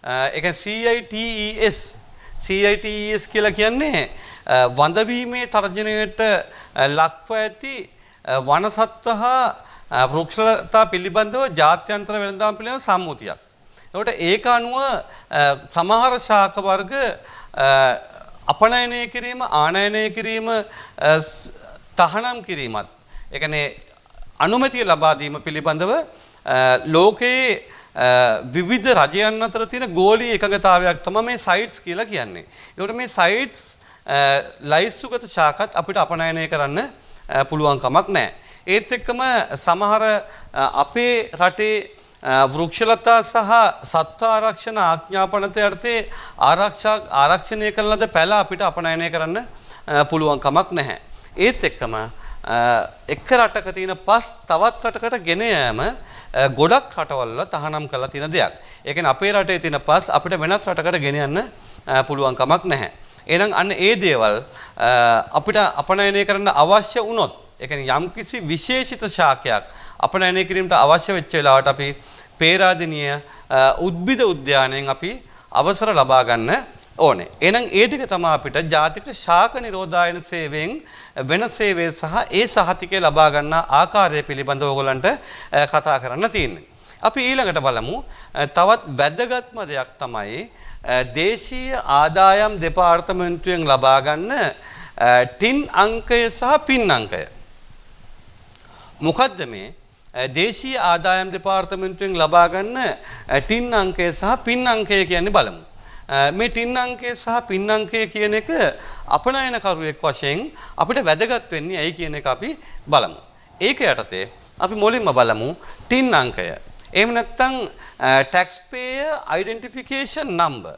ඒ කියන්නේ CITES කියලා කියන්නේ වඳවීමේ තර්ජනයට ලක්ව ඇති වනසත්ව හා වෘක්ෂලතා පිළිබඳව ජාත්‍යන්තර වෙළඳාම් පිළිබඳ සම්මුතියක්. එතකොට ඒක අනුව සමහර ශාක වර්ග අපනයනය කිරීම ආනයනය කිරීම තහනම් කිරීමත් ඒ කියන්නේ අනුමැතිය ලබා දීම පිළිබඳව ලෝකයේ විවිධ රජයන් අතර තියෙන ගෝලීය එකඟතාවයක් තමයි මේ සයිට්ස් කියලා කියන්නේ. ඒකට මේ සයිට්ස් ලයිස්තුගත ශාකත් අපිට අපනයනය කරන්න පුළුවන් කමක් නැහැ. ඒත් එක්කම සමහර අපේ රටේ වෘක්ෂලතා සහ සත්ව ආරක්ෂණ ආඥාපනත යටතේ ආරක්ෂණය කරන ලද පැල අපිට අපනයනය කරන්න පුළුවන් කමක් නැහැ. ඒත් එක්කම එක රටක තියෙන පස් තවත් රටකට ගෙන යෑම ගොඩක් රටවල් වල තහනම් කරලා තියෙන දෙයක්. ඒ කියන්නේ අපේ රටේ තියෙන පස් අපිට වෙනත් රටකට ගෙන යන්න පුළුවන් කමක් නැහැ. එහෙනම් අන්න ඒ දේවල් අපිට අපනයනය කරන්න අවශ්‍ය වුණොත් ඒ කියන්නේ යම්කිසි විශේෂිත ශාකයක් අපනයනය කිරීමට අවශ්‍ය වෙච්ච වෙලාවට අපි පේරාදෙණිය උද්භිද උද්‍යානයෙන් අපි අවසර ලබා ගන්න ඕනේ. එහෙනම් ඒ ටික තමයි අපිට ජාතික ශාක නිරෝධායන සේවයෙන් වෙන සේවය සහ ඒ සහතිකය ලබා ගන්න ආකාරය පිළිබඳව ඔයගොල්ලන්ට කතා කරන්න තියෙන්නේ. අපි ඊළඟට බලමු තවත් වැදගත්ම දෙයක් තමයි දේශීය ආදායම් දෙපාර්තමේන්තුවෙන් ලබා ගන්න ටින් අංකය සහ පින් අංකය. මොකද්ද මේ දේශීය ආදායම් දෙපාර්තමේන්තුවෙන් ලබා ගන්න ටින් අංකය සහ පින් අංකය කියන්නේ බලමු. මේ ටින් අංකය සහ පින් අංකය කියන එක අපනයනකරුවෙක් වශයෙන් අපිට වැදගත් වෙන්නේ ඇයි කියන එක අපි බලමු. ඒක යටතේ අපි මුලින්ම බලමු ටින් අංකය. එහෙම නැත්නම් taxpayer identification number.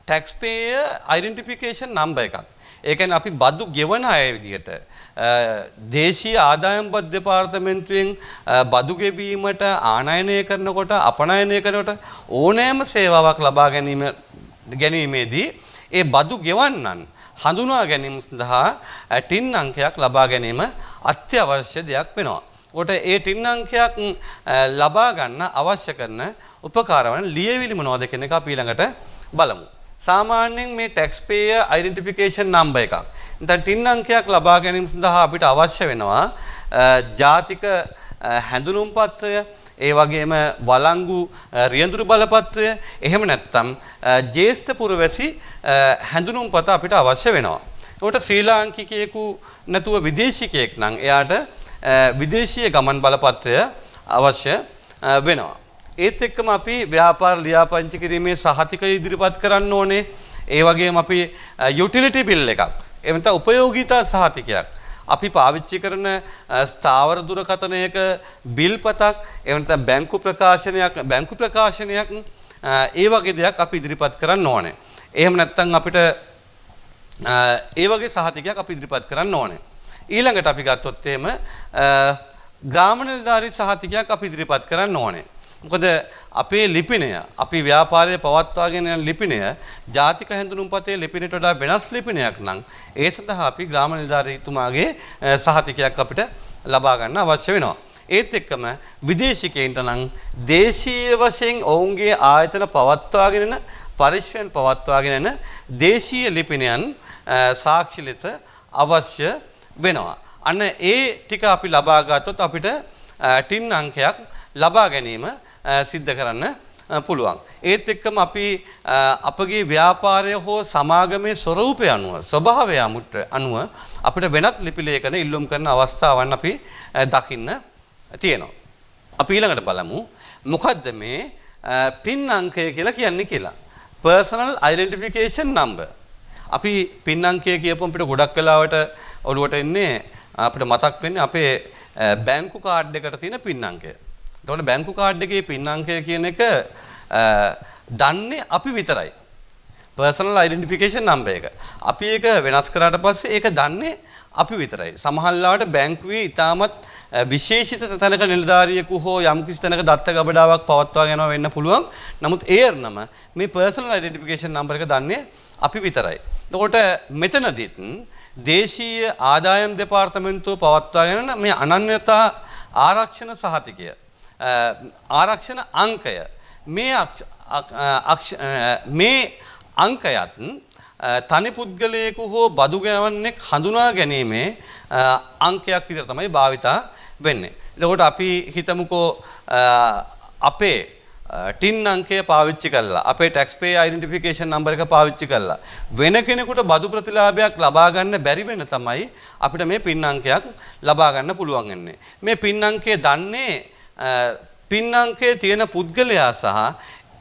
taxpayer identification number එකක්. ඒ කියන්නේ අපි බදු ගෙවන අය විදිහට දේශීය ආදායම් පත් දෙපාර්තමේන්තුවෙන් බදු ගෙවීමට ආනයනය කරනකොට අපනයනය කරනකොට ඕනෑම සේවාවක් ලබා ගැනීමේදී ඒ බදු ගෙවන්නන් හඳුනා ගැනීම සඳහා ටින් අංකයක් ලබා ගැනීම අත්‍යවශ්‍ය දෙයක් වෙනවා. කොට ඒ ටින් අංකයක් ලබා ගන්න අවශ්‍ය කරන උපකාර වන ලියවිලි මොනවද කියන එක අපි ඊළඟට බලමු. සාමාන්‍යයෙන් මේ taxpayer identification number එකක්. දැන් ටින් අංකයක් ලබා ගැනීම සඳහා අපිට අවශ්‍ය වෙනවා ජාතික හැඳුනුම් පත්‍රය, ඒ වගේම වළංගු රියැදුරු බලපත්‍රය, එහෙම නැත්නම් ජ්‍යෙෂ්ඨ පුරවැසි හැඳුනුම් පත අපිට අවශ්‍ය වෙනවා. ඒකට ශ්‍රී ලාංකිකයෙකු නැතුව විදේශිකයෙක් නම් එයාට විදේශීය ගමන් බලපත්‍රය අවශ්‍ය වෙනවා. ඒත් එක්කම අපි ව්‍යාපාර ලියාපදිංචි කිරීමේ සහතික ඉදිරිපත් කරන්න ඕනේ. ඒ වගේම අපි යුටිලිටි බිල් එකක් එහෙම නැත්නම් උපයෝගීතා සහතිකයක් අපි පාවිච්චි කරන ස්ථාවර දුරකථනයක බිල් පතක් එහෙම නැත්නම් බැංකු ප්‍රකාශනයක් ඒ වගේ දෙයක් අපි ඉදිරිපත් කරන්න ඕනේ. එහෙම නැත්නම් අපිට ඒ වගේ සහතිකයක් අපි ඉදිරිපත් කරන්න ඕනේ. ඊළඟට අපි ගත්තොත් එහෙම ග්‍රාම නිලධාරී සහතිකයක් අපි ඉදිරිපත් කරන්න ඕනේ. මොකද අපේ ලිපිනය අපි ව්‍යාපාරයේ පවත්වාගෙන යන ලිපිනය ජාතික හැඳුනුම්පතේ ලිපිනයට වඩා වෙනස් ලිපිනයක් නම් ඒ සඳහා අපි ග්‍රාම නිලධාරීතුමාගේ සහතිකයක් අපිට ලබා ගන්න අවශ්‍ය වෙනවා. ඒත් එක්කම විදේශිකයින්ට නම් දේශීය වශයෙන් ඔවුන්ගේ ආයතන පවත්වාගෙන යන පරිශ්‍රයෙන් පවත්වාගෙන යන දේශීය ලිපිනයන් සාක්ෂි ලෙස අවශ්‍ය වෙනවා. අන්න ඒ ටික අපි ලබා ගත්තොත් අපිට ටින් අංකයක් ලබා ගැනීම සිද්ධ කරන්න පුළුවන්. ඒත් එක්කම අපි අපගේ ව්‍යාපාරය හෝ සමාගමේ ස්වරූපය අනුව ස්වභාවය අනුව අපිට වෙනත් ලිපි ලේඛන ඉල්ලුම් කරන අවස්ථාවන් අපි දකින්න තියෙනවා. අපි ඊළඟට බලමු මොකද්ද මේ පින් අංකය කියලා කියන්නේ කියලා. personal identification number. අපි පින් අංකය කියපුවම අපිට ගොඩක් වෙලාවට ඔළුවට එන්නේ අපිට මතක් වෙන්නේ අපේ බැංකු කාඩ් එකට තියෙන පින් අංකය. එතකොට බැංකු කාඩ් එකේ පින් අංකය කියන එක දන්නේ අපි විතරයි. personal identification number එක. අපි ඒක වෙනස් කරාට පස්සේ ඒක දන්නේ අපි විතරයි. සමහරවිට බැංකුවේ ඉතාමත් විශේෂිත තැනක නිලධාරියෙකු හෝ යම්කිසි තැනක දත්ත ගබඩාවක් පවත්වාගෙන යනවා වෙන්න පුළුවන්. නමුත් ඒර්නම මේ personal identification number එක දන්නේ අපි විතරයි. එතකොට මෙතනදිත් දේශීය ආදායම් දෙපාර්තමේන්තුව පවත්වාගෙන යන මේ අනන්‍යතා ආරක්ෂණ සහතිකය ආරක්ෂණ අංකය මේ අංකයත් තනි පුද්ගලයෙකු හෝ බදු ගෙවන්නෙක් හඳුනා ගැනීමේ අංකයක් විතර තමයි භාවිතා වෙන්නේ. එතකොට අපි හිතමුකෝ අපේ ටින් අංකය පාවිච්චි කරලා අපේ tax pay identification number එක පාවිච්චි කරලා වෙන කෙනෙකුට බදු ප්‍රතිලාභයක් ලබා ගන්න බැරි වෙන තමයි අපිට මේ පින් අංකයක් ලබා ගන්න පුළුවන් වෙන්නේ. මේ පින් අංකය දන්නේ පින් අංකයේ තියෙන පුද්ගලයා සහ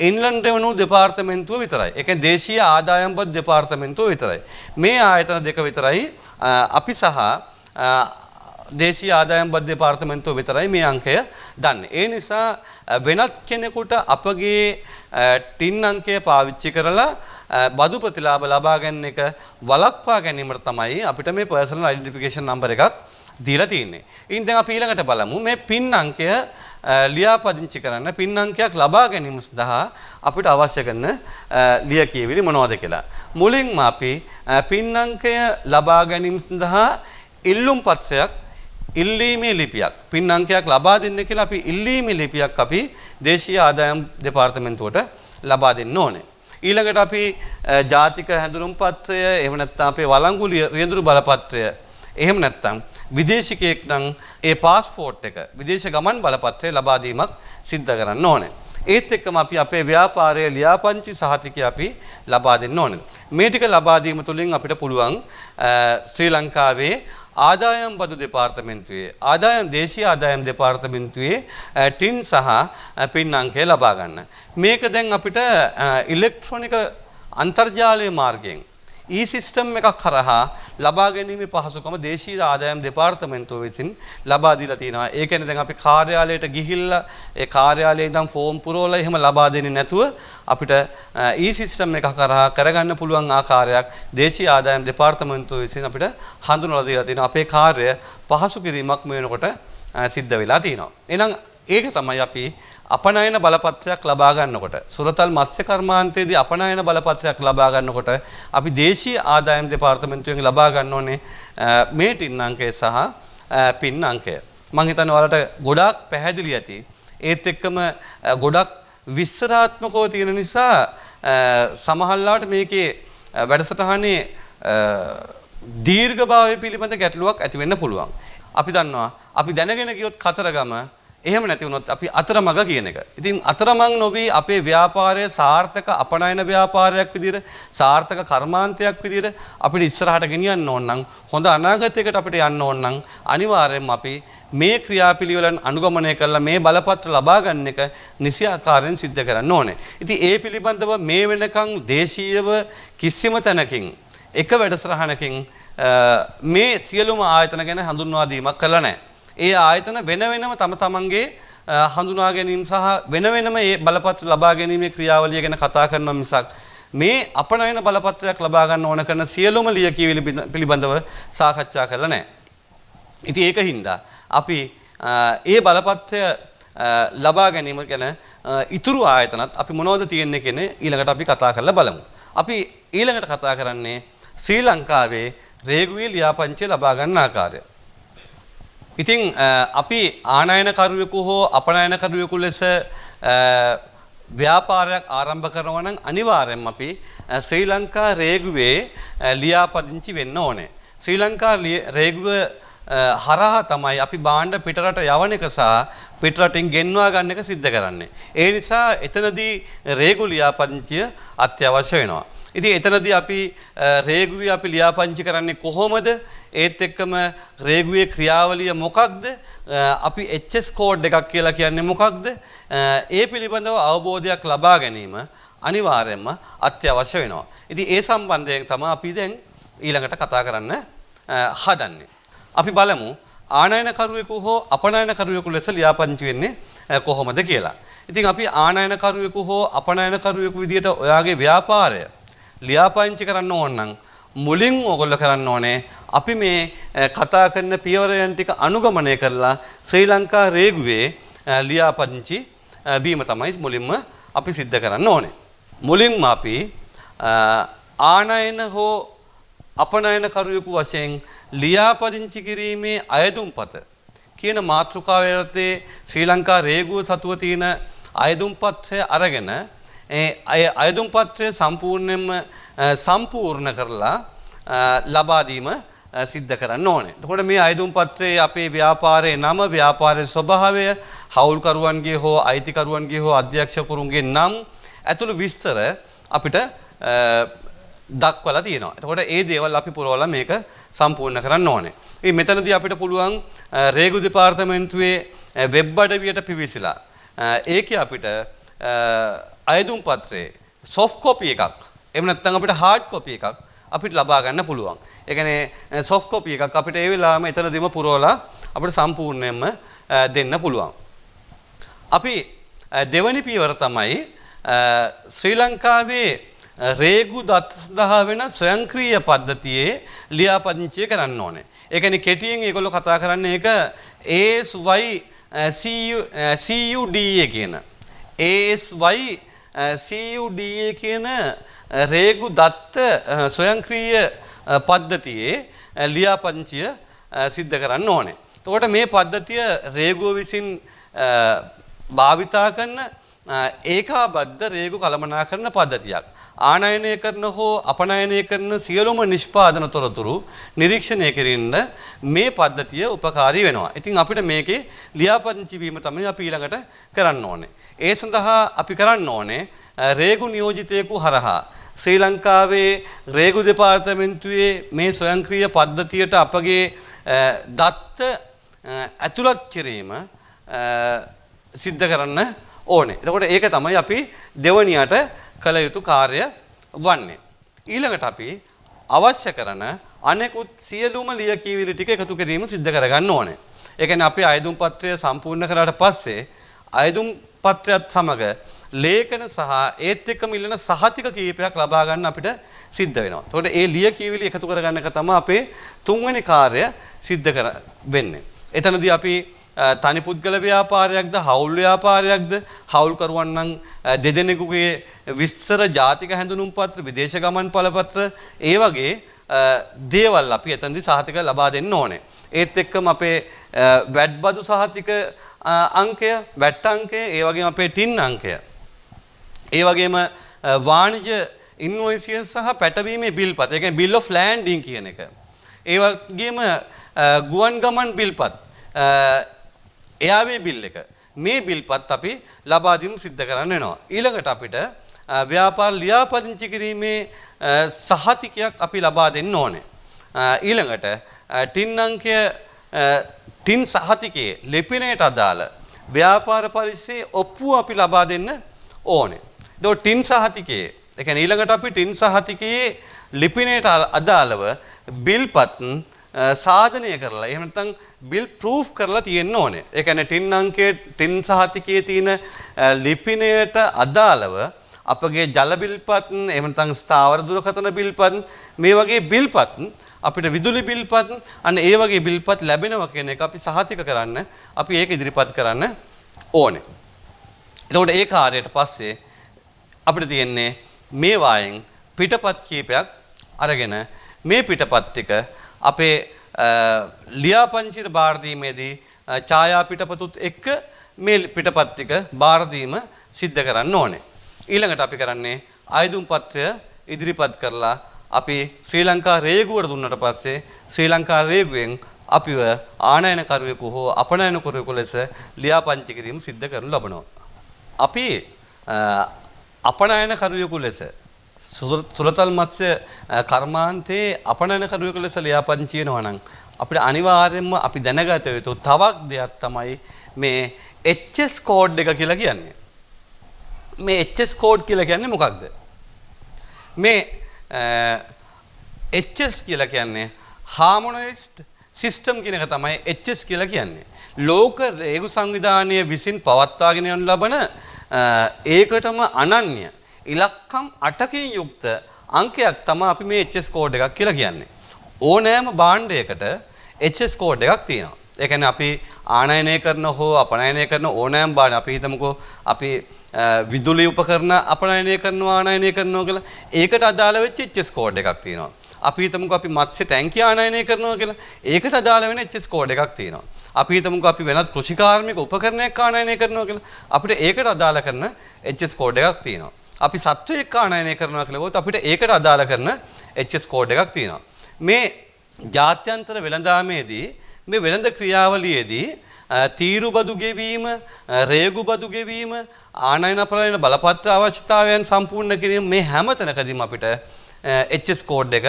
ඉන්ලන්ඩ් රෙවෙනියු දෙපාර්තමේන්තුව විතරයි. ඒ කියන්නේ දේශීය ආදායම් පත් දෙපාර්තමේන්තුව විතරයි. මේ ආයතන දෙක විතරයි අපි සහ දේශීය ආදායම් පත් දෙපාර්තමේන්තුව විතරයි මේ අංකය දන්නේ. ඒ නිසා වෙනත් කෙනෙකුට අපගේ ටින් අංකය පාවිච්චි කරලා බදු ප්‍රතිලාභ ලබා ගන්න එක වළක්වා ගැනීමට තමයි අපිට මේ personal identification number එකක් දීලා තියෙන්නේ. ඉතින් දැන් අපි ඊළඟට බලමු මේ පින් අංකය ලියාපදිංචි කරන්න පින් අංකයක් ලබා ගැනීම සඳහා අපිට අවශ්‍ය කරන ලියකියවිලි මොනවද කියලා. මුලින්ම අපි පින් අංකය ලබා ගැනීම සඳහා ඉල්ලුම් පත්‍රයක් ඉල්ලීමේ ලිපියක් පින් අංකයක් ලබා දෙන්න කියලා අපි ඉල්ලීමේ ලිපියක් අපි දේශීය ආදායම් දෙපාර්තමේන්තුවට ලබා දෙන්න ඕනේ. ඊළඟට අපි ජාතික හැඳුනුම් පත්‍රය එහෙම නැත්නම් අපේ වළංගු රියැදුරු බලපත්‍රය එහෙම නැත්නම් විදේශිකයෙක් නම් ඒ પાස්පෝර්ට් එක විදේශ ගමන් බලපත්‍රය ලබා දීමක් සිද්ධ කරන්න ඕනේ. ඒත් එක්කම අපි අපේ ව්‍යාපාරයේ ලියාපදිංචි සහතිකය අපි ලබා දෙන්න ඕනේ. මේ ටික ලබා දීම තුළින් අපිට පුළුවන් ශ්‍රී ලංකාවේ ආදායම් බදු දෙපාර්තමේන්තුවේ දේශීය ආදායම් දෙපාර්තමේන්තුවේ ටින් සහ පින් අංකය ලබා ගන්න. මේක දැන් අපිට ඉලෙක්ට්‍රොනික අන්තර්ජාලය මාර්ගයෙන් සිස්ටම් එකක් කරහා ලබා ගැනීමේ පහසුකම දේශීය ආදායම් දෙපාර්තමේන්තුව විසින් ලබා දීලා තියෙනවා. ඒ කියන්නේ දැන් අපි කාර්යාලයට ගිහිල්ලා ඒ කාර්යාලයේ ඉඳන් ෆෝම් පුරවලා එහෙම ලබා දෙන්නේ නැතුව අපිට සිස්ටම් එකක් කරහා කරගන්න පුළුවන් ආකාරයක් දේශීය ආදායම් දෙපාර්තමේන්තුව විසින් අපිට හඳුන්වලා දීලා තියෙනවා. අපේ කාර්යය පහසු කිරීමක් මේ වෙනකොට සිද්ධ වෙලා තියෙනවා. එහෙනම් ඒක තමයි අපි අපනයන බලපත්‍රයක් ලබා ගන්නකොට සුරතල් මත්ස්‍ය කර්මාන්තයේදී අපනයන බලපත්‍රයක් ලබා ගන්නකොට අපි දේශීය ආදායම් දෙපාර්තමේන්තුවෙන් ලබා ගන්න ඕනේ මේ ටින් අංකය සහ පින් අංකය. මම හිතන්නේ ඔයාලට ගොඩාක් පැහැදිලි ඇති. ඒත් එක්කම ගොඩක් විස්තරාත්මකව තියෙන නිසා සමහරවිට මේකේ වැඩසටහනේ දීර්ඝභාවය පිළිබඳ ගැටලුවක් ඇති වෙන්න පුළුවන්. අපි දන්නවා අපි දැනගෙන ගියොත් කතරගම එහෙම නැති වුණොත් අපි අතරමඟ කියන එක. ඉතින් අතරමං නොවි අපේ ව්‍යාපාරය සාර්ථක අපනයන ව්‍යාපාරයක් විදිහට සාර්ථක කර්මාන්තයක් විදිහට අපිට ඉස්සරහට ගෙනියන්න ඕන නම් හොඳ අනාගතයකට අපිට යන්න ඕන නම් අනිවාර්යයෙන්ම අපි මේ ක්‍රියාපිළිවෙලන් අනුගමනය කරලා මේ බලපත්‍ර ලබා ගන්න එක නිසි ආකාරයෙන් සිද්ධ කරන්න ඕනේ. ඉතින් ඒ පිළිබඳව මේ වෙනකන් දේශීයව කිසිම තැනකින් එක වැඩසටහනකින් මේ සියලුම ආයතන ගැන හඳුන්වා දීමක් කළා නැහැ. ඒ ආයතන වෙන වෙනම තම තමන්ගේ හඳුනා ගැනීම සහ වෙන වෙනම මේ බලපත්‍ර ලබා ගැනීමේ ක්‍රියාවලිය ගැන කතා කරනවා මිසක් මේ අපනයන බලපත්‍රයක් ලබා ගන්න ඕන කරන සියලුම ලියකියවිලි පිළිබඳව සාකච්ඡා කරලා නැහැ. ඉතින් ඒකින්ද අපි ඒ බලපත්‍රය ලබා ගැනීම ගැන ඉතුරු ආයතනත් අපි මොනවද තියෙන්නේ කියන ඊළඟට අපි කතා කරලා බලමු. අපි ඊළඟට කතා කරන්නේ ශ්‍රී ලංකාවේ රේගුවේ ලියාපදිංචිය ලබා ගන්න ආකාරය. ඉතින් අපි ආනයනකරුවෙකු හෝ අපනයනකරුවෙකු ලෙස ව්‍යාපාරයක් ආරම්භ කරනවා නම් අනිවාර්යයෙන්ම අපි ශ්‍රී ලංකා රේගුවේ ලියාපදිංචි වෙන්න ඕනේ. ශ්‍රී ලංකා රේගුව හරහා තමයි අපි භාණ්ඩ පිටරට යවන එක සහ පිටරටින් ගෙන්වා ගන්න එක සිද්ධ කරන්නේ. ඒ නිසා එතනදී රේගු ලියාපදිංචිය අත්‍යවශ්‍ය වෙනවා. ඉතින් එතනදී අපි රේගුවේ අපි ලියාපදිංචි කරන්නේ කොහොමද? ඒත් එක්කම රේගුවේ ක්‍රියාවලිය මොකක්ද? අපි HS කෝඩ් එකක් කියලා කියන්නේ මොකක්ද? ඒ පිළිබඳව අවබෝධයක් ලබා ගැනීම අනිවාර්යයෙන්ම අත්‍යවශ්‍ය වෙනවා. ඉතින් ඒ සම්බන්ධයෙන් තමයි අපි දැන් ඊළඟට කතා කරන්න හදන්නේ. අපි බලමු ආනයනකරුවෙකු හෝ අපනයනකරුවෙකු ලෙස ලියාපදිංචි වෙන්නේ කොහොමද කියලා. ඉතින් අපි ආනයනකරුවෙකු හෝ අපනයනකරුවෙකු විදිහට ඔයාගේ ව්‍යාපාරය ලියාපදිංචි කරන්න ඕන නම් මුලින් ඕගොල්ලෝ කරන්න ඕනේ අපි මේ කතා කරන පියවරයන් ටික අනුගමනය කරලා ශ්‍රී ලංකා රේගුවේ ලියාපදිංචි බීම තමයි මුලින්ම අපි සිද්ධ කරන්න ඕනේ. මුලින්ම අපි ආනයන හෝ අපනයනකරුවෙකු වශයෙන් ලියාපදිංචි කිරීමේ අයදුම්පත කියන මාතෘකාව යටතේ ශ්‍රී ලංකා රේගුව සතුව තියෙන අයදුම්පත්‍රය අරගෙන ඒ අයදුම්පත්‍රය සම්පූර්ණයෙන්ම සම්පූර්ණ කරලා ලබා දීම සිද්ධ කරන්න ඕනේ. එතකොට මේ අයදුම්පත්‍රයේ අපේ ව්‍යාපාරයේ නම, ව්‍යාපාරයේ ස්වභාවය, හවුල්කරුවන්ගේ හෝ අයිතිකරුවන්ගේ හෝ අධ්‍යක්ෂකවරුන්ගේ නම් ඇතුළු විස්තර අපිට දක්වලා තියෙනවා. එතකොට ඒ දේවල් අපි පුරවලා මේක සම්පූර්ණ කරන්න ඕනේ. ඉතින් මෙතනදී අපිට පුළුවන් රේගු දෙපාර්තමේන්තුවේ වෙබ් අඩවියට පිවිසලා ඒකේ අපිට අයදුම් පත්‍රයේ soft copy එකක් එහෙම නැත්නම් අපිට hard copy එකක් අපිට ලබා ගන්න පුළුවන්. ඒ කියන්නේ soft copy එකක් අපිට ඒ වෙලාවෙම එතනදීම පුරවලා අපිට සම්පූර්ණයෙන්ම දෙන්න පුළුවන්. අපි දෙවැනි පියවර තමයි ශ්‍රී ලංකාවේ රේගු දත් සඳහා වෙන ස්වයංක්‍රීය පද්ධතියේ ලියාපදිංචිය කරන්න ඕනේ. ඒ කියන්නේ කෙටියෙන් ඒගොල්ලෝ කතා කරන්නේ ඒක ASYCUDA කියන ASYCUDA කියන රේගු දත්ත ස්වයංක්‍රීය පද්ධතියේ ලියාපදිංචිය සිද්ධ කරන්න ඕනේ. එතකොට මේ පද්ධතිය රේගුව විසින් භාවිතා කරන ඒකාබද්ධ රේගු කළමනාකරණ පද්ධතියක්. ආනයනය කරන හෝ අපනයනය කරන සියලුම නිෂ්පාදන තොරතුරු නිරීක්ෂණය කිරින්න මේ පද්ධතිය උපකාරී වෙනවා. ඉතින් අපිට මේකේ ලියාපදිංචි වීම තමයි අපි ඊළඟට කරන්න ඕනේ. ඒ සඳහා අපි කරන්න ඕනේ රේගු නියෝජිතයෙකු හරහා ශ්‍රී ලංකාවේ රේගු දෙපාර්තමේන්තුවේ මේ ස්වයංක්‍රීය පද්ධතියට අපගේ දත්ත ඇතුළත් කිරීම සිද්ධ කරන්න ඕනේ. එතකොට ඒක තමයි අපි දෙවනියට කළ යුතු කාර්ය වන්නේ. ඊළඟට අපි අවශ්‍ය කරන අනෙකුත් සියලුම ලියකියවිලි ටික එකතු කිරීම සිද්ධ කරගන්න ඕනේ. ඒ කියන්නේ අපි අයදුම් පත්‍රය සම්පූර්ණ කරාට පස්සේ අයදුම් පත්‍රයත් සමග ලේඛන සහ ඒත් එක්කම ඉල්ලන සහතික කීපයක් ලබා ගන්න අපිට සිද්ධ වෙනවා. එතකොට ඒ ලියකියවිලි එකතු කරගන්න එක තමයි අපේ තුන්වෙනි කාර්යය සිද්ධ වෙන්නේ. එතනදී අපි තනි පුද්ගල ව්‍යාපාරයක්ද හවුල් ව්‍යාපාරයක්ද හවුල්කරුවන් නම් දෙදෙනෙකුගේ විස්තර ජාතික හැඳුනුම් පත්‍ර විදේශ ගමන් පළපත්‍ර ඒ වගේ දේවල් අපි එතනදී සහතික ලබා දෙන්න ඕනේ. ඒත් එක්කම අපේ වැට් බදු සහතික අංකය, වැට් අංකය, ඒ වගේම අපේ ටින් අංකය, ඒ වගේම වාණිජ ඉන්වොයිසිය සහ පැටවීමේ බිල්පත්, ඒ කියන්නේ බිල් ඔෆ් ලෑන්ඩින් කියන එක. ඒ වගේම ගුවන් ගමන් බිල්පත්, එයාගේ බිල් එක. මේ බිල්පත් අපි ලබා දීම සිද්ධ කරන්න වෙනවා. ඊළඟට අපිට ව්‍යාපාර ලියාපදිංචි කිරීමේ සහතිකයක් අපි ලබා දෙන්න ඕනේ. ඊළඟට ටින් අංකය ටින් සහතිකයේ ලිපිනයට අදාළ ව්‍යාපාර පරිශ්‍රයේ ඔප්පුව අපි ලබා දෙන්න ඕනේ. ඒක ටින් සහතිකයේ ඒ කියන්නේ ඊළඟට අපි ටින් සහතිකයේ ලිපිනයට අදාළව බිල්පත් සාධනය කරලා එහෙම නැත්නම් බිල් ප්‍රූෆ් කරලා තියෙන්න ඕනේ. ඒ කියන්නේ ටින් අංකයේ ටින් සහතිකයේ තියෙන ලිපිනයට අදාළව අපගේ ජල බිල්පත් එහෙම නැත්නම් ස්ථාවර දුරකථන බිල්පත් මේ වගේ බිල්පත් අපිට විදුලි බිල්පත් අන්න ඒ වගේ බිල්පත් ලැබෙනවා කියන එක අපි සහතික කරන්න අපි ඒක ඉදිරිපත් කරන්න ඕනේ. එතකොට ඒ කාර්යයට පස්සේ අපිට තියෙන්නේ මේ වායෙන් පිටපත් කීපයක් අරගෙන මේ පිටපත් ටික අපේ ලියාපදිංචියට බාර දීමේදී ඡායා පිටපතුත් එක්ක මේ පිටපත් ටික බාර දීම සිද්ධ කරන්න ඕනේ. ඊළඟට අපි කරන්නේ ආයුධම් පත්‍රය ඉදිරිපත් කරලා අපි ශ්‍රී ලංකා රේගුවට දුන්නට පස්සේ ශ්‍රී ලංකා රේගුවෙන් අපිව ආනයනකරුවෙකු හෝ අපනයනකරුවෙකු ලෙස ලියාපදිංචි කිරීම සිද්ධ කරනු ලබනවා. අපි අපනයනකරුවෙකු ලෙස සුරතල් මත්ස්‍ය කර්මාන්තයේ අපනයනකරුවෙකු ලෙස ලියාපදිංචි වෙනවා නම් අපිට අනිවාර්යයෙන්ම අපි දැනගත යුතු තවත් දෙයක් තමයි මේ HS කෝඩ් එක කියලා කියන්නේ. මේ HS කෝඩ් කියලා කියන්නේ මොකක්ද? මේ HS කියලා කියන්නේ harmonized system කියන එක තමයි HS කියලා කියන්නේ. ලෝක රේගු සංවිධානය විසින් පවත්වාගෙන යනු ලබන ඒකටම අනන්‍ය ඉලක්කම් 8කින් යුක්ත අංකයක් තමයි අපි මේ HS කෝඩ් එකක් කියලා කියන්නේ. ඕනෑම භාණ්ඩයකට HS කෝඩ් එකක් තියෙනවා. ඒ කියන්නේ අපි ආනයනය කරන හෝ අපනයනය කරන ඕනෑම භාණ්ඩ අපි හිතමුකෝ අපි විදුලි උපකරණ අපනයනය කරනවා ආනයනය කරනවා කියලා ඒකට අදාළ වෙච්ච HS කෝඩ් එකක් තියෙනවා. අපි හිතමුකෝ අපි මත්ස්‍ය ටැංකිය ආනයනය කරනවා කියලා ඒකට අදාළ වෙන HS කෝඩ් එකක් තියෙනවා. අපි හිතමුකෝ අපි වෙනත් කෘෂිකාර්මික උපකරණයක් ආනයනය කරනවා කියලා අපිට ඒකට අදාළ කරන HS කෝඩ් එකක් තියෙනවා. අපි සත්වයක් ආනයනය කරනවා කියලා ගොත් අපිට ඒකට අදාළ කරන HS කෝඩ් එකක් තියෙනවා. මේ ජාත්‍යන්තර වෙළඳාමේදී මේ වෙළඳ ක්‍රියාවලියේදී තීරු බදු ගෙවීම, රේගු බදු ගෙවීම, ආනයන අපනයන බලපත්‍ර අවශ්‍යතාවයන් සම්පූර්ණ කිරීම මේ හැම තැනකදීම අපිට HS කෝඩ් එක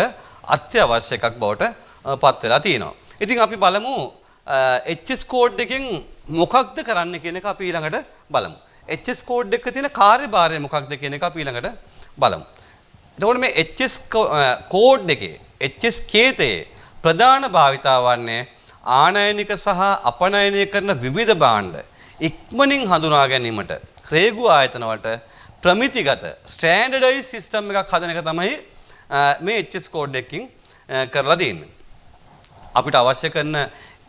අත්‍යවශ්‍ය එකක් බවට පත් වෙලා තියෙනවා. ඉතින් අපි බලමු HS කෝඩ් එකෙන් මොකක්ද කරන්න කියන එක අපි ඊළඟට බලමු. HS කෝඩ් එකක තියෙන කාර්යභාරය මොකක්ද කියන එක අපි ඊළඟට බලමු. එතකොට මේ HS කෝඩ් එකේ HS කේතයේ ප්‍රධාන භාවිතාව වන්නේ ආනයනික සහ අපනයනය කරන විවිධ භාණ්ඩ ඉක්මනින් හඳුනා ගැනීමට රේගු ආයතන වලට ප්‍රමිතිගත ස්ටෑන්ඩඩයිස් සිස්ටම් එකක් හදන එක තමයි මේ HS කෝඩ් එකකින් කරලා දෙන්නේ. අපිට අවශ්‍ය කරන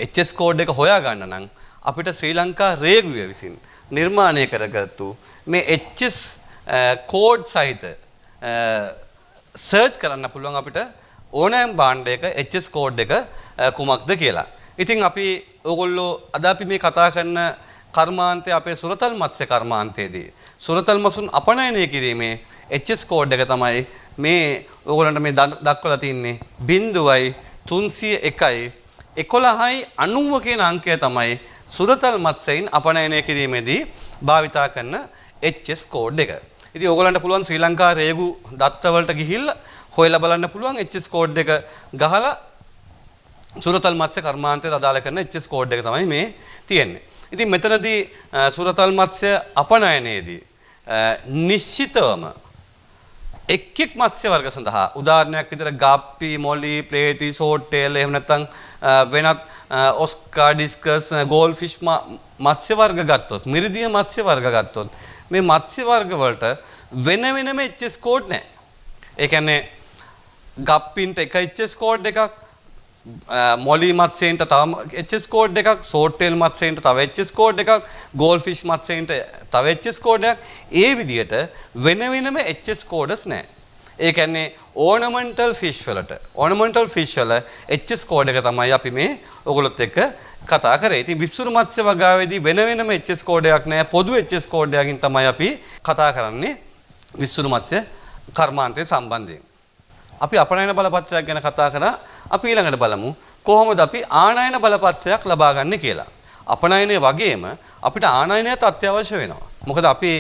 HS කෝඩ් එක හොයා ගන්න නම් අපිට ශ්‍රී ලංකා රේගුව විසින් නිර්මාණය කරගත්තු මේ HS කෝඩ් සහිත සර්ච් කරන්න පුළුවන් අපිට ඕනෑම භාණ්ඩයක HS කෝඩ් එක කුමක්ද කියලා. ඉතින් අපි ඕගොල්ලෝ අද අපි මේ කතා කරන කර්මාන්තය අපේ සුරතල් මත්ස්‍ය කර්මාන්තයේදී සුරතල් මසුන් අපනයනය කිරීමේ HS කෝඩ් එක තමයි මේ ඕගොල්ලන්ට මේ දක්වලා තින්නේ 0.301.11.90 කියන අංකය තමයි සුරතල් මත්ස්‍යයින් අපනයනය කිරීමේදී භාවිතා කරන HS කෝඩ් එක. ඉතින් ඕගොල්ලන්ට පුළුවන් ශ්‍රී ලංකා රේගු දත්තවලට ගිහිල්ලා හොයලා බලන්න පුළුවන් HS කෝඩ් එක ගහලා සුරතල් මත්ස්‍ය කර්මාන්තයට අදාළ කරන HS කෝඩ් එක තමයි මේ තියෙන්නේ. ඉතින් මෙතනදී සුරතල් මත්ස්‍ය අපනයනයේදී නිශ්චිතවම එක් මත්ස්‍ය වර්ග සඳහා උදාහරණයක් විදිහට ගප්පි, මොලි, ප්ලේටි, ෂෝට් ටේල් එහෙම නැත්නම් වෙනත් ඔස්කා, ඩිස්කස්, ගෝල්ඩ් ෆිෂ් මත්ස්‍ය වර්ග ගත්තොත්, මිරිදිය මත්ස්‍ය වර්ග ගත්තොත් මේ මත්ස්‍ය වර්ග වලට වෙන වෙනම HS කෝඩ් නැහැ. ඒ කියන්නේ ගප්පින්ට එක HS කෝඩ් එකක්, මොලි මත්ස්‍යයින්ට තව HS කෝඩ් එකක්, ෂෝට් ටේල් මත්ස්‍යයින්ට තව HS කෝඩ් එකක්, ගෝල්ඩ් ෆිෂ් මත්ස්‍යයින්ට තව HS කෝඩ් එකක්. ඒ විදිහට වෙන වෙනම HS කෝඩ්ස් නැහැ. ඒ කියන්නේ ඕනමන්ටල් ෆිෂ් වලට වල HS කෝඩ් එක තමයි අපි මේ ඔයගොල්ලොත් එක්ක කතා කරේ. ඉතින් විසුරු මත්ස්‍ය වගාවේදී වෙන වෙනම HS කෝඩ් එකක් නැහැ. පොදු HS කෝඩ් එකකින් තමයි අපි කතා කරන්නේ විසුරු මත්ස්‍ය කර්මාන්තය සම්බන්ධයෙන්. අපි අපනයන බලපත්‍රයක් ගැන කතා කරා. අපි ඊළඟට බලමු කොහොමද අපි ආනයන බලපත්‍රයක් ලබා ගන්න කියලා. අපනයනය වගේම අපිට ආනයනයත් අත්‍යවශ්‍ය වෙනවා. මොකද අපි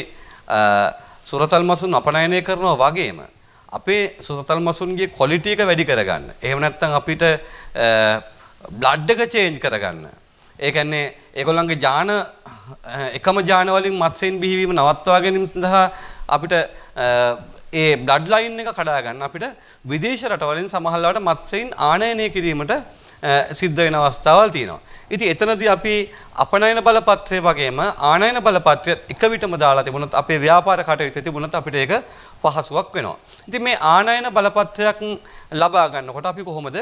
සුරතල් මසුන් අපනයනය කරනවා වගේම අපේ සුරතල් මසුන්ගේ ක්වොලිටි එක වැඩි කරගන්න. එහෙම නැත්නම් අපිට බ්ලඩ් එක චේන්ජ් කරගන්න. ඒ කියන්නේ ඒගොල්ලන්ගේ ජාන එකම ජාන වලින් මත්ස්‍යයන් බිහිවීම නවත්වා ගැනීම සඳහා අපිට ඒ බ්ලඩ් ලයින් එක කඩා ගන්න අපිට විදේශ රටවලින් සමහරවිට මත්ස්‍යයන් ආනයනය කිරීමට සිද්ධ වෙන අවස්ථාවල් තියෙනවා. ඉතින් එතනදී අපි අපනයන බලපත්‍රය වගේම ආනයන බලපත්‍රය එක විටම දාලා තිබුණොත් අපේ ව්‍යාපාර කටයුතු තිබුණොත් අපිට ඒක පහසුවක් වෙනවා. ඉතින් මේ ආනයන බලපත්‍රයක් ලබා ගන්නකොට අපි කොහොමද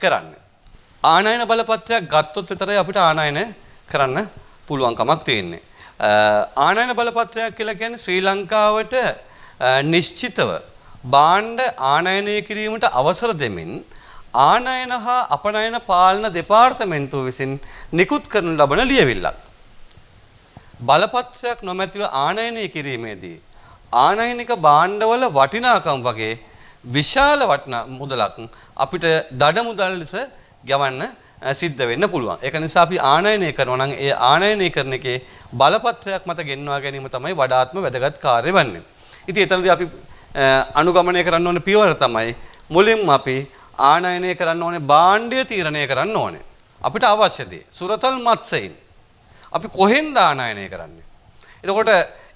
කරන්නේ? ආනයන බලපත්‍රයක් ගත්තොත් විතරයි අපිට ආනයන කරන්න පුළුවන්කමක් තියෙන්නේ. ආනයන බලපත්‍රයක් කියලා කියන්නේ ශ්‍රී ලංකාවට නිශ්චිතව භාණ්ඩ ආනයනය කිරීමට අවසර දෙමින් ආනයන හා අපනයන පාලන දෙපාර්තමේන්තුව විසින් නිකුත් කරන ලබන ලියවිල්ලක්. බලපත්‍රයක් නොමැතිව ආනයනය කිරීමේදී ආනයනික භාණ්ඩවල වටිනාකම් වගේ විශාල වටිනා මුදලක් අපිට දඩ මුදල් ලෙස ගවන්න සිද්ධ වෙන්න පුළුවන්. ඒක නිසා අපි ආනයනය කරනවා නම් ඒ ආනයනය කරන එකේ බලපත්‍රයක් මත ගෙන්වා ගැනීම තමයි වඩාත්ම වැදගත් කාර්යය වන්නේ. ඉතින් එතනදී අපි අනුගමනය කරන්න ඕනේ පියවර තමයි මුලින්ම අපි ආනයනය කරන්න ඕනේ භාණ්ඩය තීරණය කරන්න ඕනේ. අපිට අවශ්‍ය දේ සුරතල් මත්ස්‍යයන් අපි කොහෙන්ද ආනයනය කරන්නේ? එතකොට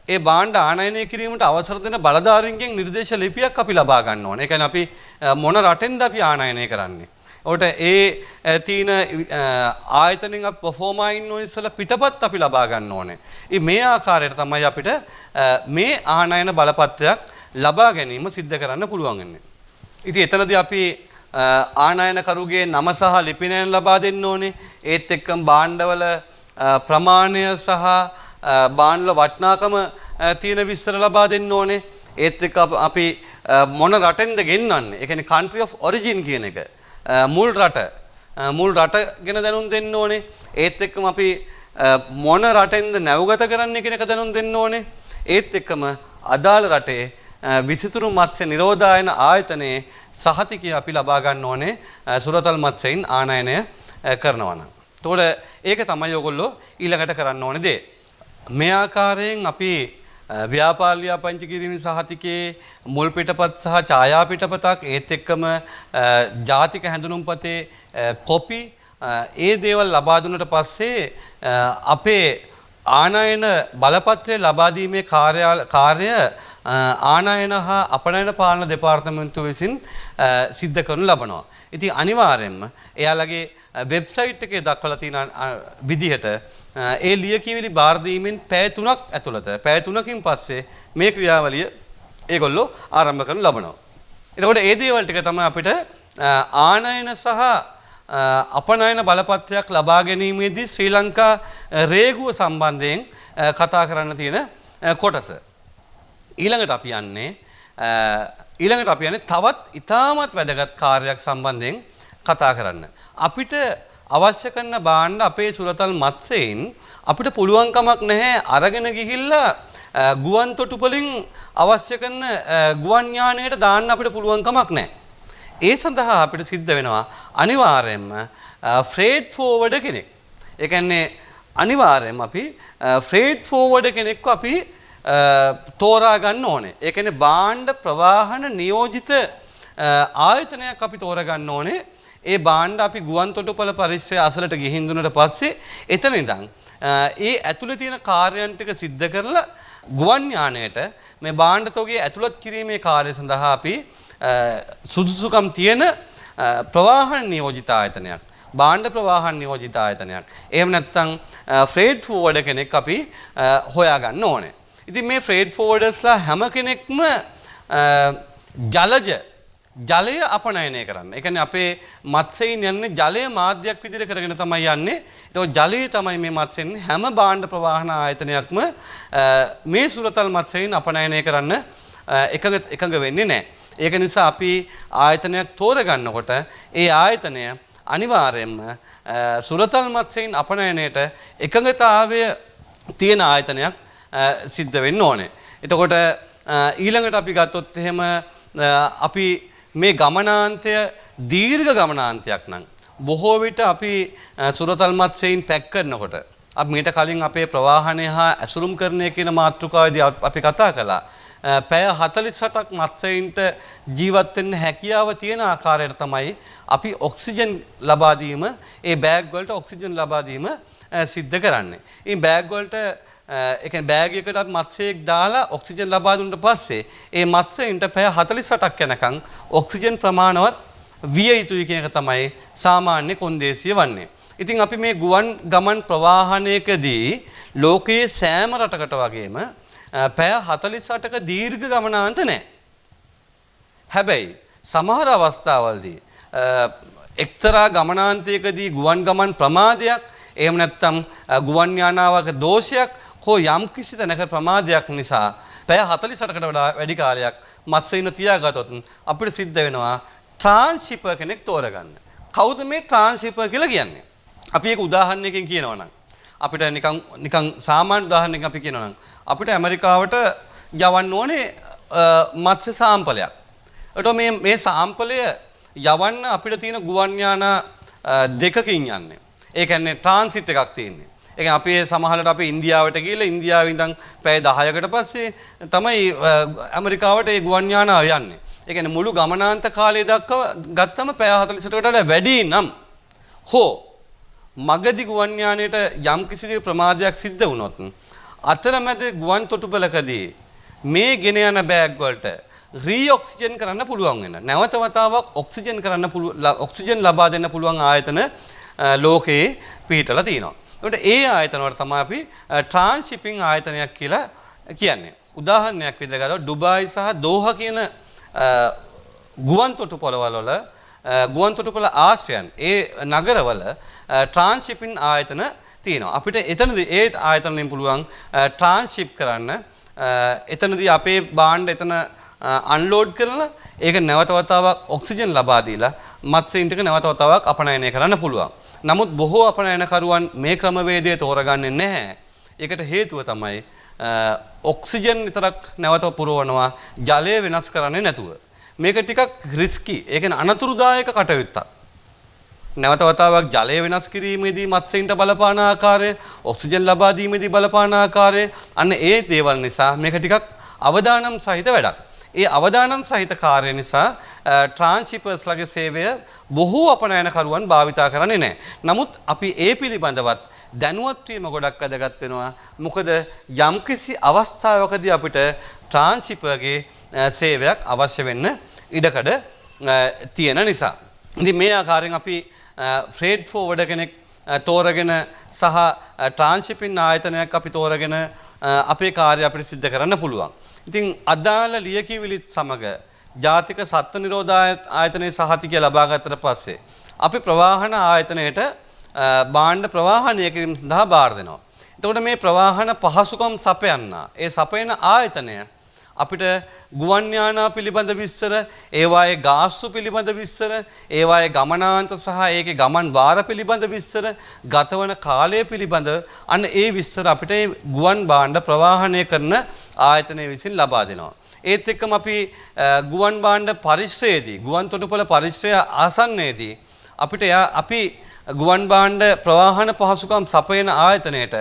ඒ භාණ්ඩ ආනයනය කිරීමට අවසර දෙන බලධාරීන්ගෙන් නිර්දේශ ලිපියක් අපි ලබා ගන්න ඕනේ. ඒ කියන්නේ අපි මොන රටෙන්ද අපි ආනයනය කරන්නේ? ඔකට ඒ තීන ආයතනෙන් අපි පර්ෆෝමා ඉන්වොයිස් වල පිටපත් අපි ලබා ගන්න ඕනේ. මේ ආකාරයට තමයි අපිට මේ ආනයන බලපත්‍රයක් ලබා ගැනීම සිද්ධ කරන්න පුළුවන් වෙන්නේ. ඉතින් එතනදී අපි ආනයනකරුගේ නම සහ ලිපිනයන් ලබා දෙන්න ඕනේ. ඒත් එක්කම භාණ්ඩවල ප්‍රමාණය සහ භාණ්ඩවල වටිනාකම තියෙන විස්තර ලබා දෙන්න ඕනේ. ඒත් එක්ක අපි මොන රටෙන්ද ගෙන්නන්නේ? ඒ කියන්නේ country of origin කියන එක. මුල් රට ගැන දැනුම් දෙන්න ඕනේ. ඒත් එක්කම අපි මොන රටෙන්ද නැවගත කරන්නේ කියන එක දැනුම් දෙන්න ඕනේ. ඒත් එක්කම අදාළ රටේ විසිතුරු මත්ස්‍ය නිරෝධායන ආයතනයේ සහතිකය අපි ලබා ගන්න ඕනේ සුරතල් මත්ස්‍යයන් ආනයනය කරනවා නම්. එතකොට ඒක තමයි ඔයගොල්ලෝ ඊළඟට කරන්න ඕනේ දේ. මේ ආකාරයෙන් අපි ව්‍යාපාර ලියාපදිංචි කිරීමේ සහතිකයේ මුල් පිටපත් සහ ඡායා පිටපතක් ඒත් එක්කම ජාතික හැඳුනුම්පතේ කොපි ඒ දේවල් ලබා දුන්නට පස්සේ අපේ ආනයන බලපත්‍රය ලබා දීමේ කාර්ය ආනයන හා අපනයන පාලන දෙපාර්තමේන්තුව විසින් සිද්ධ කරනු ලබනවා. ඉතින් අනිවාර්යයෙන්ම එයාලගේ වෙබ්සයිට් එකේ දක්වලා තියෙන විදිහට ඒ ලියකියවිලි බාර දීමෙන් පැය 3ක් ඇතුළත පැය 3කින් පස්සේ මේ ක්‍රියාවලිය ඒගොල්ලෝ ආරම්භ කරනු ලබනවා. එතකොට ඒ දේවල් ටික තමයි අපිට ආනයන සහ අපනයන බලපත්‍රයක් ලබා ගැනීමේදී ශ්‍රී ලංකා රේගුව සම්බන්ධයෙන් කතා කරන්න තියෙන කොටස. ඊළඟට අපි යන්නේ තවත් ඉතාමත් වැදගත් කාර්යයක් සම්බන්ධයෙන් කතා කරන්න. අපිට අවශ්‍ය කරන භාණ්ඩ අපේ සුරතල් මත්ස්‍යයන් අපිට පුළුවන් කමක් නැහැ අරගෙන ගිහිල්ලා ගුවන් තොටුපලින් අවශ්‍ය කරන ගුවන් යානයට දාන්න අපිට පුළුවන් කමක් නැහැ. ඒ සඳහා අපිට සිද්ධ වෙනවා අනිවාර්යයෙන්ම ෆ්‍රේට් ෆෝවර්ඩර් කෙනෙක්. ඒ කියන්නේ අනිවාර්යයෙන්ම අපි ෆ්‍රේට් ෆෝවර්ඩර් කෙනෙක්ව අපි තෝරා ගන්න ඕනේ. ඒ කියන්නේ භාණ්ඩ ප්‍රවාහන නියෝජිත ආයතනයක් අපි තෝරා ගන්න ඕනේ. ඒ භාණ්ඩ අපි ගුවන් තොටුපළ පරිශ්‍රය අසලට ගිහින් දුන්නට පස්සේ එතන ඉඳන් ඒ ඇතුළේ තියෙන කාර්යයන් ටික සිද්ධ කරලා ගුවන් යානයට මේ භාණ්ඩ තොගේ ඇතුළත් කිරීමේ කාර්යය සඳහා අපි සුදුසුකම් තියෙන ප්‍රවාහන නියෝජිත ආයතනයක්. භාණ්ඩ ප්‍රවාහන නියෝජිත ආයතනයක්. එහෙම නැත්නම් ෆ්‍රේට් ෆෝවර්ඩර් කෙනෙක් අපි හොයා ගන්න ඕනේ. ඉතින් මේ ෆ්‍රේට් ෆෝවර්ඩර්ස්ලා හැම කෙනෙක්ම ජලය අපනයනය කරන්න. ඒ කියන්නේ අපේ මත්ස්‍යයන් යන්නේ ජලය මාධ්‍යයක් විදිහට කරගෙන තමයි යන්නේ. ඒක ජලයේ තමයි මේ මත්ස්‍යයන් හැම භාණ්ඩ ප්‍රවාහන ආයතනයක්ම මේ සුරතල් මත්ස්‍යයන් අපනයනය කරන්න එකඟ වෙන්නේ නැහැ. ඒක නිසා අපි ආයතනයක් තෝරගන්නකොට ඒ ආයතනය අනිවාර්යයෙන්ම සුරතල් මත්ස්‍යයන් අපනයනයට එකඟතාවය තියෙන ආයතනයක් සිද්ධ වෙන්න ඕනේ. එතකොට ඊළඟට අපි ගත්තොත් එහෙම අපි මේ ගමනාන්තය දීර්ඝ ගමනාන්තයක් නම් බොහෝ විට අපි සුරතල් මත්ස්‍යයින් පැක් කරනකොට අපි මීට කලින් අපේ ප්‍රවාහනය හා ඇසුරුම් කරණය කියන මාතෘකාවේදී අපි කතා කළා. පැය 48ක් මත්ස්‍යයින්ට ජීවත් වෙන්න හැකියාව තියෙන ආකාරයට තමයි අපි ඔක්සිජන් ලබා දීම, ඒ බෑග් වලට ඔක්සිජන් ලබා දීම සිද්ධ කරන්නේ. මේ බෑග් වලට ඒ කියන්නේ බෑග් එකකට අපි මත්ස්‍යයක් දාලා ඔක්සිජන් ලබා දුන්නාට පස්සේ ඒ මත්ස්‍යයින්ට පැය 48ක් යනකම් ඔක්සිජන් ප්‍රමාණවත් විය යුතුයි කියන එක තමයි සාමාන්‍ය කොන්දේසිය වන්නේ. ඉතින් අපි මේ ගුවන් ගමන් ප්‍රවාහනයකදී ලෝකයේ සෑම රටකට වගේම පැය 48ක දීර්ඝ ගමනාන්ත නැහැ. හැබැයි සමහර අවස්ථාවලදී එක්තරා ගමනාන්තයකදී ගුවන් ගමන් ප්‍රමාදයක් එහෙම නැත්නම් ගුවන් යානාවක දෝෂයක් හෝ යම් කිසි තැනක ප්‍රමාදයක් නිසා පැය 48කට වඩා වැඩි කාලයක් මත්ස්‍යයින් තියාගත්තොත් අපිට සිද්ධ වෙනවා ට්‍රාන්ස්ෂිපර් කෙනෙක් තෝරගන්න. කවුද මේ ට්‍රාන්ස්ෂිපර් කියලා කියන්නේ? අපි ඒක උදාහරණයකින් කියනවා නම් අපිට නිකන් සාමාන්‍ය උදාහරණයකින් අපි කියනවා නම් අපිට ඇමරිකාවට යවන්න ඕනේ මත්ස්‍ය සාම්පලයක්. ඒකට මේ සාම්පලය යවන්න අපිට තියෙන ගුවන් යාන දෙකකින් යන්නේ. ඒ කියන්නේ ට්‍රාන්සිට් එකක් තියෙන්නේ. ඒ කියන්නේ අපි සමහරවිට අපි ඉන්දියාවට ගිහලා ඉන්දියාවෙන් ඉඳන් පැය 10කට පස්සේ තමයි ඇමරිකාවට ඒ ගුවන් යානාව යන්නේ. ඒ කියන්නේ මුළු ගමනාන්ත කාලය දක්වා ගත්තම පැය 48කට වඩා වැඩි නම් හෝ මගදී ගුවන් යානයට යම් කිසි ප්‍රමාදයක් සිද්ධ වුණොත් අතරමැද ගුවන් තොටුපළකදී මේ ගෙන යන බෑග් වලට රීඔක්සිජන් කරන්න පුළුවන් වෙන. නැවත වතාවක් ඔක්සිජන් කරන්න ඔක්සිජන් ලබා දෙන්න පුළුවන් ආයතන ලෝකයේ පිහිටලා තියෙනවා. ඒකට ඒ ආයතන වල තමයි අපි ට්‍රාන්ස්ෂිපින් ආයතනයක් කියලා කියන්නේ. උදාහරණයක් විදිහට ගත්තොත් ඩුබායි සහ දෝහා කියන ගුවන් තොටුපළවල ගුවන් තොටුපළ ආශ්‍රයන් ඒ නගරවල ට්‍රාන්ස්ෂිපින් ආයතන තියෙනවා. අපිට එතනදී ඒ ආයතනෙන් පුළුවන් ට්‍රාන්ස්ෂිප් කරන්න. එතනදී අපේ භාණ්ඩ එතන අන්ලෝඩ් කරලා ඒක නැවත වතාවක් ඔක්සිජන් ලබා දීලා මත්ස්‍යයින්ට නැවත වතාවක් අපනයනය කරන්න පුළුවන්. නමුත් බොහෝ අපනයනකරුවන් මේ ක්‍රමවේදය තෝරගන්නේ නැහැ. ඒකට හේතුව තමයි ඔක්සිජන් විතරක් නැවත පුරවනවා, ජලය වෙනස් කරන්නේ නැතුව. මේක ටිකක් රිස්කි. ඒ කියන්නේ අනතුරුදායක කටයුත්තක්. නැවත වතාවක් ජලය වෙනස් කිරීමේදී මත්ස්‍යයින්ට බලපාන ආකාරය, ඔක්සිජන් ලබා දීමේදී බලපාන ආකාරය, අන්න ඒ දේවල් නිසා මේක ටිකක් අවදානම් සහිත වැඩක්. ඒ අවදානම් සහිත කාර්ය නිසා ට්‍රාන්ස්ෂිපර්ස්ලගේ සේවය බොහෝ අපනයනකරුවන් භාවිතා කරන්නේ නැහැ. නමුත් අපි ඒ පිළිබඳවත් දැනුවත් වීම ගොඩක් වැදගත් වෙනවා. මොකද යම්කිසි අවස්ථාවකදී අපිට ට්‍රාන්ස්ෂිපර්ගේ සේවයක් අවශ්‍ය වෙන්න ඉඩකඩ තියෙන නිසා. ඉතින් මේ ආකාරයෙන් අපි ෆ්‍රේට් ෆෝවර්ඩර් කෙනෙක් තෝරගෙන සහ ට්‍රාන්ස්ෂිපින් ආයතනයක් අපි තෝරගෙන අපේ කාර්යය අපිට සිද්ධ කරන්න පුළුවන්. ඉතින් අදාළ ලියකියවිලිත් සමග ජාතික සත්ත්ව නිරෝධ ආයතනයේ සහතිකය ලබා ගත්තට පස්සේ අපි ප්‍රවාහන ආයතනයට භාණ්ඩ ප්‍රවාහනය කිරීම සඳහා බාර දෙනවා. එතකොට මේ ප්‍රවාහන පහසුකම් සපයන්නා ඒ සපයන ආයතනය අපිට ගුවන් යානා පිළිබඳ විස්තර, ඒවායේ ගාස්තු පිළිබඳ විස්තර, ඒවායේ ගමනාන්ත සහ ඒකේ ගමන් වාර පිළිබඳ විස්තර, ගතවන කාලය පිළිබඳ අන්න ඒ විස්තර අපිට ගුවන් භාණ්ඩ ප්‍රවාහනය කරන ආයතනය විසින් ලබා දෙනවා. ඒත් එක්කම අපි ගුවන් භාණ්ඩ පරිශ්‍රයේදී, ගුවන් තොටුපළ පරිශ්‍රය ආසන්නයේදී අපි ගුවන් භාණ්ඩ ප්‍රවාහන පහසුකම් සපයන ආයතනයට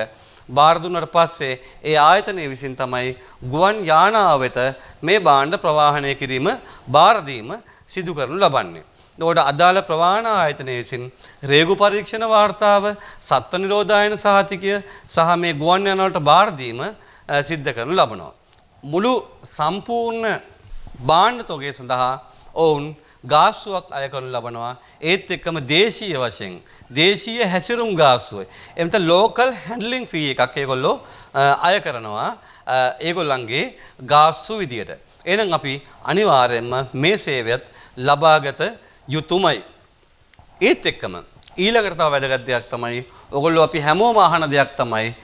බාර දුන්නට පස්සේ ඒ ආයතනය විසින් තමයි ගුවන් යානාව වෙත මේ භාණ්ඩ ප්‍රවාහනය කිරීම බාර දීම සිදු කරනු ලබන්නේ. එතකොට අදාළ ප්‍රවාහන ආයතනය විසින් රේගු පරීක්ෂණ වාර්තාව, සත්ත්ව නිරෝධායන සහතිකය සහ මේ ගුවන් යාන වලට බාර දීම සිද්ධ කරනු ලබනවා. මුළු සම්පූර්ණ භාණ්ඩ තොගය සඳහා ඔවුන් ගාස්තුවක් අය කරනු ලබනවා. ඒත් එක්කම දේශීය වශයෙන් දේශීය හැසිරුම් ගාස්තුව එමෙත ලෝකල් හැන්ඩ්ලින් ෆී එකක් ඒගොල්ලෝ අය කරනවා ඒගොල්ලන්ගේ ගාස්තු විදියට. එහෙනම් අපි අනිවාර්යයෙන්ම මේ සේවයත් ලබාගත යුතුමයි. ඒත් එක්කම ඊළඟට තව වැදගත් දෙයක් තමයි ඔයගොල්ලෝ අපි හැමෝම අහන දෙයක් තමයි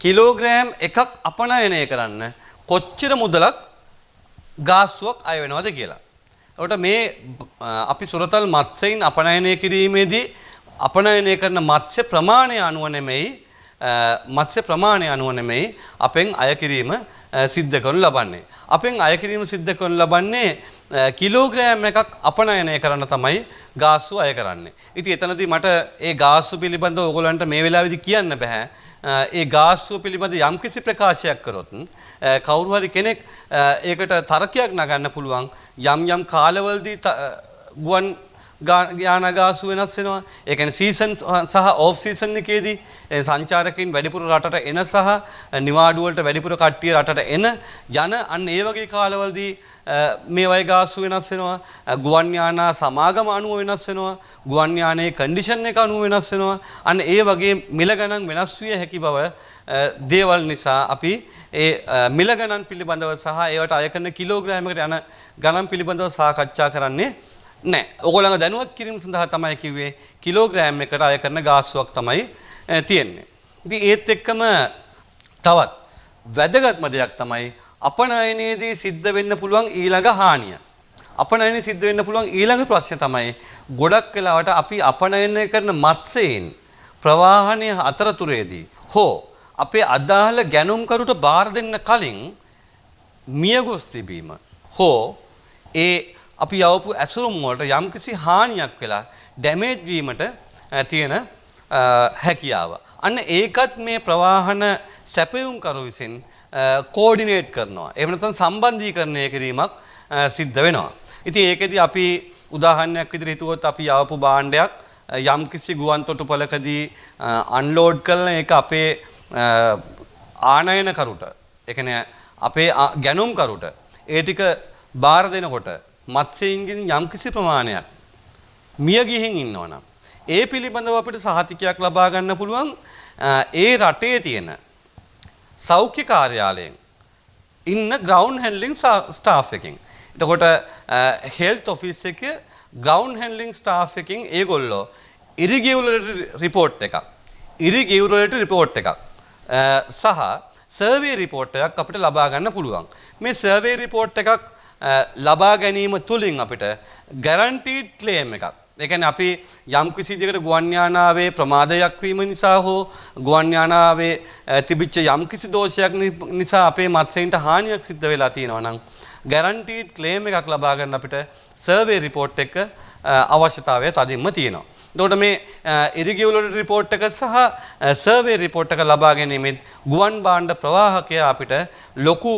කිලෝග්‍රෑම් එකක් අපනයනය කරන්න කොච්චර මුදලක් ගාස්තුවක් අය වෙනවද කියලා. එතකොට මේ අපි සුරතල් මත්ස්‍යයින් අපනයනය කිරීමේදී අපනයනය කරන මත්ස්‍ය ප්‍රමාණය අනුව නෙමෙයි මත්ස්‍ය ප්‍රමාණය අනුව නෙමෙයි අපෙන් අය කිරීම සිද්ධ කරනු ලබන්නේ. අපෙන් අය කිරීම සිද්ධ කරනු ලබන්නේ කිලෝග්‍රෑම් එකක් අපනයනය කරන්න තමයි ගාස්සු අය කරන්නේ. ඉතින් එතනදී මට ඒ ගාස්සු පිළිබඳව ඕගොල්ලන්ට මේ වෙලාවේදී කියන්න බෑ. ඒ ගාස්සුව පිළිබඳ යම්කිසි ප්‍රකාශයක් කරොත් කවුරු හරි කෙනෙක් ඒකට තර්කයක් නගන්න පුළුවන්. යම් කාලවලදී ගුවන් යාන ගාස්සු වෙනස් වෙනවා. ඒ කියන්නේ සීසන් සහ ඕෆ් සීසන් එකේදී සංචාරකයන් වැඩිපුර රටට එන සහ නිවාඩු වලට වැඩිපුර කට්ටිය රටට එන යන අන්න ඒ වගේ කාලවලදී මේ වගේ ගාස්සු වෙනස් වෙනවා. ගුවන් යානා සමාගම අනුව වෙනස් වෙනවා. ගුවන් යානයේ කන්ඩිෂන් එක අනුව වෙනස් වෙනවා. අන්න ඒ වගේ මිල ගණන් වෙනස් විය හැකි බව දේවල් නිසා අපි ඒ මිල ගණන් පිළිබඳව සහ ඒවට අය කරන කිලෝග්‍රෑමයකට යන ගණන් පිළිබඳව සාකච්ඡා කරන්නේ නැහැ. ඔයගොල්ලන්ව දැනුවත් කිරීම සඳහා තමයි කිව්වේ කිලෝග්‍රෑම් එකට අය කරන ගාස්සුවක් තමයි තියෙන්නේ. ඉතින් ඒත් එක්කම තවත් වැදගත්ම දෙයක් තමයි අපනයනයේදී සිද්ධ වෙන්න පුළුවන් ඊළඟ හානිය. අපනයනයේ සිද්ධ වෙන්න පුළුවන් ඊළඟ ප්‍රශ්නේ තමයි ගොඩක් වෙලාවට අපි අපනයනය කරන මත්ස්‍යයන් ප්‍රවාහනය අතරතුරේදී හෝ අපේ අදාළ ගැනුම්කරුට බාර දෙන්න කලින් මියගොස් තිබීම හෝ ඒ අපි යවපු ඇසුරුම් වලට යම්කිසි හානියක් වෙලා ඩැමේජ් වීමට තියෙන හැකියාව. අන්න ඒකත් මේ ප්‍රවාහන සැපයුම්කරු විසින් කෝඩිනේට් කරනවා. එහෙම නැත්නම් සම්බන්ධීකරණය කිරීමක් සිද්ධ වෙනවා. ඉතින් ඒකෙදි අපි උදාහරණයක් විදිහට හිතුවොත් අපි යවපු භාණ්ඩයක් යම්කිසි ගුවන් තොටුපළකදී අන්ලෝඩ් කරලා ඒක අපේ ආනයනකරුට, ඒ කියන්නේ අපේ ගැනුම්කරුට ඒ ටික බාර දෙනකොට මත්ස්‍යයින්ගෙන් යම්කිසි ප්‍රමාණයක් මිය ගිහින් ඉන්නවනම් ඒ පිළිබඳව අපිට සහතිකයක් ලබා ගන්න පුළුවන් ඒ රටේ තියෙන සෞඛ්‍ය කාර්යාලයෙන් ඉන්න ග්‍රවුන්ඩ් හැන්ඩ්ලින් ස්ටාෆ් එකකින්. එතකොට හෙල්ත් ඔෆිස් එකේ ග්‍රවුන්ඩ් හැන්ඩ්ලින් ස්ටාෆ් එකකින් ඒගොල්ලෝ ඉරිගියුලර් රිපෝට් එකක් සහ සර්වේ රිපෝට් එකක් අපිට ලබා ගන්න පුළුවන්. මේ සර්වේ රිපෝට් එකක් ලබා ගැනීම තුළින් අපිට ගැරන්ටීඩ් ක්ලේම් එකක්. ඒ කියන්නේ අපි යම් කිසි දෙයකට ගුවන් යානාවේ ප්‍රමාදයක් වීම නිසා හෝ ගුවන් යානාවේ තිබිච්ච යම් කිසි දෝෂයක් නිසා අපේ මත්ස්‍යයින්ට හානියක් සිද්ධ වෙලා තියෙනවා නම් ගැරන්ටීඩ් ක්ලේම් එකක් ලබා ගන්න අපිට සර්වේ රිපෝට් එක අවශ්‍යතාවය තදින්ම තියෙනවා. එතකොට මේ ඉරිගියුලර් රිපෝට් එක සහ සර්වේ රිපෝට් එක ලබා ගැනීමෙන් ගුවන් භාණ්ඩ ප්‍රවාහකයා අපිට ලොකු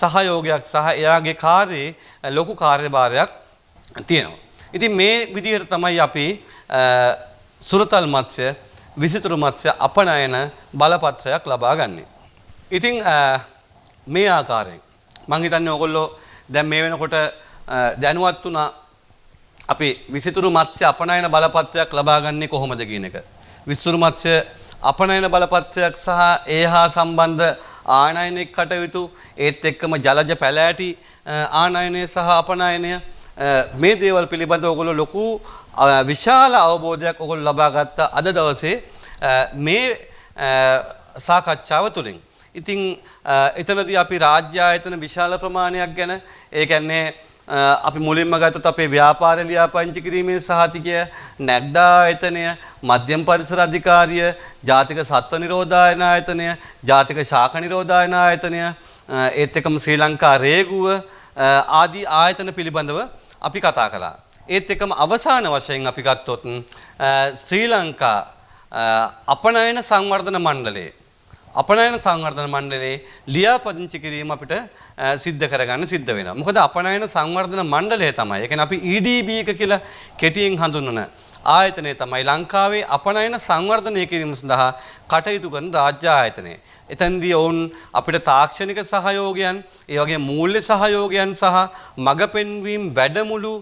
සහයෝගයක් සහ එයාගේ කාර්යයේ ලොකු කාර්යභාරයක් තියෙනවා. ඉතින් මේ විදිහට තමයි අපි සුරතල් මත්ස්‍ය, විසිතුරු මත්ස්‍ය අපනයන බලපත්‍රයක් ලබා ගන්නෙ. ඉතින් මේ ආකාරයෙන් මම හිතන්නේ ඔයගොල්ලෝ දැන් මේ වෙනකොට දැනුවත් වුණා අපි විසිතුරු මත්ස්‍ය අපනයන බලපත්‍රයක් ලබා ගන්නේ කොහොමද කියන එක. විසිතුරු මත්ස්‍ය අපනයන බලපත්‍රයක් සහ ඒ හා සම්බන්ධ ආනයනික කටයුතු ඒත් එක්කම ජලජ පැලෑටි ආනයනය සහ අපනයනය මේ දේවල් පිළිබඳව ඔයගොල්ලෝ ලොකු විශාල අවබෝධයක් ඔයගොල්ලෝ ලබා ගත්ත අද දවසේ මේ සාකච්ඡාව තුළින්. ඉතින් එතනදී අපි රාජ්‍ය ආයතන විශාල ප්‍රමාණයක් ගැන ඒ කියන්නේ අපි මුලින්ම ගත්තොත් අපේ ව්‍යාපාර ලියාපදිංචි කිරීමේ සහතිකය, නැග්ඩා ආයතනය, මධ්‍යම පරිසර අධිකාරිය, ජාතික සත්ව නිරෝධායන ආයතනය, ජාතික ශාක නිරෝධායන ආයතනය, ඒත් එක්කම ශ්‍රී ලංකා රේගුව ආදී ආයතන පිළිබඳව අපි කතා කළා. ඒත් එක්කම අවසාන වශයෙන් අපි ගත්තොත් ශ්‍රී ලංකා අපනයන සංවර්ධන මණ්ඩලයේ ලියාපදිංචි කිරීම අපිට සිද්ධ කරගන්න සිද්ධ වෙනවා. මොකද අපනයන සංවර්ධන මණ්ඩලය තමයි. ඒ කියන්නේ අපි EDB එක කියලා කෙටියෙන් හඳුන්වන ආයතනය තමයි ලංකාවේ අපනයන සංවර්ධනය කිරීම සඳහා කටයුතු කරන රාජ්‍ය ආයතනය. එතෙන්දී ඔවුන් අපිට තාක්ෂණික සහයෝගයන්, ඒ වගේම මූල්‍ය සහයෝගයන් සහ මඟ පෙන්වීම වැඩමුළු,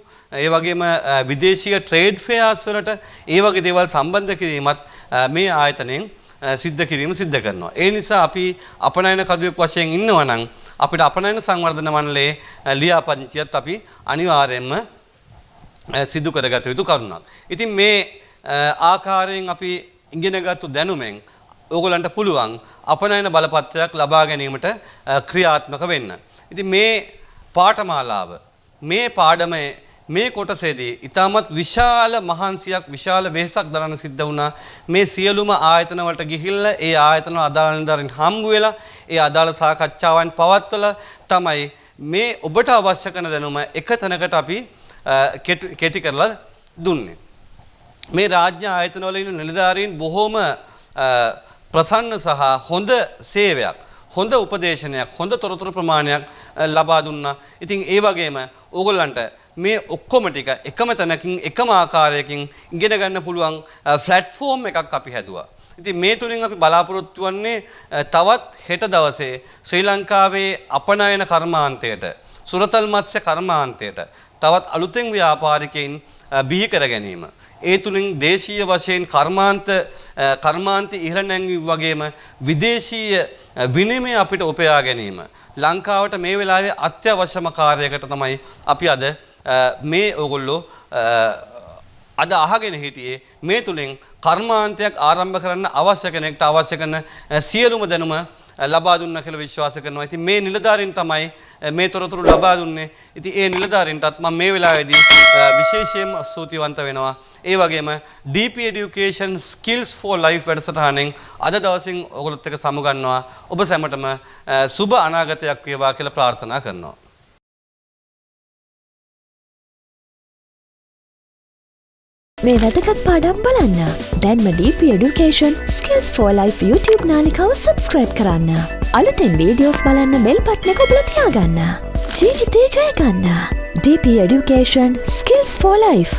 ඒ වගේම විදේශීය ට්‍රේඩ් ෆෙයාර්ස් වලට ඒ වගේ දේවල් සම්බන්ධ කිරීමත් මේ ආයතනයෙන් සිද්ධ කරනවා. ඒ නිසා අපි අපනයන කඩුවෙක් වශයෙන් ඉන්නවා නම් අපිට අපනයන සංවර්ධන මණ්ඩලයේ ලියාපදිංචියත් අපි අනිවාර්යයෙන්ම සිදු කරගත යුතු කරුණක්. ඉතින් මේ ආකාරයෙන් අපි ඉගෙනගත්තු දැනුමෙන් ඕගොල්ලන්ට පුළුවන් අපනයන බලපත්‍රයක් ලබා ගැනීමට ක්‍රියාත්මක වෙන්න. ඉතින් මේ පාඨමාලාව, මේ පාඩමේ මේ කොටසේදී ඊටමත් විශාල මහන්සියක් විශාල වෙහෙසක් දරන්න සිද්ධ වුණා. මේ සියලුම ආයතන වලට ගිහිල්ලා ඒ ආයතන වල අදාළ නිලධාරීන් හම්බු වෙලා ඒ අදාළ සාකච්ඡාවන් පවත්වලා තමයි මේ ඔබට අවශ්‍ය කරන දැනුම එක තැනකට අපි කෙටි කරලා දුන්නේ. මේ රාජ්‍ය ආයතන වල ඉන්න නිලධාරීන් බොහොම ප්‍රසන්න සහ හොඳ සේවයක්, හොඳ උපදේශනයක්, හොඳ තොරතුරු ප්‍රමාණයක් ලබා දුන්නා. ඉතින් ඒ වගේම ඕගොල්ලන්ට මේ ඔක්කොම ටික එකම තැනකින් එකම ආකාරයකින් ඉගෙන ගන්න පුළුවන් ප්ලැට්ෆෝම් එකක් අපි හැදුවා. ඉතින් මේ තුලින් අපි බලාපොරොත්තු වෙන්නේ තවත් හෙට දවසේ ශ්‍රී ලංකාවේ අපනයන කර්මාන්තයට, සුරතල් මත්ස්‍ය කර්මාන්තයට තවත් අලුතෙන් ව්‍යාපාරිකයින් බිහි කර ගැනීම. ඒ තුලින් දේශීය වශයෙන් කර්මාන්ත ඉහළ නැංවීම වගේම විදේශීය විනිමය අපිට උපයා ගැනීම. ලංකාවට මේ වෙලාවේ අත්‍යවශ්‍යම කාර්යයකට තමයි අපි අද මේ ඕගොල්ලෝ අද අහගෙන හිටියේ. මේ තුලින් කර්මාන්තයක් ආරම්භ කරන්න අවශ්‍ය කෙනෙක්ට අවශ්‍ය කරන සියලුම දැනුම ලබා දුන්නා කියලා විශ්වාස කරනවා. ඉතින් මේ නිලධාරීන් තමයි මේ තොරතුරු ලබා දුන්නේ. ඉතින් ඒ නිලධාරීන්ටත් මම මේ වෙලාවේදී විශේෂයෙන්ම ස්තුතිවන්ත වෙනවා. ඒ වගේම DP Education Skills for Life වැඩසටහනෙන් අද දවසින් ඔයගොල්ලොත් එක්ක සමුගන්නවා. ඔබ සැමටම සුබ අනාගතයක් වේවා කියලා ප්‍රාර්ථනා කරනවා. මේ වැදගත් පාඩම් බලන්න දැන්ම DP Education Skills for Life YouTube නාලිකාව subscribe කරන්න. අලුතෙන් වීඩියෝස් බලන්න බෙල් බටන් එක ඔබලා තියාගන්න. ජීවිතේ ජය ගන්න. DP Education Skills for Life